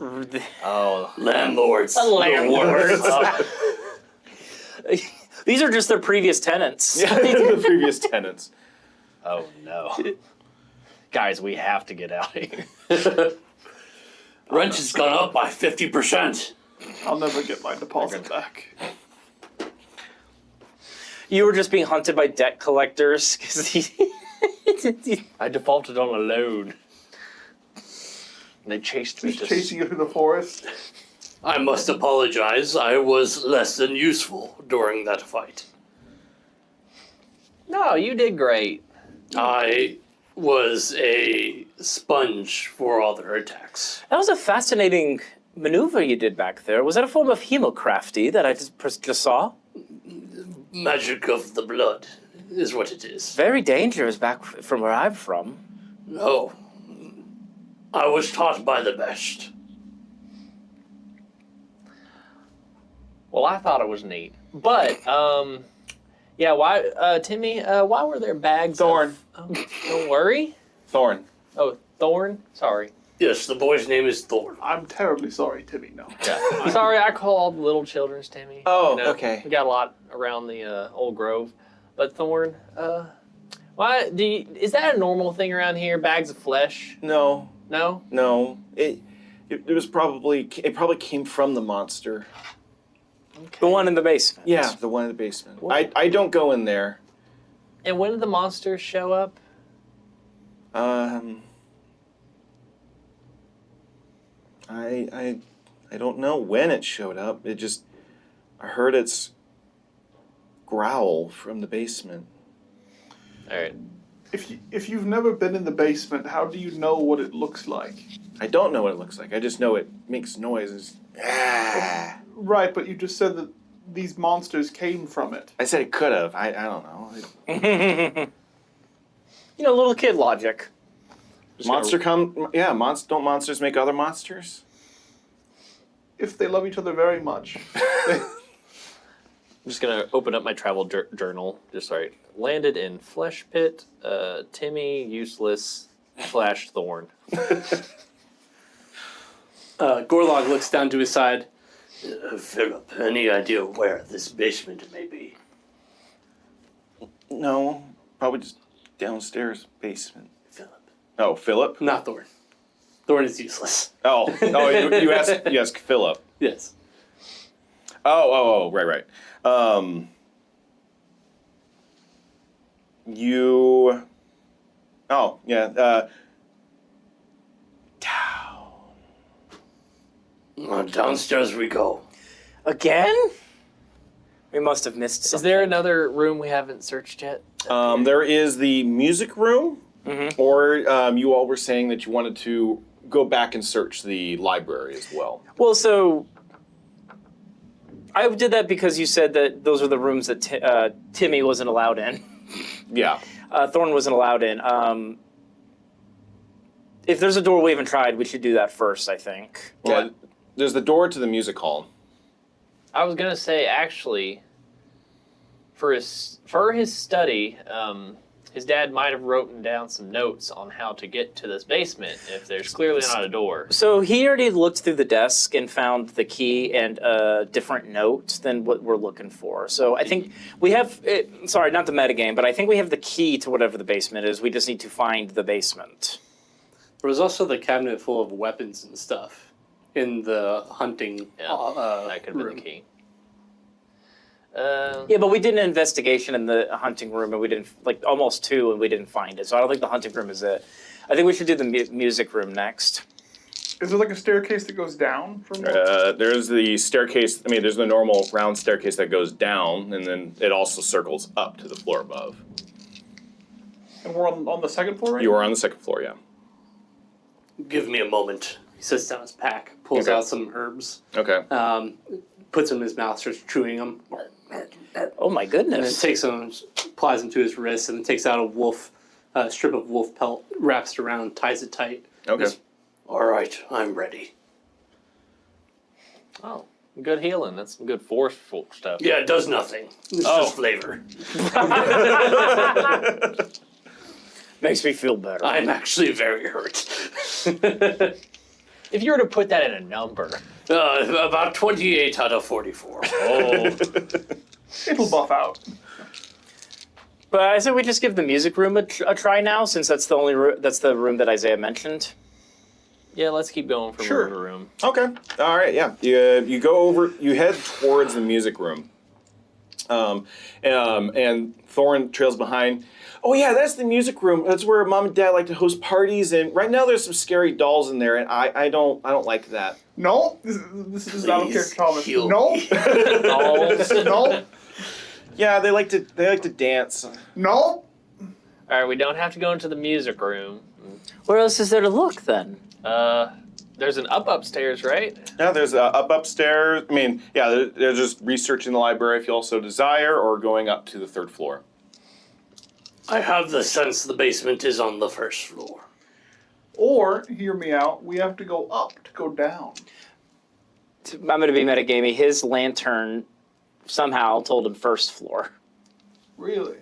Landlords. Landlords. These are just their previous tenants. Yeah, the previous tenants. oh no, guys, we have to get out of here. Rent has gone up by 50%. I'll never get my deposit back. You were just being hunted by debt collectors. 'Cause I defaulted on a loan. They chased me. Just chasing you through the forest. I must apologize. I was less than useful during that fight. No, you did great. I was a sponge for other attacks. That was a fascinating maneuver you did back there. Was that a form of hemocrafty that I just saw? Magic of the blood is what it is. Very dangerous back from where I'm from. No. I was taught by the best. Well, I thought it was neat, but yeah. Why, Timmy? Why were there bags? Thorn. Don't worry. Thorn. Oh, Thorn. Sorry. Yes, the boy's name is Thorn. I'm terribly sorry, Timmy. No. Yeah. Sorry, I call all the little children's Timmy. Oh, okay. We got a lot around the old grove, but Thorn. Why do you? Is that a normal thing around here? Bags of flesh? No, No. no. It was probably came from the monster. The one in the basement. Yeah, the one in the basement. I don't go in there. And when did the monsters show up? I don't know when it showed up. I heard its growl from the basement. All right. If you've never been in the basement, how do you know what it looks like? I don't know what it looks like. I just know it makes noises. Ah. Right, but you just said that these monsters came from it. I said it could have. I don't know. You know, little kid logic. Don't monsters make other monsters? If they love each other very much. I'm just gonna open up my travel journal. Just right. Landed in Flesh Pit. Timmy useless / Thorn. Gorlog looks down to his side. Philip, any idea where this basement may be? No, probably just downstairs basement. Philip. Oh, Philip? Not Thorn. Thorn is useless. Oh, you ask Philip. Yes. Oh, right. Downstairs we go. Again? We must have missed Is something. there another room we haven't searched yet? There is the music room, or you all were saying that you wanted to go back and search the library as well. Well, so I did that because you said that those are the rooms that Timmy wasn't allowed in. Yeah. Thorn wasn't allowed in. If there's a door we haven't tried, we should do that first, I think. Yeah. There's the door to the music hall. I was gonna say, actually, for his study, his dad might have written down some notes on how to get to this basement if there's clearly not a door. So he already looked through the desk and found the key and a different note than what we're looking for. So I think we have, sorry, not the metagame, but I think we have the key to whatever the basement is. We just need to find the basement. There was also the cabinet full of weapons and stuff in the hunting That could have been room. the key. Yeah, but we did an investigation in the hunting room, and we didn't, like, almost 2, and we didn't find it. So I don't think the hunting room is it. I think we should do the music room next. Is there like a staircase that goes down from? There's the staircase. I mean, there's the normal round staircase that goes down, and then it also circles up to the floor above. And we're on the second floor, right? You are on the second floor, yeah. Give me a moment. He sits down his pack, pulls Okay. out some herbs, Okay. puts them in his mouth, starts chewing them, Oh my and then goodness. takes them, applies them to his wrist, and then takes out a strip of wolf pelt, wraps it around, ties it tight. Okay. All right, I'm ready. Oh, good healing. That's some good forceful stuff. Yeah, it does nothing. It's just flavor. Makes me feel better. I'm actually very hurt. If you were to put that in a number. About 28 out of 44. Oh. It'll buff out. But I said we just give the music room a try now, since that's the only that's the room that Isaiah mentioned. Yeah, let's keep going from Sure. room to room. Okay. All right. Yeah. You go over. You head towards the music room. And Thorn trails behind. Oh yeah, that's the music room. That's where Mom and Dad like to host parties. And right now there's some scary dolls in there, and I don't like that. No, this is out of Please character, Thomas. heal No, me. no, Yeah, they like to dance. no. All right, we don't have to go into the music room. Where else is there to look then? There's an upstairs, right? Yeah, there's upstairs. I mean, yeah, they're just researching the library if you also desire, or going up to the 3rd floor. I have the sense the basement is on the 1st floor. Or, hear me out, we have to go up to go down. I'm going to be metagamey. His lantern somehow told him 1st floor. Really?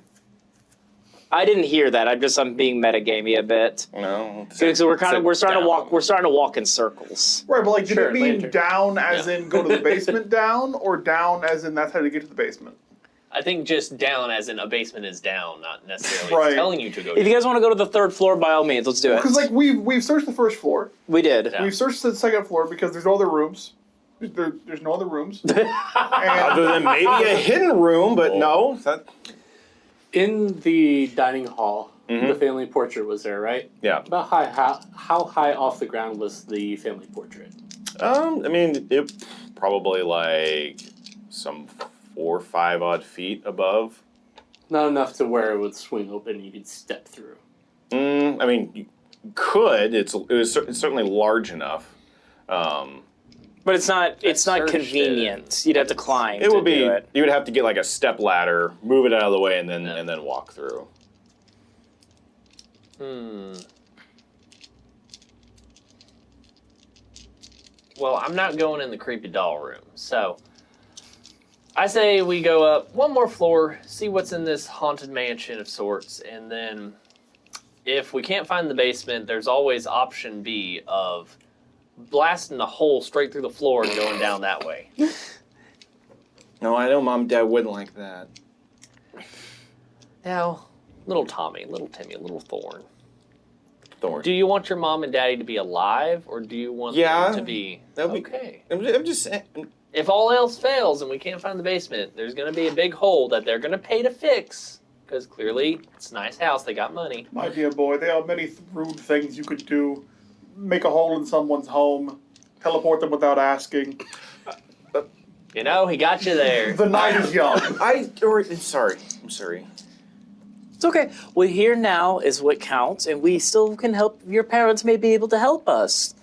I didn't hear that. I'm being metagamey a bit. No. So we're starting to walk. We're starting to walk in circles. Right, but like, did Sure, it mean lantern. down as in go to the basement down, or down as in that's how to get to the basement? I think just down as in a basement is down, not necessarily Right. telling you to go If you guys want to go to the 3rd floor, by all means, let's do it. Because like we've searched the 1st floor, We did. Yeah. we've searched the 2nd floor because there's no other rooms. There's no other rooms. Other And than maybe a hidden room, but no. That, In the dining hall, the family portrait was there, right? yeah. About how high off the ground was the family portrait? I mean, it probably like some 4 or 5 odd feet above. Not enough to where it would swing open and you could step through. I mean, you could. It's certainly large enough. But it's not searched convenient. You'd have to climb. It would to be. do it. You would have to get like a step ladder, move it out of the way, and then walk through. Well, I'm not going in the creepy doll room, so I say we go up one more floor, see what's in this haunted mansion of sorts, and then if we can't find the basement, there's always option B of blasting a hole straight through the floor and going down that way. No, I know Mom and Dad wouldn't like that. Now, little Tommy, little Timmy, little Thorn. Thorn. Do you want your mom and daddy to be alive, or do you want them to be... Okay. I'm just saying. If all else fails and we can't find the basement, there's going to be a big hole that they're going to pay to fix. Because clearly, it's a nice house, they got money. My dear boy, there are many rude things you could do. Make a hole in someone's home. Teleport them without asking. You know, he got you there. The night is young. I'm sorry. It's okay. We're here now is what counts, and we still can help. Your parents may be able to help us.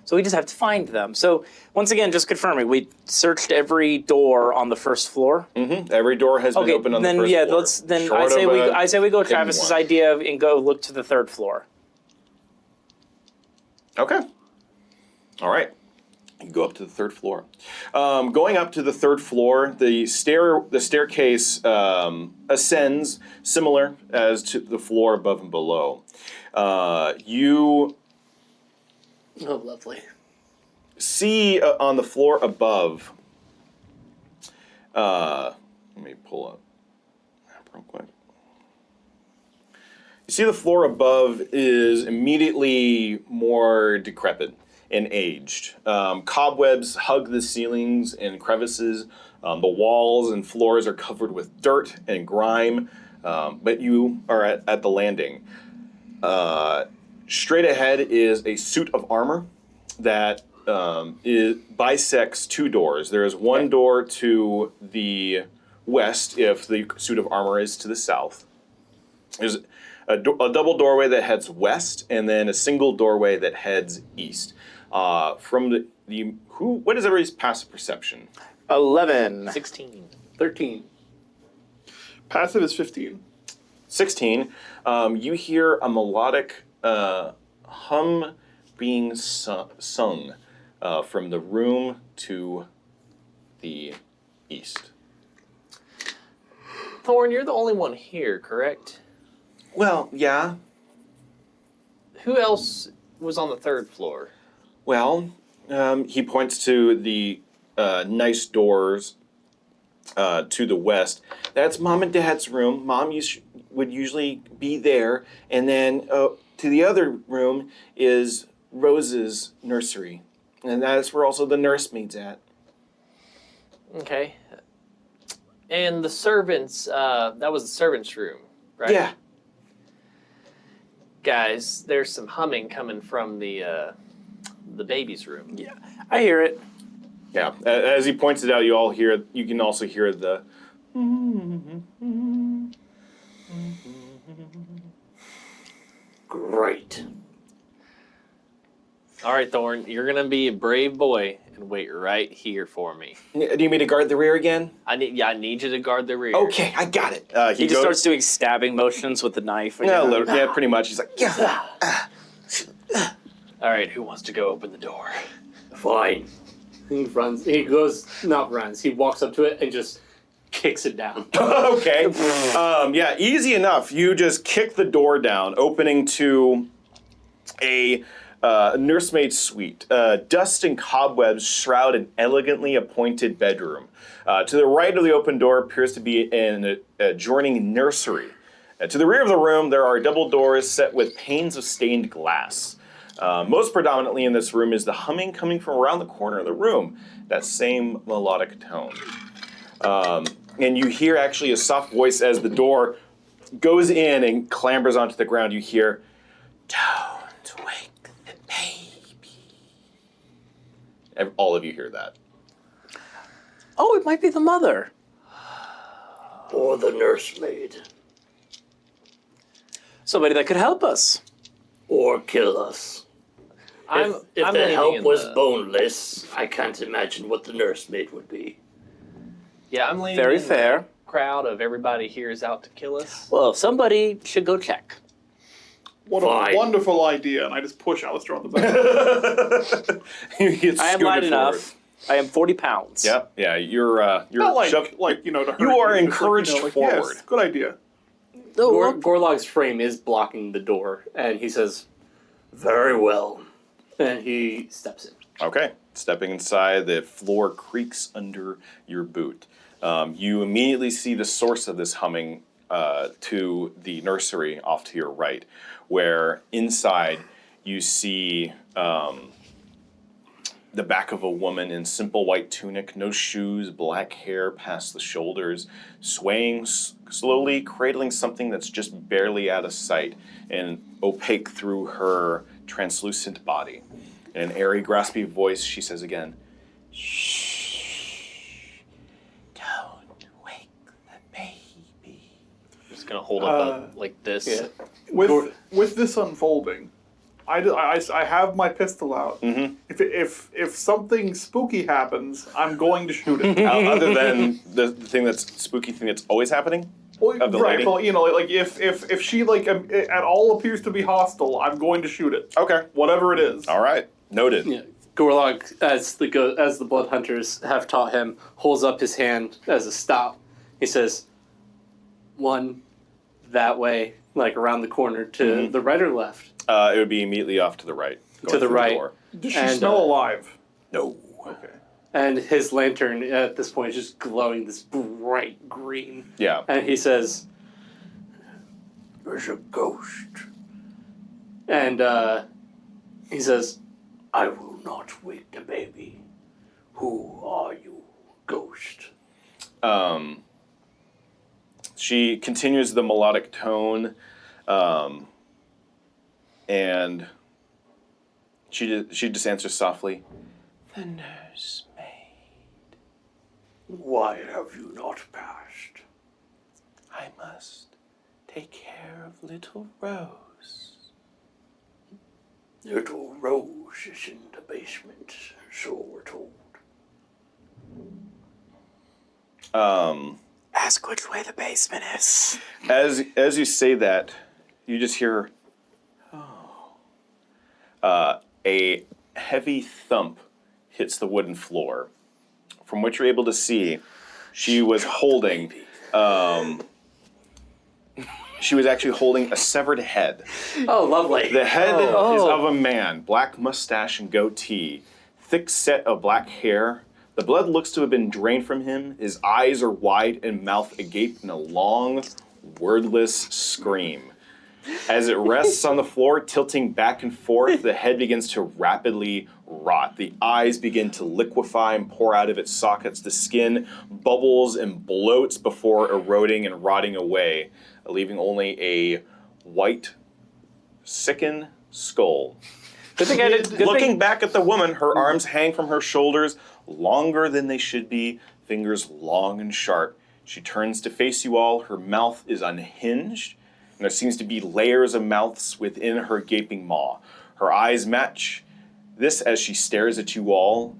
So we just have to find them. So once again, just confirming, we searched every door on the first floor. Mm-hmm. Every door has been opened on the first floor. I say we go Travis's idea and go look to the third floor. Okay. All right. You go up to the third floor. Going up to the third floor, the staircase ascends similar as to the floor above and below. You Oh, lovely. see on the floor above. Let me pull up real quick. You see the floor above is immediately more decrepit and aged. Cobwebs hug the ceilings and crevices. The walls and floors are covered with dirt and grime, but you are at the landing. Straight ahead is a suit of armor that bisects two doors. There is one door to the west if the suit of armor is to the south. There's a double doorway that heads west, and then a single doorway that heads east. From what is everybody's passive perception? 11. 16. 13. Passive is 15. 16. You hear a melodic hum being sung from the room to the east. Thorn, you're the only one here, correct? Well, yeah. Who else was on the third floor? Well, he points to the nice doors to the west. That's Mom and Dad's room. Mom would usually be there. And then to the other room is Rose's nursery. And that's where also the nursemaid's at. Okay. And the servants, that was the servants' room, right? Yeah. Guys, there's some humming coming from the baby's room. Yeah, I hear it. Yeah. As he points it out, you can also hear the... Great. All right, Thorn, you're going to be a brave boy and wait right here for me. Do you need me to guard the rear again? I need you to guard the rear. Okay, I got it. He just starts doing stabbing motions with the knife. Yeah, pretty much. He's like, yeah. All right, who wants to go open the door? Fine. He runs. He goes, not runs. He walks up to it and just kicks it down. Okay. Yeah, easy enough. You just kick the door down, opening to a nursemaid suite. Dust and cobwebs shroud an elegantly appointed bedroom. To the right of the open door appears to be an adjoining nursery. To the rear of the room, there are double doors set with panes of stained glass. Most predominantly in this room is the humming coming from around the corner of the room, that same melodic tone. And you hear actually a soft voice as the door goes in and clambers onto the ground. You hear, "Don't wake the baby." All of you hear that. Oh, it might be the mother. Or the nursemaid. Somebody that could help us. Or kill us. If the leaning help in was boneless, I can't imagine what the nursemaid would be. Yeah, I'm leaning Very in fair. the crowd of everybody here is out to kill us. Well, somebody should go check. What Fine. a wonderful idea. And I just push Alistar on the back. I am light enough. I am 40 pounds. Yep. Yeah, you're Not like, shoved. to hurt You are just like, encouraged forward. Yes, good idea. Gorlog's frame is blocking the door, and he says, Very well. And he steps in. Okay. Stepping inside, the floor creaks under your boot. You immediately see the source of this humming to the nursery off to your right, where inside you see the back of a woman in simple white tunic, no shoes, black hair past the shoulders, swaying slowly, cradling something that's just barely out of sight and opaque through her translucent body. In an airy, graspy voice, she says again, "Shh, don't wake the baby." I'm just gonna hold up like this. Yeah. With this unfolding, I have my pistol out. Mm-hmm. If something spooky happens, I'm going to shoot it. Other than the thing that's spooky thing that's always happening? Well, Of the right, lady? well, like if she at all appears to be hostile, I'm going to shoot it. Okay. Whatever it is. All right. Noted. Yeah. Gorlog, as the blood hunters have taught him, holds up his hand as a stop. He says, "One, that way, like around the corner to the right or left." It would be immediately off to the right. To the through right. door. Does she And, smell alive? No. Okay. And his lantern at this point is just glowing this bright green. Yeah. And he says, There's a ghost. and he says, I will not wake the baby. Who are you, ghost? She continues the melodic tone, and she just answers softly, "The nursemaid. Why have you not passed? I must take care of little Rose." Little Rose is in the basement, so we're told. Ask which way the basement is. As you say that, you just hear, a heavy thump hits the wooden floor. From what you're able to see, she was holding, she was actually holding a severed head. "Oh, lovely." The head is of a man, black mustache and goatee, thick set of black hair. The blood looks to have been drained from him. His eyes are wide and mouth agape in a long, wordless scream. As it rests on the floor, tilting back and forth, the head begins to rapidly rot. The eyes begin to liquefy and pour out of its sockets. The skin bubbles and bloats before eroding and rotting away, leaving only a white, sickened skull. Good thing I did. Good Looking thing. back at the woman, her arms hang from her shoulders, longer than they should be, fingers long and sharp. She turns to face you all. Her mouth is unhinged, and there seems to be layers of mouths within her gaping maw. Her eyes match this as she stares at you all,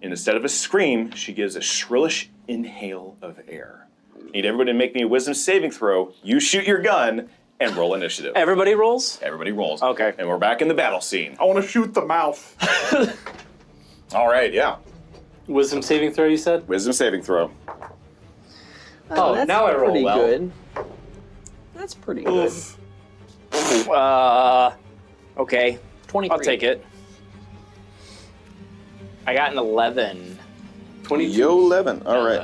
and instead of a scream, she gives a shrillish inhale of air. Need everybody to make me a wisdom saving throw. You shoot your gun and roll initiative. Everybody rolls? Everybody rolls. Okay. And we're back in the battle scene. I want to shoot the mouth. All right, yeah. Wisdom saving throw, you said? Wisdom saving throw. Oh, that's now I roll pretty well. good. That's pretty good. Oof. Okay. 23. I'll take it. I got an 11. 22. Yo 11. All right.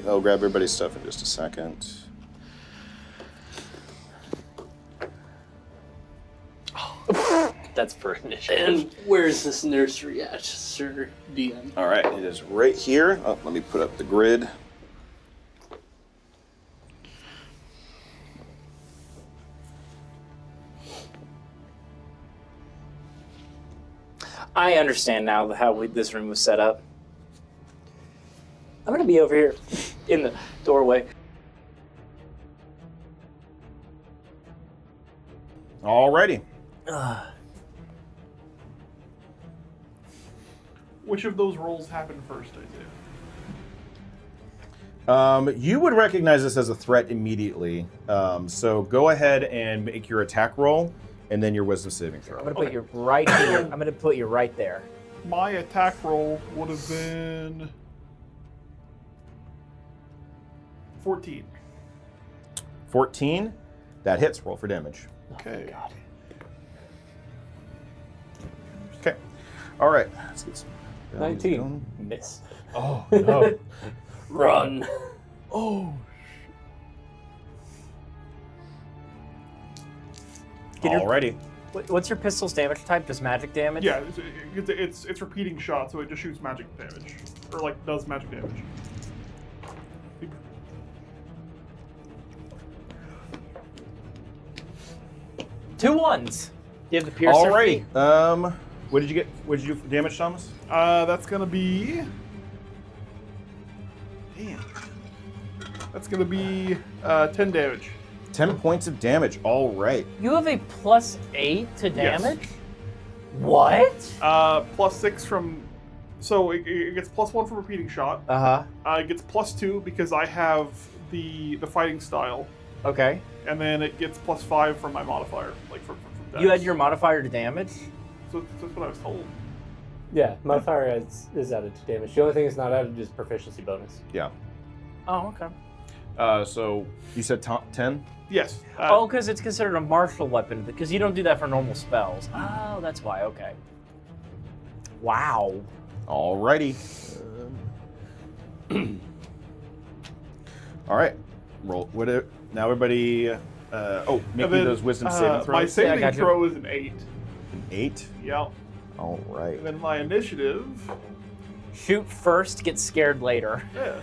I'll grab everybody's stuff in just a second. That's for initiative. And where's this nursery at, Sir DM? All right, it is right here. Oh, let me put up the grid. I understand now how this room was set up. I'm gonna be over here in the doorway. Alrighty. Which of those rolls happened first, Isaiah? You would recognize this as a threat immediately. So go ahead and make your attack roll, and then your wisdom saving I'm throw. gonna put you right here. I'm gonna put you right there. My attack roll would have been 14. 14. That hits. Roll for damage. Okay. Okay. All right. Let's get some. 19. Miss. Oh no. Run. Oh. Alrighty. What's your pistol's damage type? Just magic damage? Yeah, it's repeating shots, so it just shoots magic damage, or like does magic damage. 2 1s. You have the piercer. Alrighty. What did you get? What did you do for damage, Thomas? That's gonna be. Damn. That's gonna be 10 damage. 10 points of damage. All right. You have a +8 to Yes. damage? What? +6 from. So it gets +1 from repeating shot. It gets +2 because I have the fighting style, Okay. and then it gets +5 from my modifier, like from You had dex. your modifier to damage? So that's what I was told. Yeah, modifier is added to damage. The only thing that's not added is proficiency bonus. Yeah. Oh, okay. So you said 10? Yes. Oh, because it's considered a martial weapon, because you don't do that for normal spells. Oh, that's why, okay. Wow. Alrighty. All right. Roll. Now everybody. Make me those wisdom saving throws. My I saving got you. throw is an 8. An 8. Yeah. All right. And then my initiative. Shoot first, get scared later. Yeah.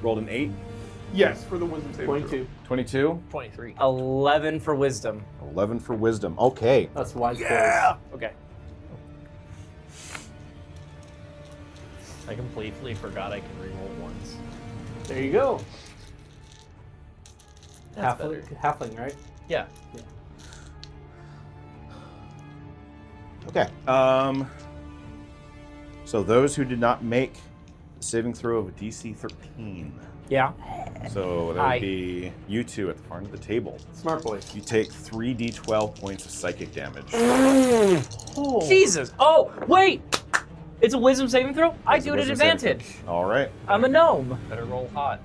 Rolled an 8. Yes, for the wisdom saving 22. 22. 23. 11 for wisdom. 11 for wisdom. Okay. That's wise. Yeah. Okay. I completely forgot I can reroll ones. There you go. That's better. Halfling, right? Yeah. Okay. So those who did not make the saving throw of a DC 13. Yeah. So that Hi. would be you two at the far end of the table. Smart boys. You take 3d12 points of psychic damage. Jesus. Oh, wait. It's a wisdom saving throw? I It's a do it at wisdom saving advantage. throw. All right. I'm a gnome. Better roll hot.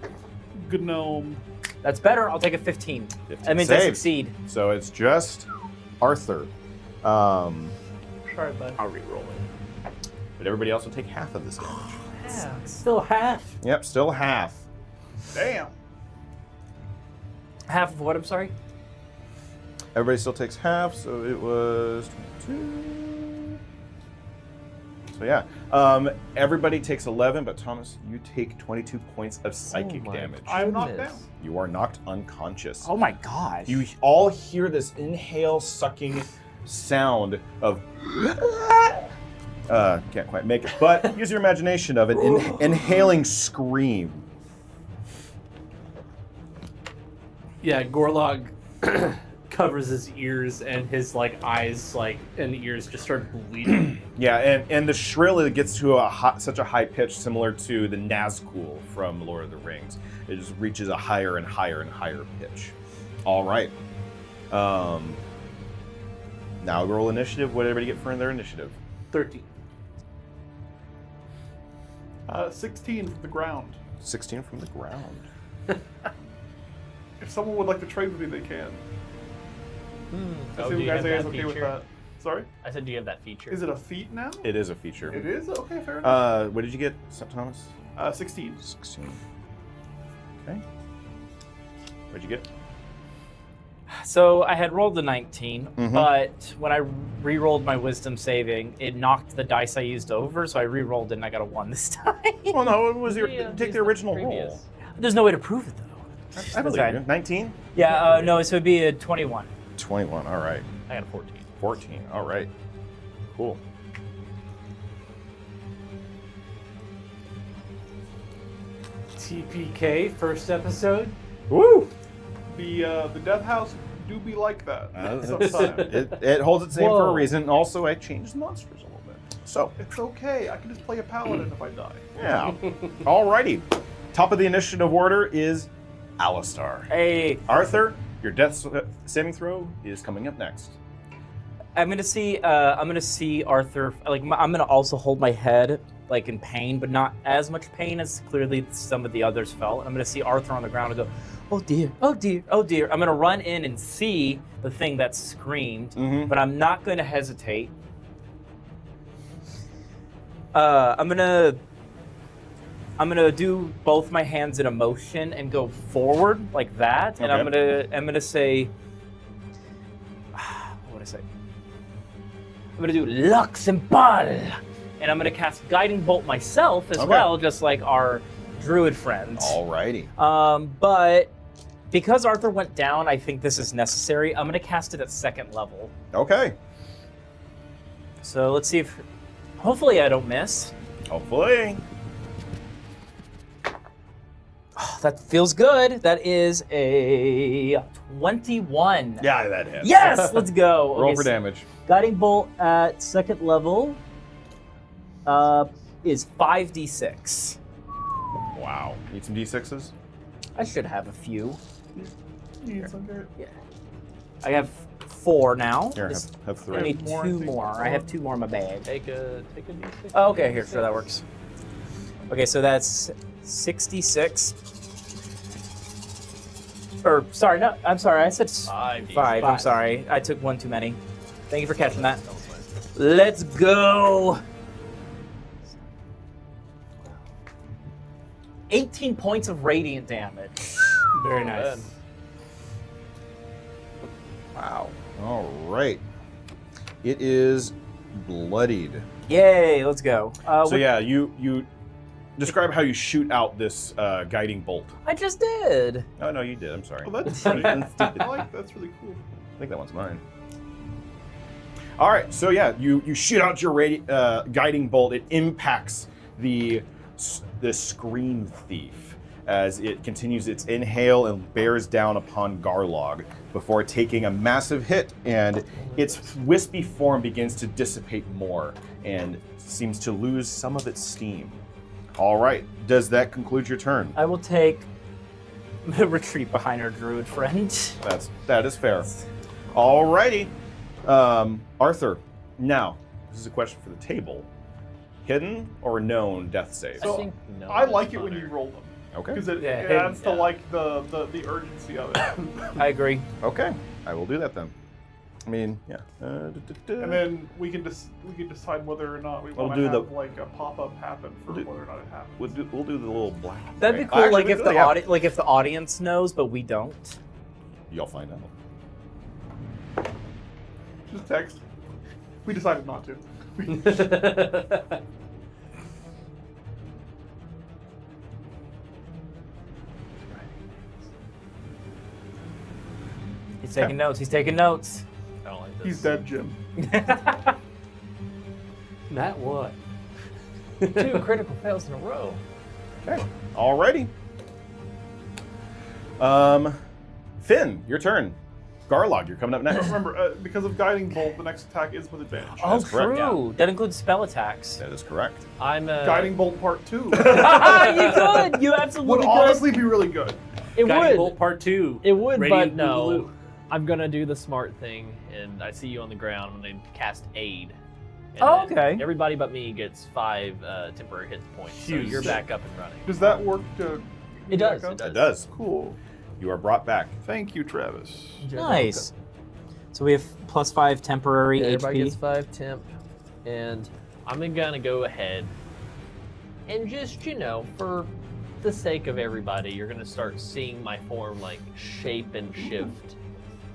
Gnome. That's better. I'll take a 15. 15 That means I saves. succeed. So it's just Arthur. Sorry, bud. I'll re-roll it. But everybody else will take half of this damage. Yeah, still half. Yep, still half. Damn. Half of what, I'm sorry? Everybody still takes half, so it was 22. So yeah, everybody takes 11, but Thomas, you take 22 points of psychic my damage. I'm knocked down. Goodness. You are knocked unconscious. Oh my gosh. You all hear this inhale sucking sound of can't quite make it, but use your imagination of an inhaling scream. Yeah, Gorlog covers his ears and his eyes and ears just start bleeding. Yeah, and the shrill, it gets to such a high pitch, similar to the Nazgul from Lord of the Rings. It just reaches a higher and higher and higher pitch. All right. Now roll initiative. What did everybody get for their initiative? 13. 16 from the ground. 16 from the ground. If someone would like to trade with me, they can. I Oh, see do you you guys have are that okay with feature? that. Sorry? I said, do you have that feature? Is it a feat now? It is a feature. It is? Okay, fair enough. What did you get, Thomas? 16. 16. Okay. What'd you get? So I had rolled the 19, Mhm. but when I re-rolled my wisdom saving, it knocked the dice I used over, so I re-rolled it and I got a 1 this time. Well, no, it was your Yeah, take use the original previous. roll. There's no way to prove it, though. I believe you. 19? Yeah, no, so it'd be a 21. 21. All right. I got a 14. 14. All right. Cool. TPK, first episode. Woo! The Death House do be like that Uh, sometimes. It holds its name for a Whoa. reason. Also, I changed the monsters a little bit. So, It's okay. I can just play a paladin if I die. yeah. Alrighty. Top of the initiative order is Alistar. Hey, Arthur, your death saving throw is coming up next. I'm gonna see Arthur. I'm gonna also hold my head like in pain, but not as much pain as clearly some of the others felt. I'm gonna see Arthur on the ground and go, oh dear, oh dear, oh dear. I'm gonna run in and see the thing that screamed, but I'm not gonna hesitate. I'm gonna do both my hands in a motion and go forward like that, and I'm gonna say, what would I say? I'm gonna do Lux and Ball, and I'm gonna cast Guiding Bolt myself as well, just like our Druid friend. Alrighty. But because Arthur went down, I think this is necessary. I'm gonna cast it at 2nd level. Okay. So let's see if, hopefully I don't miss. Hopefully. Oh, that feels good. That is a 21. Yeah, that hits. Yes, let's go. Roll Okay, for so damage. Guiding Bolt at 2nd level is 5d6. Wow. Need some d6s? I should have a few. You need some, Garrett? Yeah. I have 4 now. Here, Just- have I 3. need More, I 2 think. more. I have 2 more in my bag. Take a d6. Oh, okay, here, sure, that works. Okay, so that's 66. Or, sorry, no, I'm sorry, I said 5. 5. I'm sorry, I took 1 too many. Thank you for catching that. Let's go! 18 points of radiant damage. Very nice. Wow. All right. It is bloodied. Yay, let's go. So yeah, you describe how you shoot out this guiding bolt. I just did. Oh no, you did. I'm sorry. Oh, that's pretty Stupid. I like that's really cool. I think that one's mine. All right, so yeah, you shoot out your guiding bolt. It impacts the Scream Thief as it continues its inhale and bears down upon Garlog before taking a massive hit, and its wispy form begins to dissipate more and seems to lose some of its steam. All right, does that conclude your turn? I will take retreat behind our druid friend. That is fair. All righty. Arthur, now, this is a question for the table. Hidden or known death saves? So, I think no. I like it when you roll them Okay. because it Yeah, adds to yeah. like the urgency of it. I agree. Okay, I will do that then. I mean, yeah. And then we can decide whether or not we We'll want do to the- have like a pop-up happen for We'll do- whether or not it happens. we'll do the little black. That'd be right? cool, Actually, like if the like if the audience knows, but we don't. You'll find out. Just text. We decided not to. He's taking notes. He's taking notes. I don't like this. He's dead, Jim. Matt, what? 2 critical fails in a row. Okay. Alrighty. Finn, your turn. Garlog, you're coming up next. Remember, because of Guiding Bolt, the next attack is with advantage. Oh, That's correct, true. That includes spell attacks. That is correct. I'm Guiding Bolt Part 2 You could. You absolutely would could. honestly be really good. It Guiding would. Bolt Part 2. It would, Radiant but no. Boogaloo. I'm gonna do the smart thing, and I see you on the ground. I'm gonna cast Aid. And Oh, then okay. Everybody but me gets 5 temporary hit points, so Huge. you're back up and running. Does that work to... It does. back It up? It does. Cool. You are brought back. Thank you, Travis. Nice. So we have +5 temporary Everybody HP. gets 5 temp, and I'm gonna go ahead and just, for the sake of everybody, you're gonna start seeing my form like shape and shift,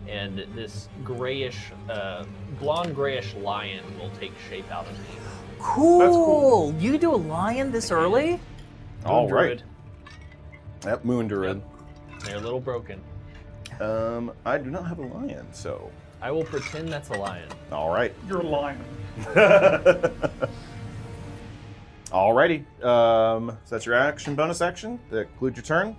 and this grayish, blonde grayish lion will take shape out of me. Cool. That's cool. You can do a lion this early? All Moon right. Druid. Yep, Moon Druid. They're a little broken. I do not have a lion, so. I will pretend that's a lion. All right. You're a lion. Alrighty. So that's your action, bonus action. That concludes your turn.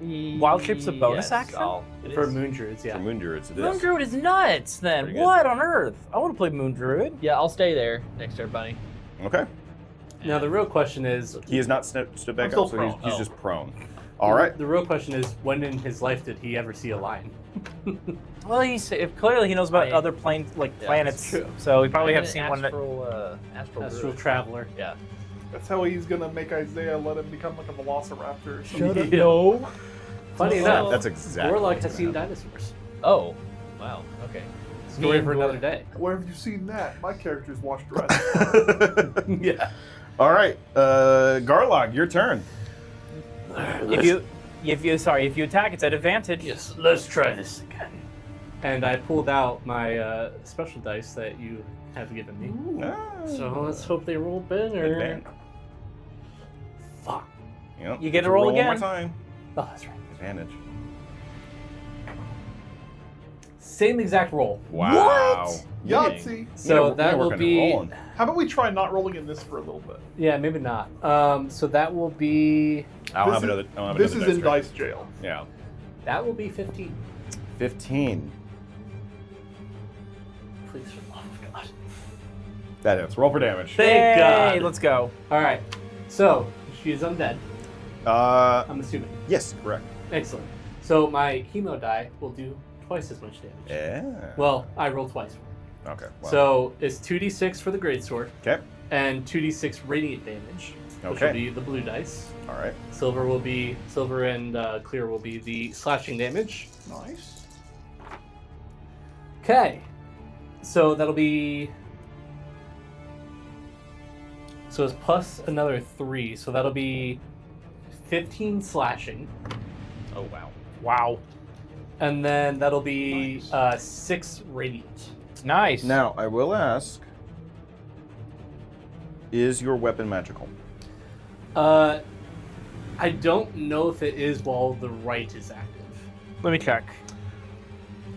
Wild Shape's a bonus yes, action? it For is. Moon Druids, yeah. For Moon Druids, it Moon is. Druid is nuts then. Pretty good. What on earth? I want to play Moon Druid. Yeah, I'll stay there next to everybody. Okay. Now the real question is, He is not stood back I'm still up, so he's prone. just prone. All right. the real question is, when in his life did he ever see a lion? Well, clearly he knows about I- other planets, true. so we probably I'm have an seen one that. astral Astral druid. traveler. Yeah. That's how he's gonna make Isaiah let him become like a velociraptor or something. No. Funny Well, enough, That's exactly. Warlock what's has seen gonna dinosaurs. Oh, wow. Okay. Story Me for and another day. Where have you seen that? My character's watched Jurassic Park. happen. Yeah. All right, Garlog, your turn. If you attack, it's at advantage. Yes, let's try this again. And I pulled out my special dice that you have given me. So let's hope they roll better. Advantage. Fuck. Yep. You get to So roll one more again. time. Oh, that's right. Advantage. Same exact roll. Wow. Yahtzee. So that will be. How about we try not rolling in this for a little bit? Yeah, maybe not. So that will be. I'll have This another. I'll have This another is in tray. dice jail. Yeah. That will be 15. 15. Please, for the love of God. That hits. Roll for damage. Thank Hey, God. let's go. All right. So she is undead. I'm assuming. Yes, correct. Excellent. So my hemo die will do twice as much damage. Yeah. Well, I roll twice. Okay. Well. So it's 2d6 for the greatsword Okay. and 2d6 radiant damage, which Okay. will be the blue dice. All right. Silver and clear will be the slashing damage. Nice. Okay. So that'll be. So it's plus another 3. So that'll be 15 slashing. Oh, wow. Wow. And then that'll be 6 radiant. Nice. Now I will ask: is your weapon magical? I don't know if it is while the right is active. Let me check.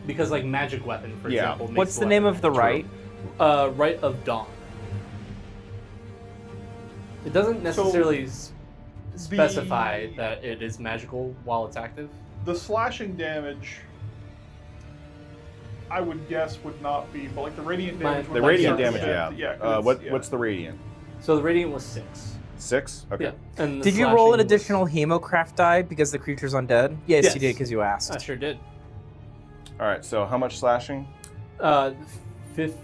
Because, like, magic weapon, for Yeah. example. Makes What's the name weapon of the right? Right of Dawn. It doesn't necessarily specify that it is magical while it's active. The slashing damage, I would guess, would not be, but like the radiant damage. The would The radiant be damage, something- yeah. 'cause What's yeah. the radiant? So the radiant was 6. 6. Okay. Yeah. And the Did you roll an slashing was- additional hemocraft die because the creature's undead? Yes, Yes. you did because you asked. I sure did. All right. So how much slashing? 50,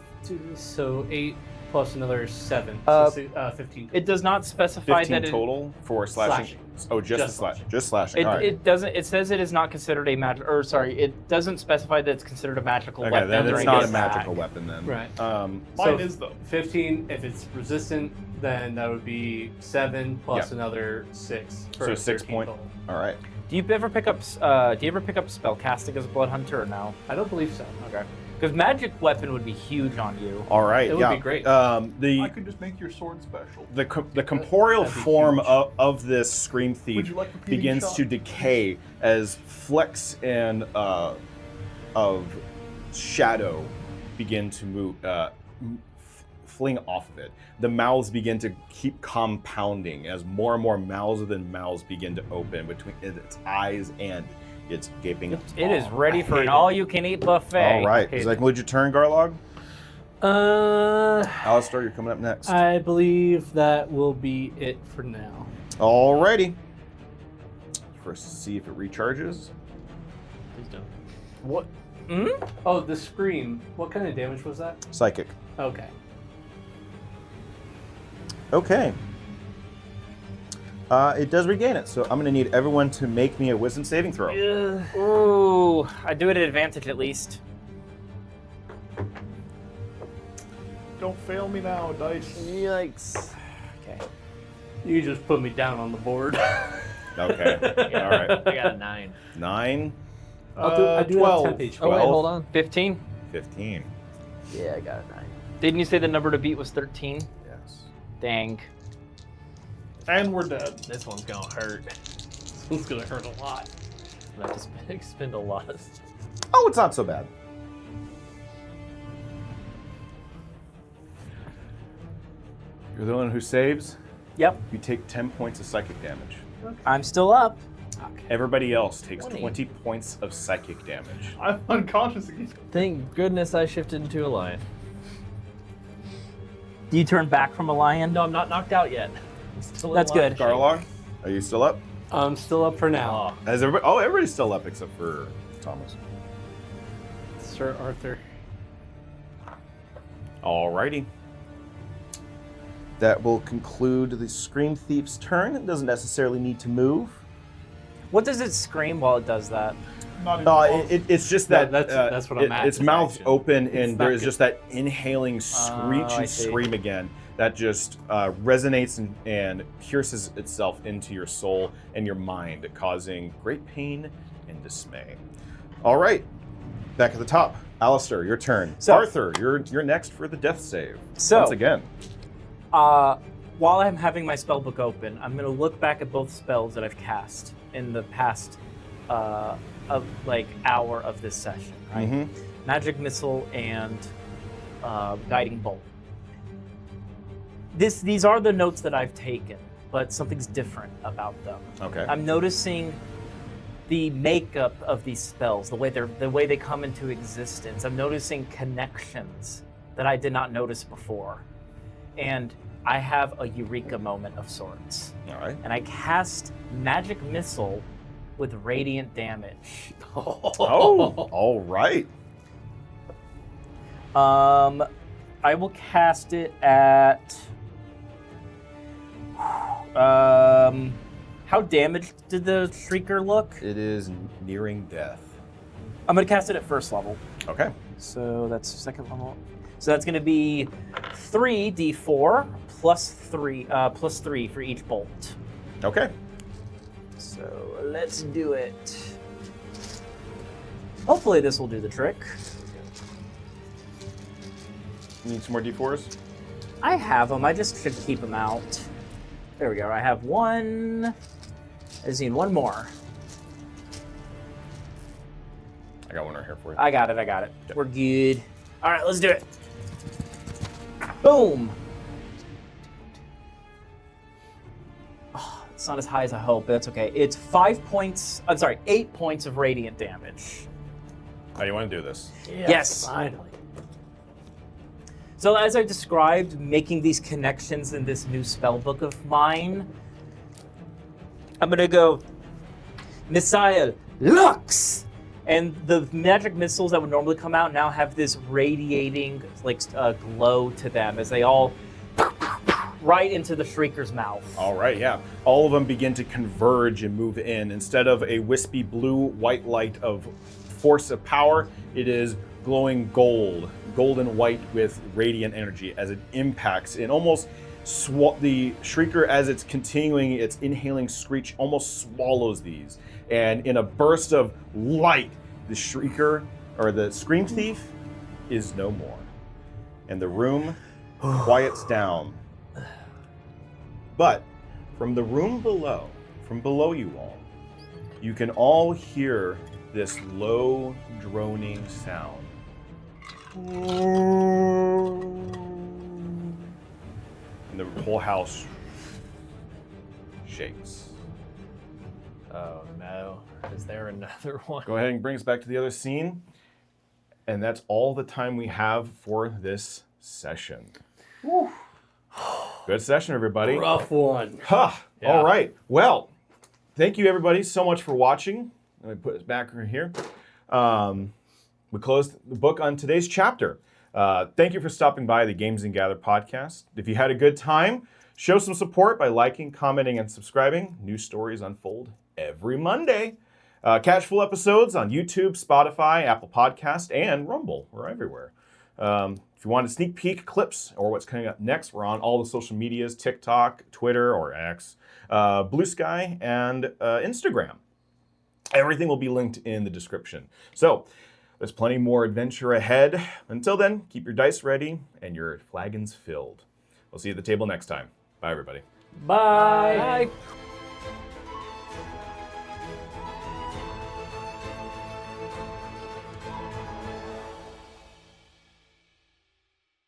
so 8 plus another 7. Uh, So 15. It does not specify 15 that it, total for slashing. Slashing. Oh, just the Just slash. slashing. Just slashing. All right. it doesn't. It says it is not considered a magic. Or sorry, it doesn't specify that it's considered a magical Okay, weapon. then it's during not a its magical attack. weapon then. Right. Mine So- is though. 15, if it's resistant, then that would be 7 plus Yeah. another 6. So For 6 13 point. total. All right. Do you ever pick up? Spell casting as a blood hunter or no? I don't believe so. Okay. Because magic weapon would be huge on you. All right. It would yeah. be great. I The could just make your sword special. the corporeal That'd be form huge. of this scream Would thief you like repeating begins shot? to decay as flecks and of shadow begin to move, fling off of it. The mouths begin to keep compounding as more and more mouths within mouths begin to open between its eyes and its gaping. It is maw. ready I for hate an it. all-you-can-eat buffet. All right. Hate Does that conclude your turn, Garlog? I Alistar, you're coming up next. believe that will be it for now. Alrighty. First, see if it recharges. Please don't. What? Hmm? Oh, the scream. What kind of damage was that? Psychic. Okay. Okay. It does regain it, so I'm going to need everyone to make me a wisdom saving throw. Ooh, I do it at advantage at least. Don't fail me now, dice. Yikes. Okay. You just put me down on the board. Okay. All right. I got a 9. 9, I do 12. have 10 HP. Oh, wait, 12. hold on. 15. 15. Yeah, I got a 9. Didn't you say the number to beat was 13? Yes. Dang. And we're dead. This one's gonna hurt. This one's gonna hurt a lot. I have to expend a lot of. Oh, it's not so bad. You're the one who saves. Yep. You take 10 points of psychic damage. I'm still up. Everybody else takes 20. 20 points of psychic damage. I'm unconscious again. Thank goodness I shifted into a lion. Do you turn back from a lion? No, I'm not knocked out yet. I'm still in That's lion good. shape. Garlog, are you still up? I'm still up for now. Oh, Everybody's still up except for Thomas. Sir Arthur. Alrighty. That will conclude the Scream Thief's turn. It doesn't necessarily need to move. What does it scream while it does that? No, it's just that that's what I'm at. its mouth's Action. open, It's and not there's good. just that inhaling screech I and see. scream again that just resonates and pierces itself into your soul and your mind, causing great pain and dismay. All right, back at the top. Alistar, your turn. So- Arthur, you're next for the death save. So- Once again. While I'm having my spellbook open, I'm going to look back at both spells that I've cast in the past hour of this session, right? Mhm. Magic Missile and Guiding Bolt. These are the notes that I've taken, but something's different about them. Okay. I'm noticing the makeup of these spells, the way they come into existence. I'm noticing connections that I did not notice before. And I have a eureka moment of sorts. All right. And I cast Magic Missile with radiant damage. Oh, all right. I will cast it at how damaged did the Shrieker look? It is nearing death. I'm gonna cast it at first level. Okay. So that's second level. So that's gonna be 3d4 plus 3 for each bolt. Okay. So let's do it. Hopefully this will do the trick. Need some more d4s? I have them. I just should keep them out. There we go. I have one. I just need one more. I got one right here for you. I got it. Okay. We're good. All right, let's do it. Boom. Oh, it's not as high as I hope, but that's okay. It's 8 points of radiant damage. How do you want to do this? Yes. Finally. So as I described, making these connections in this new spellbook of mine, I'm gonna go Missile Lux! And the magic missiles that would normally come out now have this radiating glow to them as they all right into the Shrieker's mouth. All right, yeah. All of them begin to converge and move in. Instead of a wispy blue-white light of force of power, it is glowing golden white with radiant energy as it impacts and almost the Shrieker, as it's continuing its inhaling screech, almost swallows these. And in a burst of light, the Shrieker, or the Scream Thief, is no more. And the room quiets down. But from the room below, from below you all, you can all hear this low, droning sound. And the whole house shakes. Oh no. Is there another one? Go ahead and bring us back to the other scene. And that's all the time we have for this session. Good session, everybody. Rough one. Ha! Yeah. All right. Well, thank you, everybody, so much for watching. Let me put this back right here. We closed the book on today's chapter. Thank you for stopping by the Games and Gather podcast. If you had a good time, show some support by liking, commenting, and subscribing. New stories unfold every Monday. Catch full episodes on YouTube, Spotify, Apple Podcast, and Rumble. We're everywhere. If you want a sneak peek clips or what's coming up next, we're on all the social medias, TikTok, Twitter or X, Blue Sky, and Instagram. Everything will be linked in the description. So there's plenty more adventure ahead. Until then, keep your dice ready and your flagons filled. We'll see you at the table next time. Bye, everybody. Bye. Bye.